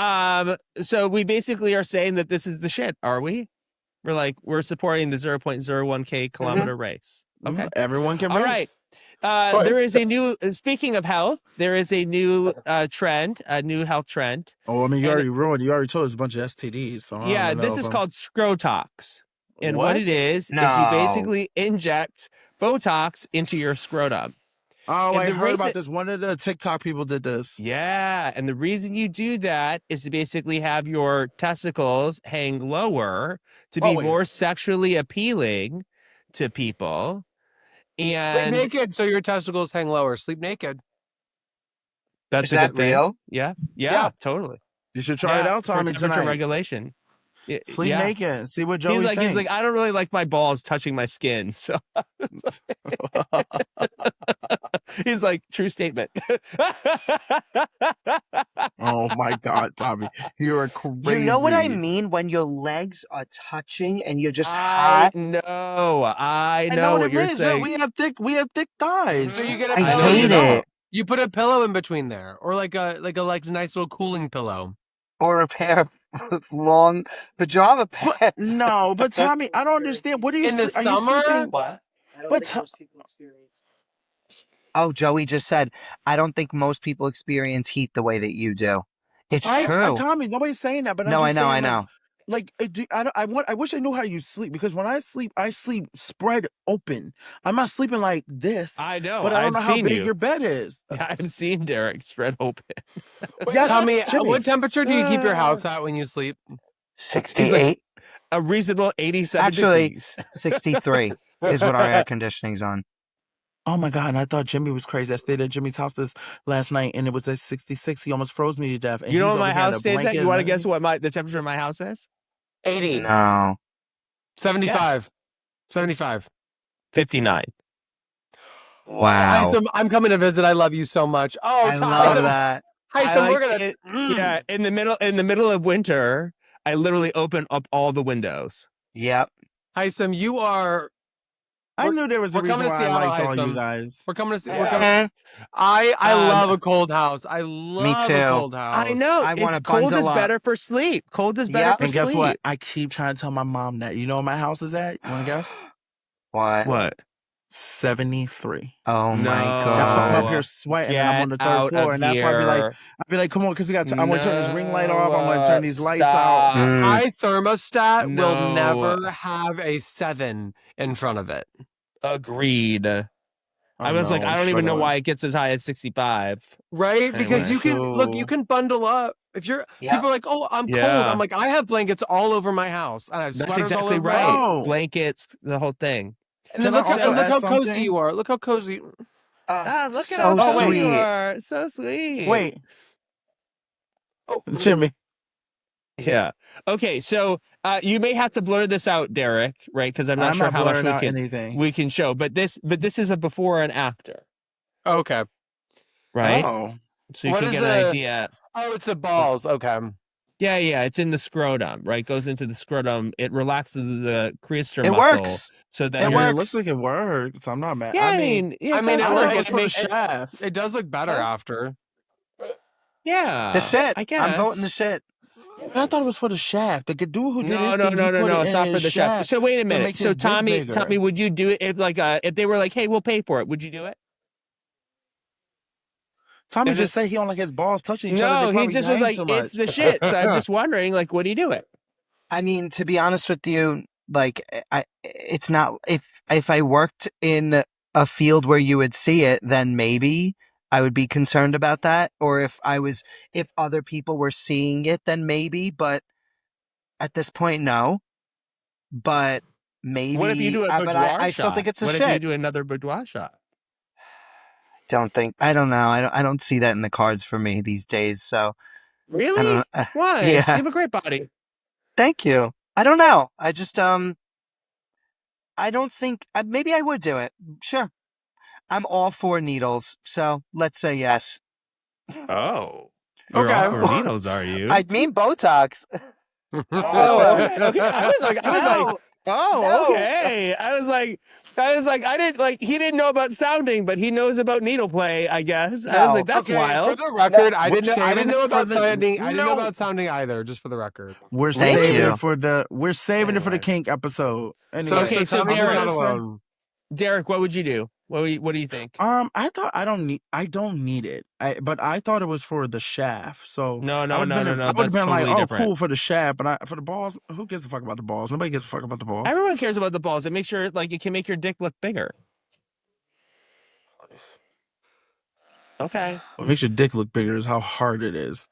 S3: we basically are saying that this is the shit, are we? We're supporting the 0.01K kilometer race. Okay.
S1: Everyone can
S3: All right. There is a new, speaking of health, there is a new trend, a new health trend.
S1: Oh, I mean, you already told us a bunch of STDs. So
S3: yeah, this is called Scrotox. And what it is you basically inject Botox into your scrotum.
S1: Oh, I heard about this. One of the TikTok people did this.
S3: Yeah, and the reason you do that is to basically have your testicles hang lower to be more sexually appealing to people. And
S2: sleep naked, so your testicles hang lower. Sleep naked.
S3: That's
S4: is that real?
S3: Yeah, totally.
S1: You should try it out, Tommy,
S3: temperature
S1: tonight.
S3: Regulation.
S1: Sleep naked. See what Joey thinks.
S3: He's like, I don't really like my balls touching my skin. So he's like, true statement.
S1: Oh my God, Tommy. You're crazy.
S4: You know what I mean when your legs are touching and you're just
S3: I
S4: hot?
S3: know what you're
S1: it is.
S3: saying.
S1: We have thick thighs.
S2: So you get
S4: I hate it.
S2: You put a pillow in between there, or like a nice little cooling pillow,
S4: or a pair of long pajama pants.
S1: No, but Tommy, I don't understand. What are you
S2: in the summer?
S4: What? Oh, Joey just said, I don't think most people experience heat the way that you do. It's true.
S1: Tommy, nobody's saying that, but
S4: no,
S1: I'm just
S4: I know.
S1: Like, I wish I knew how you sleep, because when I sleep spread open. I'm not sleeping like this.
S3: I know,
S1: but I don't know how big your bed is.
S3: I've seen Derek spread open.
S2: Yes, Tommy, what temperature do you keep your house at when you sleep?
S4: 68.
S3: A reasonable 87
S4: Actually,
S3: degrees.
S4: 63 is what our air conditioning's on.
S1: Oh my God, and I thought Jimmy was crazy. I stayed at Jimmy's house this last night, and it was at 66. He almost froze me to death. And
S3: you know what my house stays at? You want to guess what the temperature of my house is?
S2: 80.
S4: No.
S2: 75. Yes. 75.
S3: 59.
S4: Wow.
S2: Hisam, I'm coming to visit. I love you so much. Oh,
S4: I love that.
S2: Hisam, we're gonna.
S3: Yeah, in the middle of winter, I literally open up all the windows.
S4: Yep.
S2: Hisam, you are.
S1: I knew there was a
S2: we're
S1: reason
S2: coming to
S1: why I liked
S2: Seattle,
S1: all you
S2: Hisam.
S1: guys.
S2: We're coming to see.
S4: Eh,
S2: I love a cold house. I love a
S4: too.
S2: cold house.
S3: I know.
S4: I wanna
S3: It's cold is
S4: bundle up.
S3: better for sleep. Cold is better
S4: Yep.
S3: for
S1: And guess
S3: sleep.
S1: what? I keep trying to tell my mom that. You know where my house is at? You want to guess?
S4: What?
S3: What?
S1: 73.
S4: Oh my
S1: That's why I'm up
S4: god.
S1: here sweating and I'm on the
S3: Get
S1: third
S3: out
S1: floor.
S3: of
S1: And that's why I'd be like, come on, because I want to turn this ring light off. I'm going to turn these lights out.
S3: Stop.
S2: My thermostat will
S3: No.
S2: never have a 7 in front of it.
S3: Agreed. I was like, I don't even know why it gets as high as 65.
S2: Right? Because
S3: Anyway.
S2: you can look, you can bundle up. If you're
S4: Yeah.
S2: people are like, oh, I'm cold.
S3: Yeah.
S2: I'm like, I have blankets all over my house. And I have
S3: That's
S2: sweaters all
S3: exactly
S2: over
S3: right.
S2: my house.
S1: Oh.
S3: Blankets, the whole thing.
S2: And then
S1: Can I
S2: look how,
S1: also
S2: and look
S1: add
S2: how cozy
S1: something?
S2: you are. Look how cozy.
S3: Look at
S4: so
S3: how cozy
S1: sweet.
S3: you are. So sweet.
S1: Wait,
S2: Oh,
S1: Jimmy.
S3: Yeah. Okay. So you may have to blur this out, Derek, right? Because I'm not sure how much
S1: blurring
S3: we
S1: out
S3: can
S1: anything.
S3: we can show. But this is a before and after,
S2: okay.
S3: right?
S1: Oh.
S3: So you
S2: What
S3: can
S2: is
S3: get an idea.
S2: Oh, it's the balls. Okay.
S3: Yeah, it's in the scrotum, right? Goes into the scrotum. It relaxes the creaster
S4: It
S3: muscle,
S4: works.
S3: so that
S4: It
S1: It
S4: works.
S1: looks like it works. I'm not mad.
S3: Yeah,
S1: I mean,
S3: yeah,
S2: I mean,
S3: does
S2: it
S1: I
S3: look
S1: think
S2: works
S1: it's for the
S3: makes-
S1: shaft.
S2: It does look better after.
S3: Yeah,
S4: The shit.
S3: I guess.
S4: I'm voting the shit.
S1: But I thought it was for the shaft. The dude who did
S3: No,
S1: his
S3: no,
S1: thing,
S3: no,
S1: he
S3: no,
S1: put
S3: no.
S1: it
S3: It's
S1: in
S3: not for
S1: his
S3: the shaft. So wait a
S1: make
S3: minute. So
S1: his dick
S3: Tommy,
S1: bigger.
S3: would you do it if they were like, hey, we'll pay for it? Would you do it?
S1: Tommy
S3: Is
S1: just said he don't like his balls touching each other.
S3: No,
S1: They
S3: he
S1: probably
S3: just was
S1: hang
S3: like,
S1: too
S3: it's
S1: much.
S3: the shit. So I'm just wondering, like, would he do it?
S4: I mean, to be honest with you, like it's not if I worked in a field where you would see it, then maybe I would be concerned about that. Or if other people were seeing it, then maybe. But at this point, no. But maybe.
S3: What if you do a
S4: but
S3: boudoir
S4: I still
S3: shot?
S4: think it's a
S3: What
S4: shit.
S3: if you do another boudoir shot?
S4: I don't know. I don't see that in the cards for me these days. So I
S3: Really?
S4: don't
S3: Why?
S4: Yeah.
S3: You have a great body.
S4: Thank you. I don't know. I just I don't think maybe I would do it. Sure. I'm all for needles, so let's say yes.
S3: Oh. You're
S2: Okay.
S3: all for needles, are you?
S4: I mean Botox.
S3: Oh, okay. I was like,
S4: No.
S3: oh,
S4: No.
S3: okay. I was like, I didn't like. He didn't know about sounding, but he knows about needle play. I guess. I was
S4: No.
S3: like, that's
S2: For
S3: wild.
S2: the record, I
S1: We're
S2: didn't know. I didn't
S1: saving
S2: know
S1: it for
S2: about
S1: the-
S2: sounding. I didn't know
S1: No.
S2: about sounding either. Just for the record.
S1: We're
S4: Thank
S1: saving
S4: you.
S1: it for the kink episode. Anyway,
S3: Okay, so
S2: Tommy's
S3: Derek-
S2: not alone.
S3: Derek, what would you do? What do you think?
S1: I thought I don't need it. But I thought it was for the shaft. So
S3: No,
S1: I
S3: no,
S1: would've
S3: no,
S1: been-
S3: no, no.
S1: I would have
S3: That's
S1: been like,
S3: totally
S1: oh,
S3: different.
S1: cool for the shaft, but for the balls, who gives a fuck about the balls? Nobody gives a fuck about the balls.
S3: Everyone cares about the balls. It makes sure, like, it can make your dick look bigger. Okay.
S1: What makes your dick look bigger is how hard it is.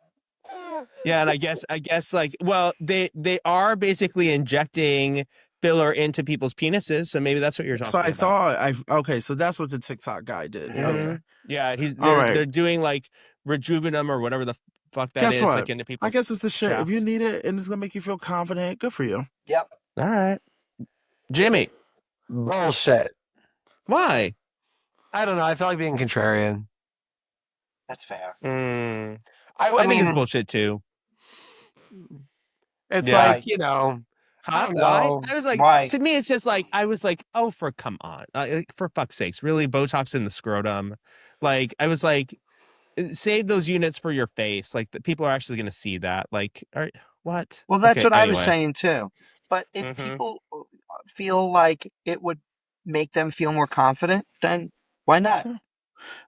S3: Yeah, and I guess like, well, they are basically injecting filler into people's penises, so maybe that's what you're talking
S1: So
S3: about.
S1: I thought okay, so that's what the TikTok guy did.
S3: Mhm.
S1: Okay.
S3: Yeah,
S1: All right.
S3: they're doing like rejuvenum or whatever the fuck that
S1: Guess
S3: is,
S1: what?
S3: like into people's.
S1: I guess it's the shit. If you
S3: shafts.
S1: need it and it's gonna make you feel confident, good for you.
S3: All right, Jimmy,
S2: Bullshit.
S3: why?
S2: I don't know. I felt like being contrarian.
S4: That's fair.
S3: I think
S2: mean,
S3: it's bullshit too.
S2: It's
S3: Yeah.
S2: like, you know, I don't
S3: Why?
S2: know.
S3: I was like,
S4: Why?
S3: to me, it's just like I was like, oh, come on, for fuck's sakes, really, Botox in the scrotum. Like, I was like, save those units for your face. Like, the people are actually going to see that. Like, what?
S4: Well, that's
S3: Okay,
S4: what I was
S3: anyway.
S4: saying too. But if
S3: Mhm.
S4: people feel like it would make them feel more confident, then why not?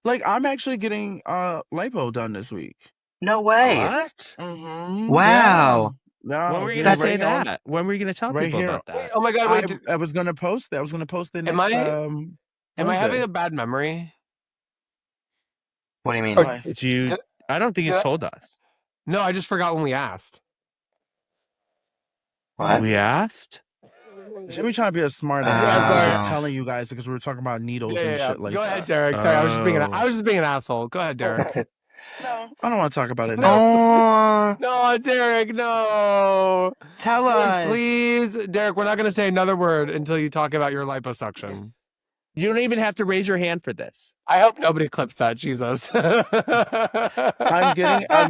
S1: Like I'm actually getting lipo done this week.
S4: No way.
S3: What?
S1: Mm-hmm.
S4: Wow.
S1: Yeah.
S3: When were you
S1: Getting
S3: going to say
S1: ready on-
S3: that? When were you going to tell
S1: right
S3: people
S1: here.
S3: about that?
S2: Oh my God. Wait,
S1: I was gonna post that. I was gonna post the next.
S2: Am I- am I
S1: Wednesday.
S2: having a bad memory?
S4: What do you mean?
S2: Or-
S1: Why?
S3: Did you? I don't think he's told us.
S2: No, I just forgot when we asked.
S4: What?
S3: We asked.
S1: Should we try to be a smart
S4: Yeah,
S1: ass? I was
S4: sorry.
S1: just telling you guys because we were talking about needles and shit like
S2: Go
S1: that.
S2: ahead, Derek. Sorry, I was just being
S3: Oh.
S2: an asshole. Go ahead, Derek.
S1: No, I don't want to talk about it now.
S4: Oh,
S2: No, Derek, no.
S4: tell
S2: Derek,
S4: us.
S2: please, Derek, we're not going to say another word until you talk about your liposuction.
S3: You don't even have to raise your hand for this.
S2: I hope nobody clips that. Jesus.
S1: I'm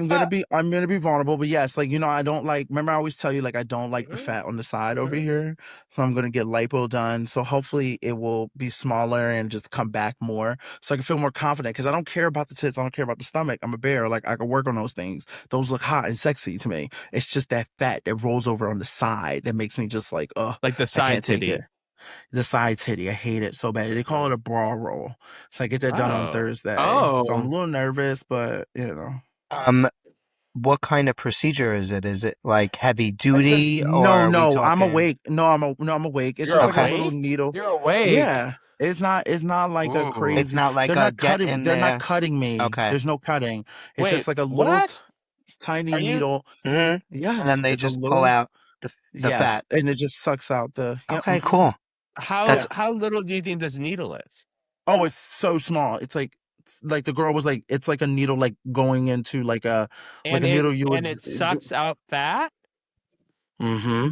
S1: gonna be vulnerable, but yes, like, I don't like, remember I always tell you, like, I don't like the fat on the side over here. So I'm gonna get lipo done. So hopefully it will be smaller and just come back more so I can feel more confident. Cause I don't care about the tits, I don't care about the stomach. I'm a bear. Like, I can work on those things. Those look hot and sexy to me. It's just that fat that rolls over on the side that makes me just like,
S3: Like the
S1: I
S3: side
S1: can't take
S3: titty.
S1: it. The side titty. I hate it so bad. They call it a bra roll. So I get that done on
S3: Oh.
S1: Thursday.
S2: Oh.
S1: So I'm a little nervous, but
S4: What kind of procedure is it? Is it like heavy
S1: it's
S4: duty
S1: just,
S4: or are we
S1: I'm
S4: talking-
S1: awake. No, I'm awake. It's
S2: You're
S1: just like a
S4: awake?
S1: little needle.
S2: You're awake.
S1: Yeah. It's not like a
S2: Ooh.
S1: crazy.
S4: It's not like
S1: they're
S4: a
S1: not
S4: get
S1: cutting.
S4: in
S1: They're
S4: there.
S1: not cutting me.
S4: Okay.
S1: There's no cutting. It's
S3: Wait,
S1: just like a little
S3: what?
S1: tiny
S3: Are you-
S1: needle.
S4: Mhm.
S1: Yes.
S4: And then they
S1: it's a
S4: just
S1: little,
S4: pull out the
S1: yes,
S4: fat.
S1: and it just sucks out the. Yep.
S4: Okay, cool. That's-
S3: How little do you think this needle is?
S1: Oh, it's so small. It's like the girl was like, it's like a needle like going into like a
S3: And
S1: needle you would.
S3: it sucks out fat?
S4: Mm-hmm.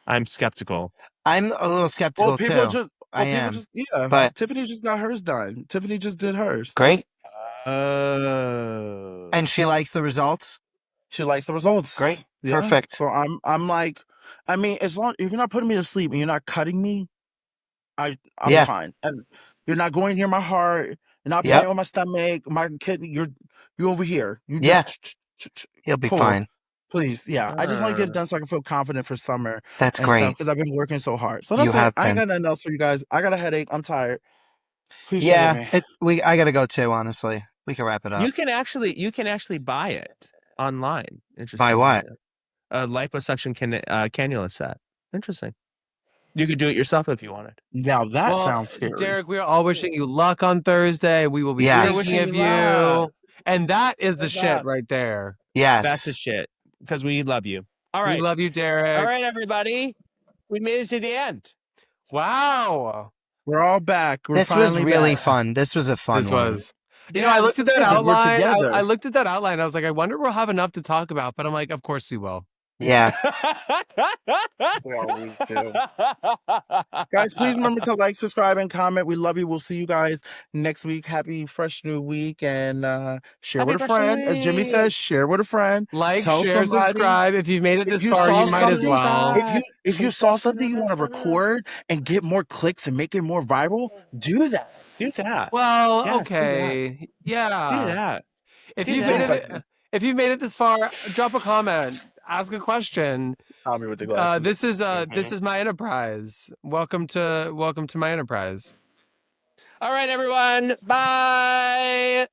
S3: I'm skeptical.
S4: I'm a little skeptical
S1: Well, people
S4: too.
S1: just.
S4: I
S1: People
S4: am.
S1: just, yeah.
S4: But-
S1: Tiffany just got hers done. Tiffany just did hers.
S4: Great.
S3: And
S4: And she likes the results?
S1: She likes the results.
S4: Great.
S1: Yeah.
S4: Perfect.
S1: So I'm like, I mean, as long if you're not putting me to sleep and you're not cutting me, I'm
S4: Yeah.
S1: fine. And you're not going near my heart. You're not
S4: Yep.
S1: playing with my stomach, my kidney. You're over here. You
S4: Yeah.
S1: just
S4: He'll be
S1: Cool.
S4: fine.
S1: please. Yeah. I just want to get it done so I can feel confident for summer
S4: That's
S1: and
S4: great.
S1: stuff because I've been working so hard. So that's
S4: You
S1: it.
S4: have
S1: I ain't
S4: been.
S1: got nothing else for you guys. I got a headache. I'm tired. Please forgive me.
S4: I gotta go too, honestly. We can wrap it up.
S3: you can actually buy it online. Interesting.
S4: Buy what?
S3: A liposuction cannula set. Interesting. You could do it yourself if you wanted.
S1: Now that
S2: Well,
S1: sounds scary.
S2: Derek, we are all wishing you luck on Thursday. We will be
S4: Yes.
S2: thinking
S3: Wishing
S2: of
S3: you
S2: you.
S3: luck.
S2: And that is the
S3: What's
S2: shit
S3: up?
S2: right there.
S4: Yes.
S3: That's the shit. Because we love you. All right.
S2: We love you, Derek.
S3: All right, everybody. We made it to the end.
S2: Wow.
S1: We're all back. We're
S4: This was
S1: finally
S4: really
S1: back.
S4: fun. This was a fun
S2: This
S4: one.
S2: was. You know, I looked at that
S1: is good 'cause we're
S2: outline.
S1: together.
S2: I looked at that outline. I was like, I wonder we'll have enough to talk about. But I'm like, of course we will.
S4: Yeah.
S1: We always do. Guys, please remember to like, subscribe, and comment. We love you. We'll see you guys next week. Happy fresh new week, and share
S3: Happy
S1: with a
S3: fresh new
S1: friend. As Jimmy says,
S3: week.
S1: share with a friend.
S2: Like,
S1: Tell
S2: share,
S1: somebody.
S2: subscribe. If you've made it
S1: If
S2: this
S1: you
S2: far,
S1: saw
S2: you might as
S1: something-
S2: well.
S1: If you saw something you want to record and get more clicks and make it more viral, do that.
S3: Do that.
S2: Well,
S3: Yeah, do
S2: okay. Yeah.
S3: Do that.
S2: If
S3: Do
S2: you
S3: that.
S2: made it, if you made it this far, drop a comment, ask a question.
S1: Tell me with the glasses.
S2: This is my enterprise. Welcome to my enterprise.
S3: All right, everyone. Bye.